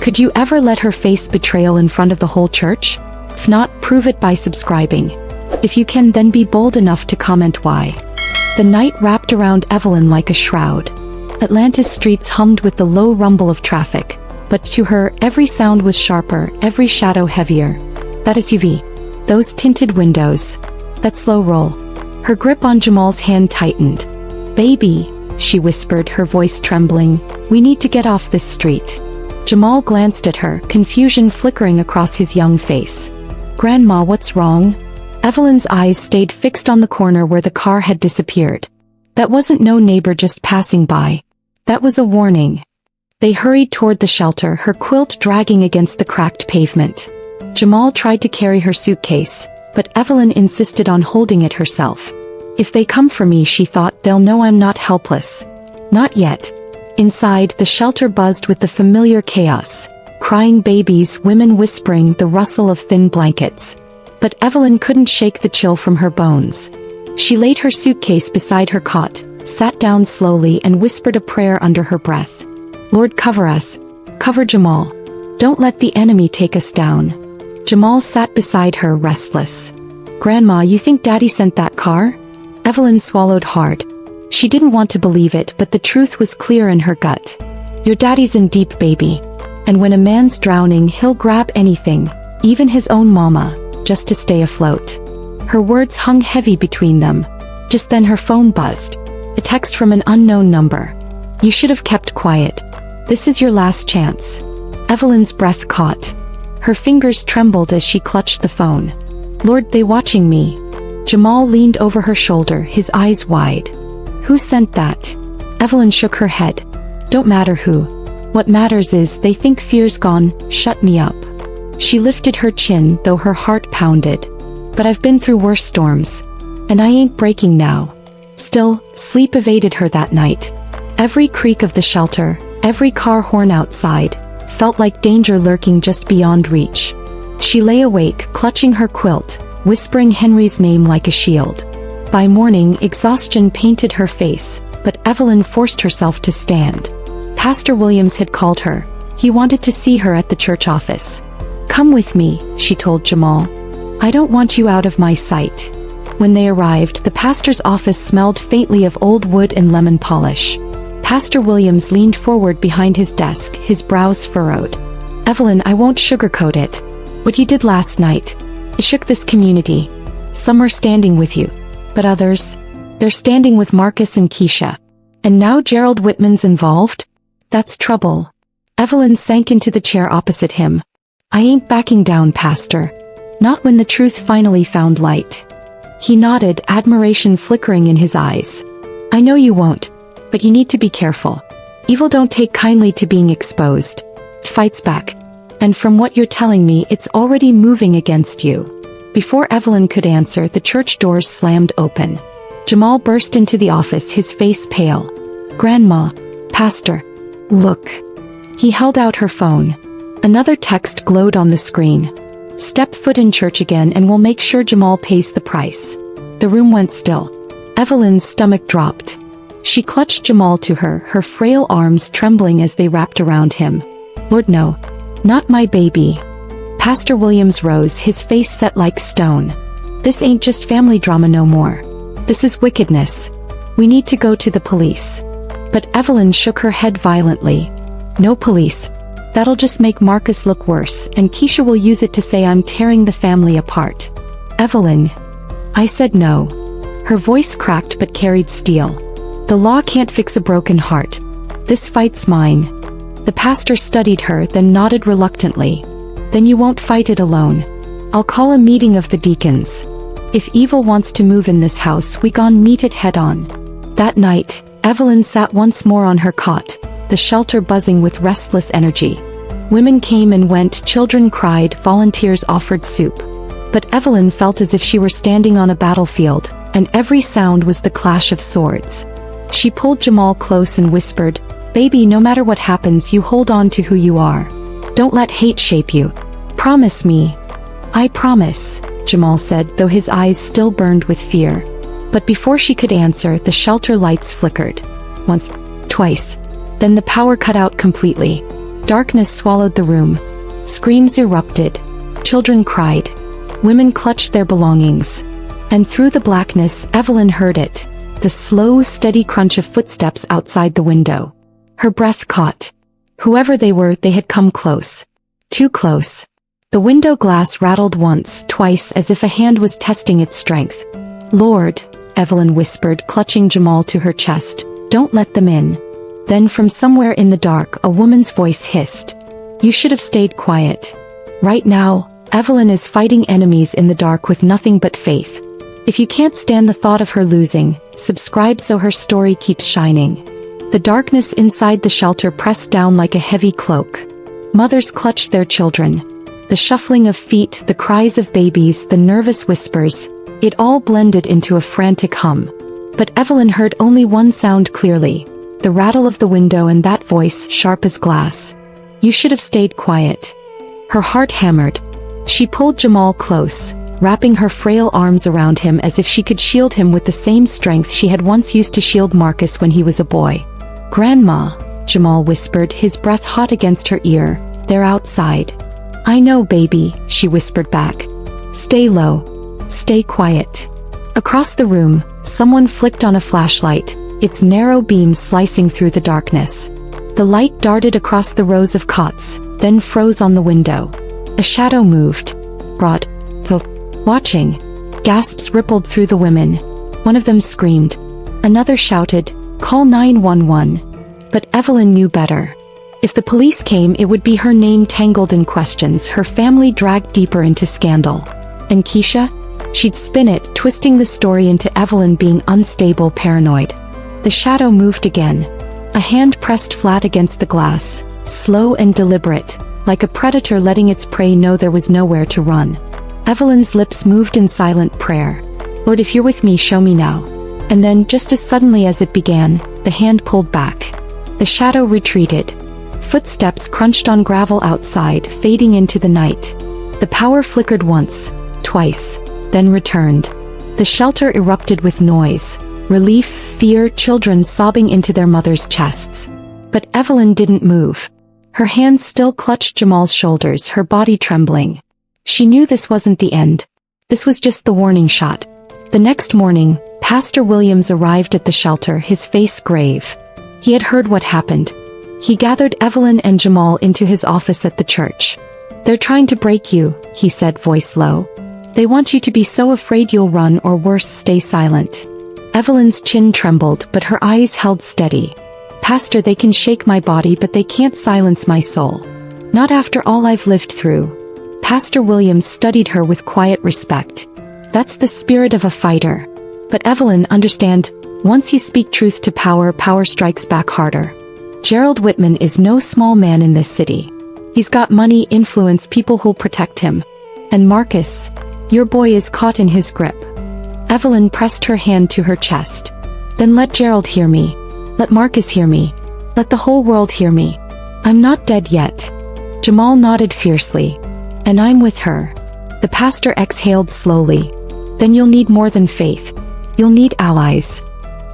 Speaker 1: Could you ever let her face betrayal in front of the whole church? If not, prove it by subscribing. If you can, then be bold enough to comment why. The night wrapped around Evelyn like a shroud. Atlanta's streets hummed with the low rumble of traffic, but to her, every sound was sharper, every shadow heavier. That SUV. Those tinted windows. That slow roll. Her grip on Jamal's hand tightened. "Baby," she whispered, her voice trembling, "we need to get off this street." Jamal glanced at her, confusion flickering across his young face. "Grandma, what's wrong?" Evelyn's eyes stayed fixed on the corner where the car had disappeared. That wasn't no neighbor just passing by. That was a warning. They hurried toward the shelter, her quilt dragging against the cracked pavement. Jamal tried to carry her suitcase, but Evelyn insisted on holding it herself. "If they come for me," she thought, "they'll know I'm not helpless." Not yet. Inside, the shelter buzzed with the familiar chaos. Crying babies, women whispering, the rustle of thin blankets. But Evelyn couldn't shake the chill from her bones. She laid her suitcase beside her cot, sat down slowly and whispered a prayer under her breath. "Lord, cover us. Cover Jamal. Don't let the enemy take us down." Jamal sat beside her, restless. "Grandma, you think Daddy sent that car?" Evelyn swallowed hard. She didn't want to believe it, but the truth was clear in her gut. "Your daddy's in deep, baby. And when a man's drowning, he'll grab anything, even his own mama, just to stay afloat." Her words hung heavy between them. Just then her phone buzzed. A text from an unknown number. "You should have kept quiet. This is your last chance." Evelyn's breath caught. Her fingers trembled as she clutched the phone. "Lord, they watching me." Jamal leaned over her shoulder, his eyes wide. "Who sent that?" Evelyn shook her head. "Don't matter who. What matters is they think fear's gone, shut me up." She lifted her chin, though her heart pounded. "But I've been through worse storms. And I ain't breaking now." Still, sleep evaded her that night. Every creak of the shelter, every car horn outside, felt like danger lurking just beyond reach. She lay awake, clutching her quilt, whispering Henry's name like a shield. By morning, exhaustion painted her face, but Evelyn forced herself to stand. Pastor Williams had called her. He wanted to see her at the church office. "Come with me," she told Jamal. "I don't want you out of my sight." When they arrived, the pastor's office smelled faintly of old wood and lemon polish. Pastor Williams leaned forward behind his desk, his brows furrowed. "Evelyn, I won't sugarcoat it. What you did last night, it shook this community. Some are standing with you, but others, they're standing with Marcus and Keisha. And now Gerald Whitman's involved? That's trouble." Evelyn sank into the chair opposite him. "I ain't backing down, Pastor. Not when the truth finally found light." He nodded, admiration flickering in his eyes. "I know you won't, but you need to be careful. Evil don't take kindly to being exposed. It fights back. And from what you're telling me, it's already moving against you. Before Evelyn could answer, the church doors slammed open. Jamal burst into the office, his face pale. "Grandma, Pastor, look." He held out her phone. Another text glowed on the screen. "Step foot in church again and we'll make sure Jamal pays the price." The room went still. Evelyn's stomach dropped. She clutched Jamal to her, her frail arms trembling as they wrapped around him. "Lord, no. Not my baby." Pastor Williams rose, his face set like stone. "This ain't just family drama no more. This is wickedness. We need to go to the police." But Evelyn shook her head violently. "No police. That'll just make Marcus look worse, and Keisha will use it to say I'm tearing the family apart." "Evelyn." I said no. Her voice cracked but carried steel. "The law can't fix a broken heart. This fight's mine." The pastor studied her, then nodded reluctantly. "Then you won't fight it alone. I'll call a meeting of the deacons. If evil wants to move in this house, we gon' meet it head on." That night, Evelyn sat once more on her cot, the shelter buzzing with restless energy. Women came and went, children cried, volunteers offered soup. But Evelyn felt as if she were standing on a battlefield, and every sound was the clash of swords. She pulled Jamal close and whispered, "Baby, no matter what happens, you hold on to who you are. Don't let hate shape you. Promise me." "I promise," Jamal said, though his eyes still burned with fear. But before she could answer, the shelter lights flickered. Once, twice. Then the power cut out completely. Darkness swallowed the room. Screams erupted. Children cried. Women clutched their belongings. And through the blackness, Evelyn heard it. The slow, steady crunch of footsteps outside the window. Her breath caught. Whoever they were, they had come close. Too close. The window glass rattled once, twice, as if a hand was testing its strength. "Lord," Evelyn whispered, clutching Jamal to her chest, "don't let them in." Then from somewhere in the dark, a woman's voice hissed. "You should have stayed quiet." Right now, Evelyn is fighting enemies in the dark with nothing but faith. If you can't stand the thought of her losing, subscribe so her story keeps shining. The darkness inside the shelter pressed down like a heavy cloak. Mothers clutched their children. The shuffling of feet, the cries of babies, the nervous whispers, it all blended into a frantic hum. But Evelyn heard only one sound clearly, the rattle of the window, and that voice, sharp as glass. "You should have stayed quiet." Her heart hammered. She pulled Jamal close, wrapping her frail arms around him as if she could shield him with the same strength she had once used to shield Marcus when he was a boy. "Grandma," Jamal whispered, his breath hot against her ear, "they're outside." "I know, baby," she whispered back. "Stay low. Stay quiet." Across the room, someone flicked on a flashlight, its narrow beam slicing through the darkness. The light darted across the rows of cots, then froze on the window. A shadow moved. Broad. Watching. Gasps rippled through the women. One of them screamed. Another shouted, "Call 911." But Evelyn knew better. If the police came, it would be her name tangled in questions, her family dragged deeper into scandal. And Keisha? She'd spin it, twisting the story into Evelyn being unstable, paranoid. The shadow moved again. A hand pressed flat against the glass, slow and deliberate, like a predator letting its prey know there was nowhere to run. Evelyn's lips moved in silent prayer. "Lord, if you're with me, show me now." And then, just as suddenly as it began, the hand pulled back. The shadow retreated. Footsteps crunched on gravel outside, fading into the night. The power flickered once, twice, then returned. The shelter erupted with noise. Relief, fear, children sobbing into their mothers' chests. But Evelyn didn't move. Her hands still clutched Jamal's shoulders, her body trembling. She knew this wasn't the end. This was just the warning shot. The next morning, Pastor Williams arrived at the shelter, his face grave. He had heard what happened. He gathered Evelyn and Jamal into his office at the church. "They're trying to break you," he said, voice low. "They want you to be so afraid you'll run, or worse, stay silent." Evelyn's chin trembled, but her eyes held steady. "Pastor, they can shake my body, but they can't silence my soul. Not after all I've lived through." Pastor Williams studied her with quiet respect. "That's the spirit of a fighter. But Evelyn, understand, once you speak truth to power, power strikes back harder. Gerald Whitman is no small man in this city. He's got money, influence, people who'll protect him. And Marcus, Your boy is caught in his grip. Evelyn pressed her hand to her chest. Then let Gerald hear me. Let Marcus hear me. Let the whole world hear me. I'm not dead yet. Jamal nodded fiercely. And I'm with her. The pastor exhaled slowly. Then you'll need more than faith. You'll need allies.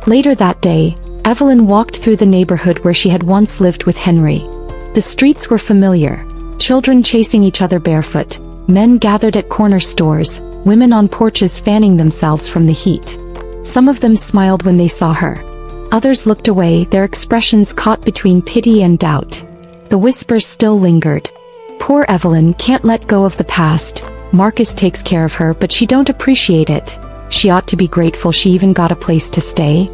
Speaker 1: Later that day, Evelyn walked through the neighborhood where she had once lived with Henry. The streets were familiar. Children chasing each other barefoot, men gathered at corner stores, women on porches fanning themselves from the heat. Some of them smiled when they saw her. Others looked away, their expressions caught between pity and doubt. The whispers still lingered. Poor Evelyn can't let go of the past. Marcus takes care of her, but she don't appreciate it. She ought to be grateful she even got a place to stay.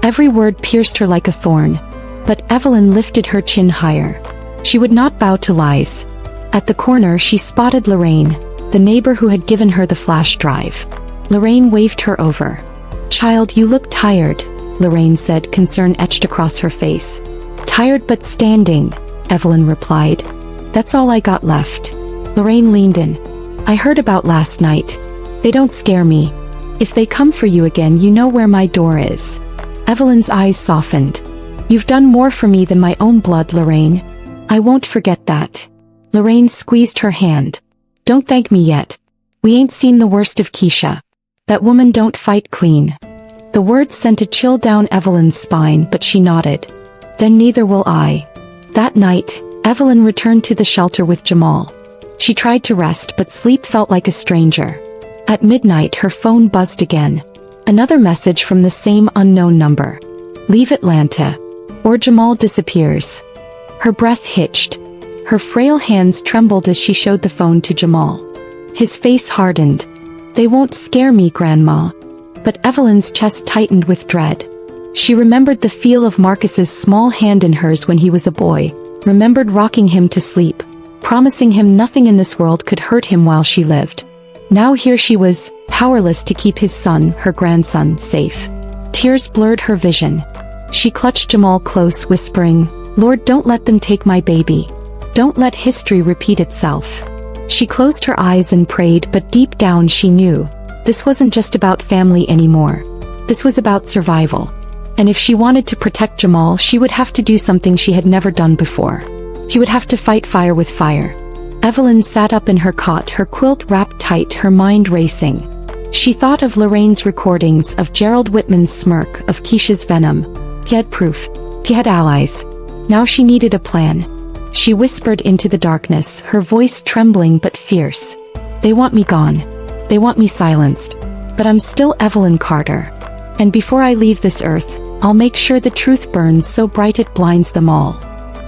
Speaker 1: Every word pierced her like a thorn. But Evelyn lifted her chin higher. She would not bow to lies. At the corner she spotted Lorraine, the neighbor who had given her the flash drive. Lorraine waved her over. "Child, you look tired," Lorraine said, concern etched across her face. "Tired but standing," Evelyn replied. "That's all I got left." Lorraine leaned in. "I heard about last night. They don't scare me. If they come for you again, you know where my door is." Evelyn's eyes softened. "You've done more for me than my own blood, Lorraine. I won't forget that." Lorraine squeezed her hand. "Don't thank me yet. We ain't seen the worst of Keisha. That woman don't fight clean." The words sent a chill down Evelyn's spine, but she nodded. "Then neither will I." That night, Evelyn returned to the shelter with Jamal. She tried to rest, but sleep felt like a stranger. At midnight her phone buzzed again. Another message from the same unknown number. "Leave Atlanta, or Jamal disappears." Her breath hitched. Her frail hands trembled as she showed the phone to Jamal. His face hardened. "They won't scare me, Grandma." But Evelyn's chest tightened with dread. She remembered the feel of Marcus's small hand in hers when he was a boy, remembered rocking him to sleep, promising him nothing in this world could hurt him while she lived. Now here she was, powerless to keep his son, her grandson, safe. Tears blurred her vision. She clutched Jamal close, whispering, "Lord, don't let them take my baby. Don't let history repeat itself." She closed her eyes and prayed, but deep down she knew this wasn't just about family anymore. This was about survival. And if she wanted to protect Jamal, she would have to do something she had never done before. She would have to fight fire with fire. Evelyn sat up in her cot, her quilt wrapped tight, her mind racing. She thought of Lorraine's recordings, of Gerald Whitman's smirk, of Keisha's venom. He had proof. He had allies. Now she needed a plan. She whispered into the darkness, her voice trembling but fierce. "They want me gone. They want me silenced. But I'm still Evelyn Carter. And before I leave this earth, I'll make sure the truth burns so bright it blinds them all."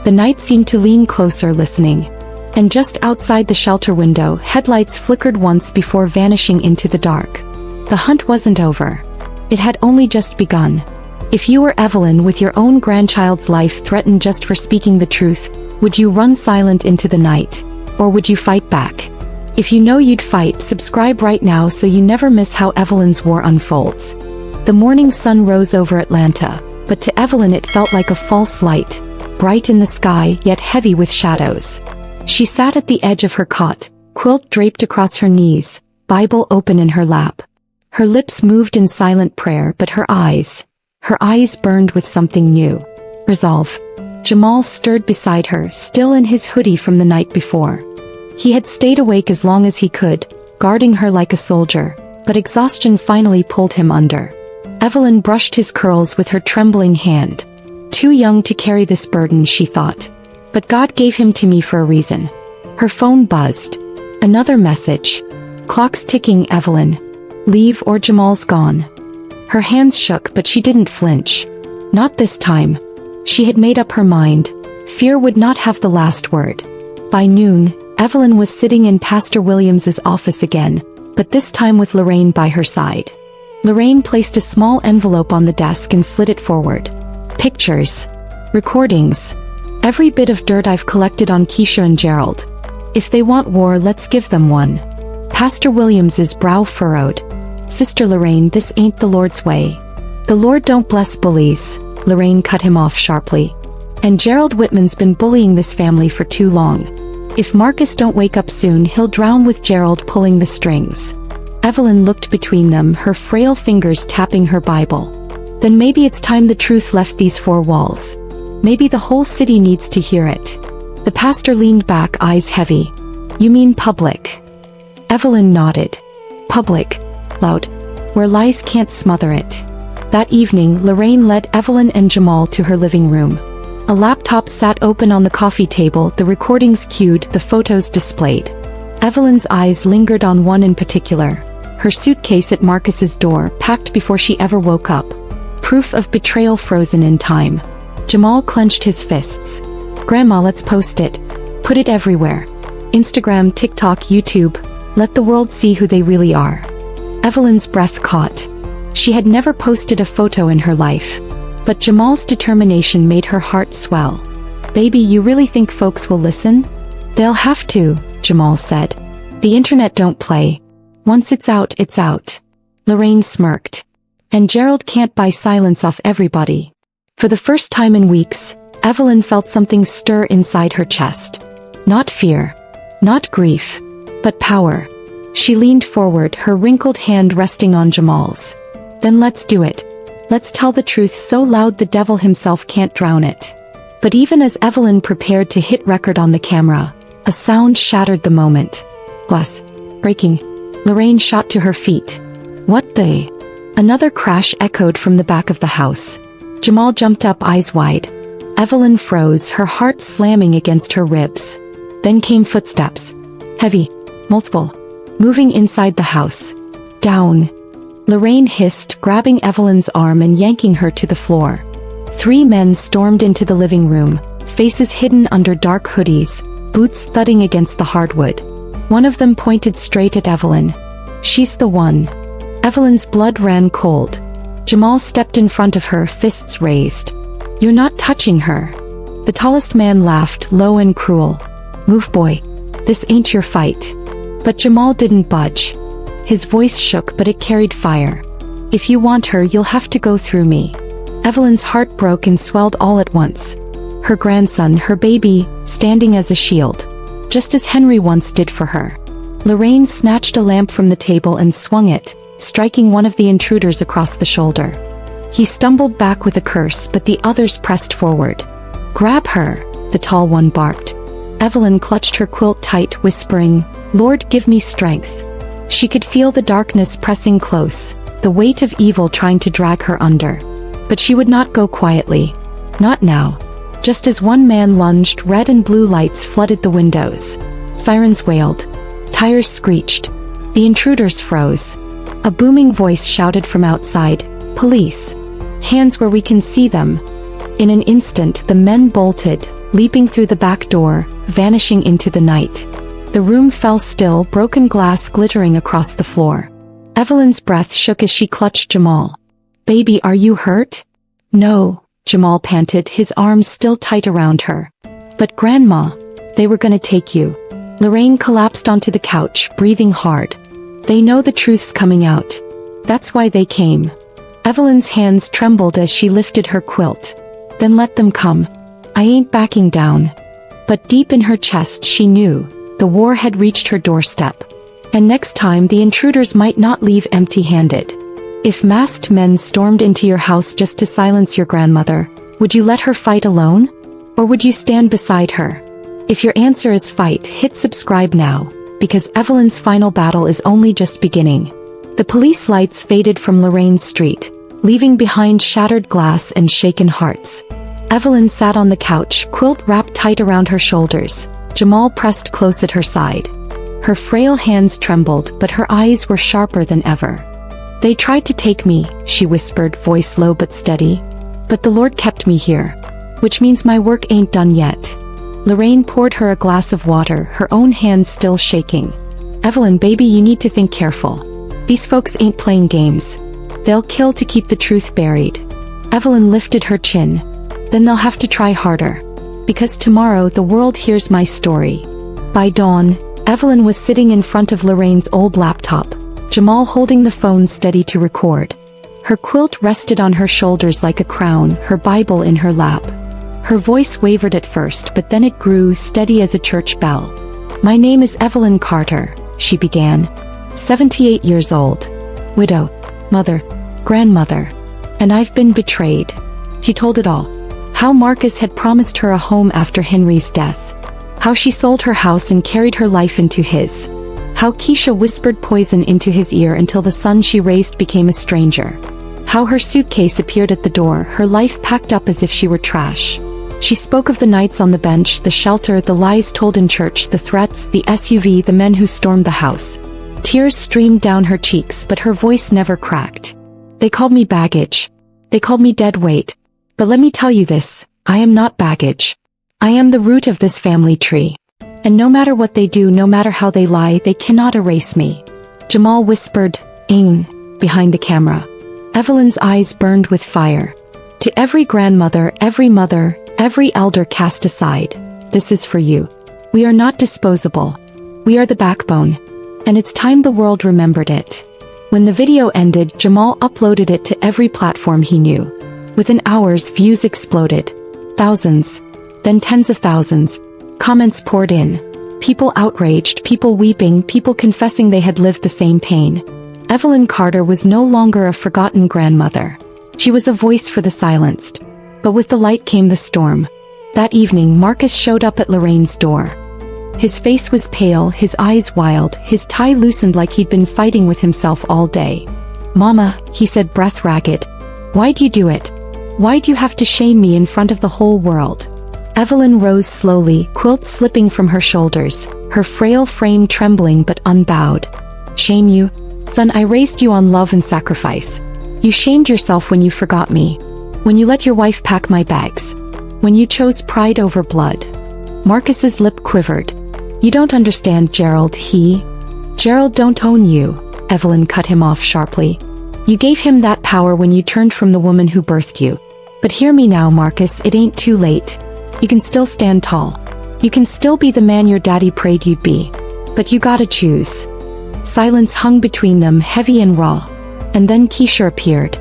Speaker 1: The night seemed to lean closer, listening. And just outside the shelter window, headlights flickered once before vanishing into the dark. The hunt wasn't over. It had only just begun. If you were Evelyn, with your own grandchild's life threatened just for speaking the truth, would you run silent into the night? Or would you fight back? If you know you'd fight, subscribe right now so you never miss how Evelyn's war unfolds. The morning sun rose over Atlanta, but to Evelyn it felt like a false light, bright in the sky yet heavy with shadows. She sat at the edge of her cot, quilt draped across her knees, Bible open in her lap. Her lips moved in silent prayer, but her eyes burned with something new. Resolve. Jamal stirred beside her, still in his hoodie from the night before. He had stayed awake as long as he could, guarding her like a soldier, but exhaustion finally pulled him under. Evelyn brushed his curls with her trembling hand. Too young to carry this burden, she thought. But God gave him to me for a reason. Her phone buzzed. Another message. "Clock's ticking, Evelyn. Leave or Jamal's gone." Her hands shook, but she didn't flinch. Not this time. She had made up her mind. Fear would not have the last word. By noon, Evelyn was sitting in Pastor Williams's office again, but this time with Lorraine by her side. Lorraine placed a small envelope on the desk and slid it forward. "Pictures. Recordings. Every bit of dirt I've collected on Keisha and Gerald. If they want war, let's give them one." Pastor Williams's brow furrowed. "Sister Lorraine, this ain't the Lord's way. The Lord don't bless bullies." Lorraine cut him off sharply. "And Gerald Whitman's been bullying this family for too long. If Marcus don't wake up soon, he'll drown with Gerald pulling the strings." Evelyn looked between them, her frail fingers tapping her Bible. Then maybe it's time the truth left these four walls. Maybe the whole city needs to hear it. The pastor leaned back, eyes heavy. You mean public? Evelyn nodded. Public. Loud. Where lies can't smother it. That evening, Lorraine led Evelyn and Jamal to her living room. A laptop sat open on the coffee table, the recordings queued, the photos displayed. Evelyn's eyes lingered on one in particular. Her suitcase at Marcus's door, packed before she ever woke up. Proof of betrayal frozen in time. Jamal clenched his fists. Grandma, let's post it. Put it everywhere. Instagram, TikTok, YouTube. Let the world see who they really are. Evelyn's breath caught. She had never posted a photo in her life. But Jamal's determination made her heart swell. Baby, you really think folks will listen? They'll have to, Jamal said. The internet don't play. Once it's out, it's out. Lorraine smirked. And Gerald can't buy silence off everybody. For the first time in weeks, Evelyn felt something stir inside her chest. Not fear. Not grief. But power. She leaned forward, her wrinkled hand resting on Jamal's. Then let's do it. Let's tell the truth so loud the devil himself can't drown it. But even as Evelyn prepared to hit record on the camera, a sound shattered the moment. Glass. Breaking. Lorraine shot to her feet. What the? Another crash echoed from the back of the house. Jamal jumped up, eyes wide. Evelyn froze, her heart slamming against her ribs. Then came footsteps. Heavy. Multiple. Moving inside the house. Down. Lorraine hissed, grabbing Evelyn's arm and yanking her to the floor. 3 men stormed into the living room, faces hidden under dark hoodies, boots thudding against the hardwood. One of them pointed straight at Evelyn. She's the one. Evelyn's blood ran cold. Jamal stepped in front of her, fists raised. You're not touching her. The tallest man laughed, low and cruel. Move, boy. This ain't your fight. But Jamal didn't budge. His voice shook, but it carried fire. If you want her, you'll have to go through me. Evelyn's heart broke and swelled all at once. Her grandson, her baby, standing as a shield. Just as Henry once did for her. Lorraine snatched a lamp from the table and swung it, striking one of the intruders across the shoulder. He stumbled back with a curse, but the others pressed forward. Grab her, the tall one barked. Evelyn clutched her quilt tight, whispering, Lord, give me strength. She could feel the darkness pressing close, the weight of evil trying to drag her under. But she would not go quietly. Not now. Just as one man lunged, red and blue lights flooded the windows. Sirens wailed. Tires screeched. The intruders froze. A booming voice shouted from outside, Police! Hands where we can see them. In an instant, the men bolted, leaping through the back door, vanishing into the night. The room fell still, broken glass glittering across the floor. Evelyn's breath shook as she clutched Jamal. Baby, are you hurt? No, Jamal panted, his arms still tight around her. But Grandma, they were gonna take you. Lorraine collapsed onto the couch, breathing hard. They know the truth's coming out. That's why they came. Evelyn's hands trembled as she lifted her quilt. Then let them come. I ain't backing down. But deep in her chest she knew, the war had reached her doorstep. And next time the intruders might not leave empty-handed. If masked men stormed into your house just to silence your grandmother, would you let her fight alone? Or would you stand beside her? If your answer is fight, hit subscribe now, because Evelyn's final battle is only just beginning. The police lights faded from Lorraine's street, leaving behind shattered glass and shaken hearts. Evelyn sat on the couch, quilt wrapped tight around her shoulders. Jamal pressed close at her side. Her frail hands trembled, but her eyes were sharper than ever. They tried to take me, she whispered, voice low but steady. But the Lord kept me here. Which means my work ain't done yet. Lorraine poured her a glass of water, her own hands still shaking. Evelyn, baby, you need to think careful. These folks ain't playing games. They'll kill to keep the truth buried. Evelyn lifted her chin. Then they'll have to try harder. Because tomorrow the world hears my story. By dawn, Evelyn was sitting in front of Lorraine's old laptop, Jamal holding the phone steady to record. Her quilt rested on her shoulders like a crown, her Bible in her lap. Her voice wavered at first, but then it grew, steady as a church bell. My name is Evelyn Carter, she began. 78 years old. Widow. Mother. Grandmother. And I've been betrayed. She told it all. How Marcus had promised her a home after Henry's death. How she sold her house and carried her life into his. How Keisha whispered poison into his ear until the son she raised became a stranger. How her suitcase appeared at the door, her life packed up as if she were trash. She spoke of the nights on the bench, the shelter, the lies told in church, the threats, the SUV, the men who stormed the house. Tears streamed down her cheeks, but her voice never cracked. They called me baggage. They called me dead weight. But let me tell you this, I am not baggage. I am the root of this family tree. And no matter what they do, no matter how they lie, they cannot erase me. Jamal whispered, "Ain," behind the camera. Evelyn's eyes burned with fire. To every grandmother, every mother, every elder cast aside, this is for you. We are not disposable. We are the backbone. And it's time the world remembered it. When the video ended, Jamal uploaded it to every platform he knew. Within hours, views exploded. Thousands. Then tens of thousands. Comments poured in. People outraged, people weeping, people confessing they had lived the same pain. Evelyn Carter was no longer a forgotten grandmother. She was a voice for the silenced. But with the light came the storm. That evening, Marcus showed up at Lorraine's door. His face was pale, his eyes wild, his tie loosened like he'd been fighting with himself all day. "Mama," he said, breath ragged. "Why'd you do it? Why'd you have to shame me in front of the whole world?" Evelyn rose slowly, quilt slipping from her shoulders, her frail frame trembling but unbowed. "Shame you? Son, I raised you on love and sacrifice. You shamed yourself when you forgot me. When you let your wife pack my bags. When you chose pride over blood." Marcus's lip quivered. "You don't understand, Gerald, Gerald don't own you," Evelyn cut him off sharply. "You gave him that power when you turned from the woman who birthed you. But hear me now, Marcus, it ain't too late. You can still stand tall. You can still be the man your daddy prayed you'd be. But you gotta choose." Silence hung between them, heavy and raw. And then Keisha appeared.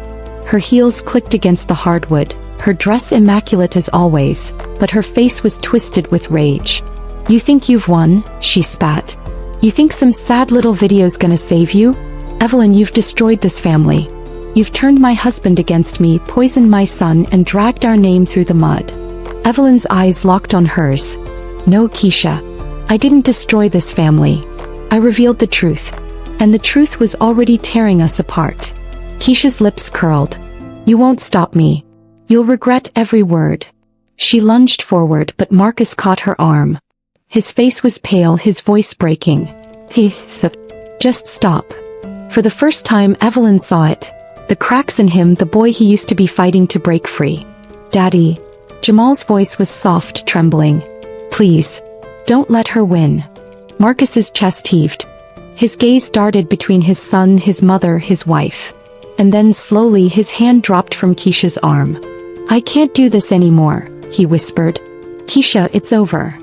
Speaker 1: Her heels clicked against the hardwood, her dress immaculate as always, but her face was twisted with rage. "You think you've won?" she spat. "You think some sad little video's gonna save you? Evelyn, you've destroyed this family. You've turned my husband against me, poisoned my son, and dragged our name through the mud." Evelyn's eyes locked on hers. "No, Keisha. I didn't destroy this family. I revealed the truth. And the truth was already tearing us apart." Keisha's lips curled. "You won't stop me. You'll regret every word." She lunged forward, but Marcus caught her arm. His face was pale, his voice breaking. Just stop." For the first time, Evelyn saw it. The cracks in him, the boy he used to be fighting to break free. "Daddy." Jamal's voice was soft, trembling. "Please. Don't let her win." Marcus's chest heaved. His gaze darted between his son, his mother, his wife. And then slowly his hand dropped from Keisha's arm. "I can't do this anymore," he whispered. "Keisha, it's over."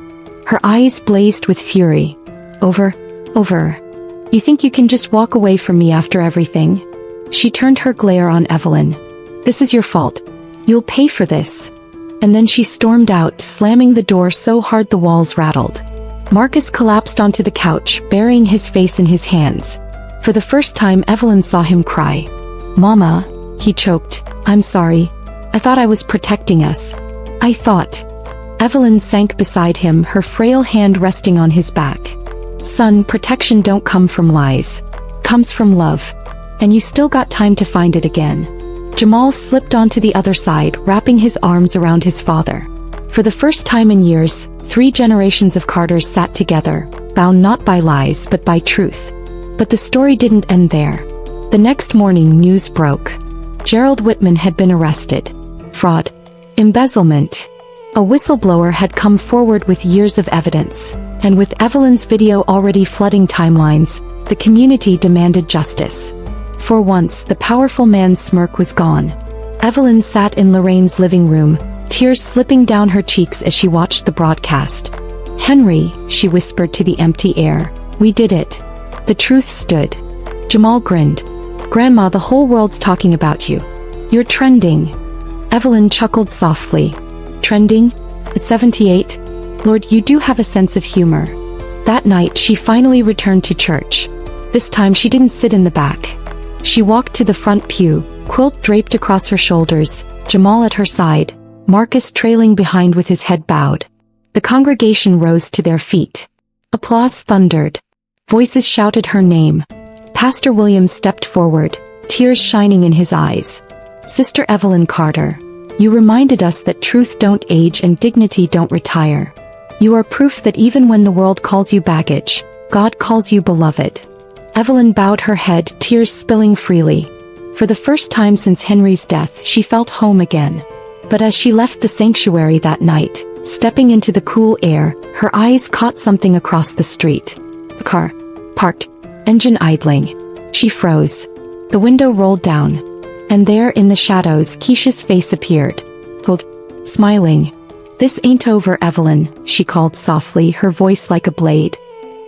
Speaker 1: Her eyes blazed with fury. "Over? Over? You think you can just walk away from me after everything?" She turned her glare on Evelyn. "This is your fault. You'll pay for this." And then she stormed out, slamming the door so hard the walls rattled. Marcus collapsed onto the couch, burying his face in his hands. For the first time, Evelyn saw him cry. "Mama," he choked, "I'm sorry. I thought I was protecting us. I thought." Evelyn sank beside him, her frail hand resting on his back. "Son, protection don't come from lies. Comes from love. And you still got time to find it again." Jamal slipped onto the other side, wrapping his arms around his father. For the first time in years, 3 generations of Carters sat together, bound not by lies but by truth. But the story didn't end there. The next morning, news broke. Gerald Whitman had been arrested. Fraud. Embezzlement. A whistleblower had come forward with years of evidence, and with Evelyn's video already flooding timelines, the community demanded justice. For once, the powerful man's smirk was gone. Evelyn sat in Lorraine's living room, tears slipping down her cheeks as she watched the broadcast. "Henry," she whispered to the empty air, "we did it. The truth stood." Jamal grinned. "Grandma, the whole world's talking about you. You're trending." Evelyn chuckled softly. "Trending? At 78? Lord, you do have a sense of humor." That night, she finally returned to church. This time she didn't sit in the back. She walked to the front pew, quilt draped across her shoulders, Jamal at her side, Marcus trailing behind with his head bowed. The congregation rose to their feet. Applause thundered. Voices shouted her name. Pastor William stepped forward, tears shining in his eyes. "Sister Evelyn Carter, you reminded us that truth don't age and dignity don't retire. You are proof that even when the world calls you baggage, God calls you beloved." Evelyn bowed her head, tears spilling freely. For the first time since Henry's death, she felt home again. But as she left the sanctuary that night, stepping into the cool air, her eyes caught something across the street. A car, parked, engine idling. She froze. The window rolled down. And there in the shadows Keisha's face appeared. Smiling. "This ain't over, Evelyn," she called softly, her voice like a blade.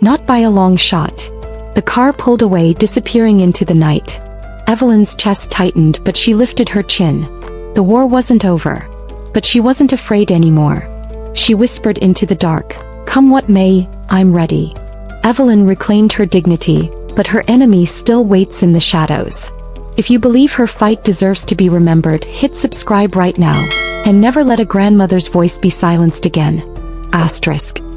Speaker 1: "Not by a long shot." The car pulled away, disappearing into the night. Evelyn's chest tightened, but she lifted her chin. The war wasn't over. But she wasn't afraid anymore. She whispered into the dark, "Come what may, I'm ready." Evelyn reclaimed her dignity, but her enemy still waits in the shadows. If you believe her fight deserves to be remembered, hit subscribe right now, and never let a grandmother's voice be silenced again. *.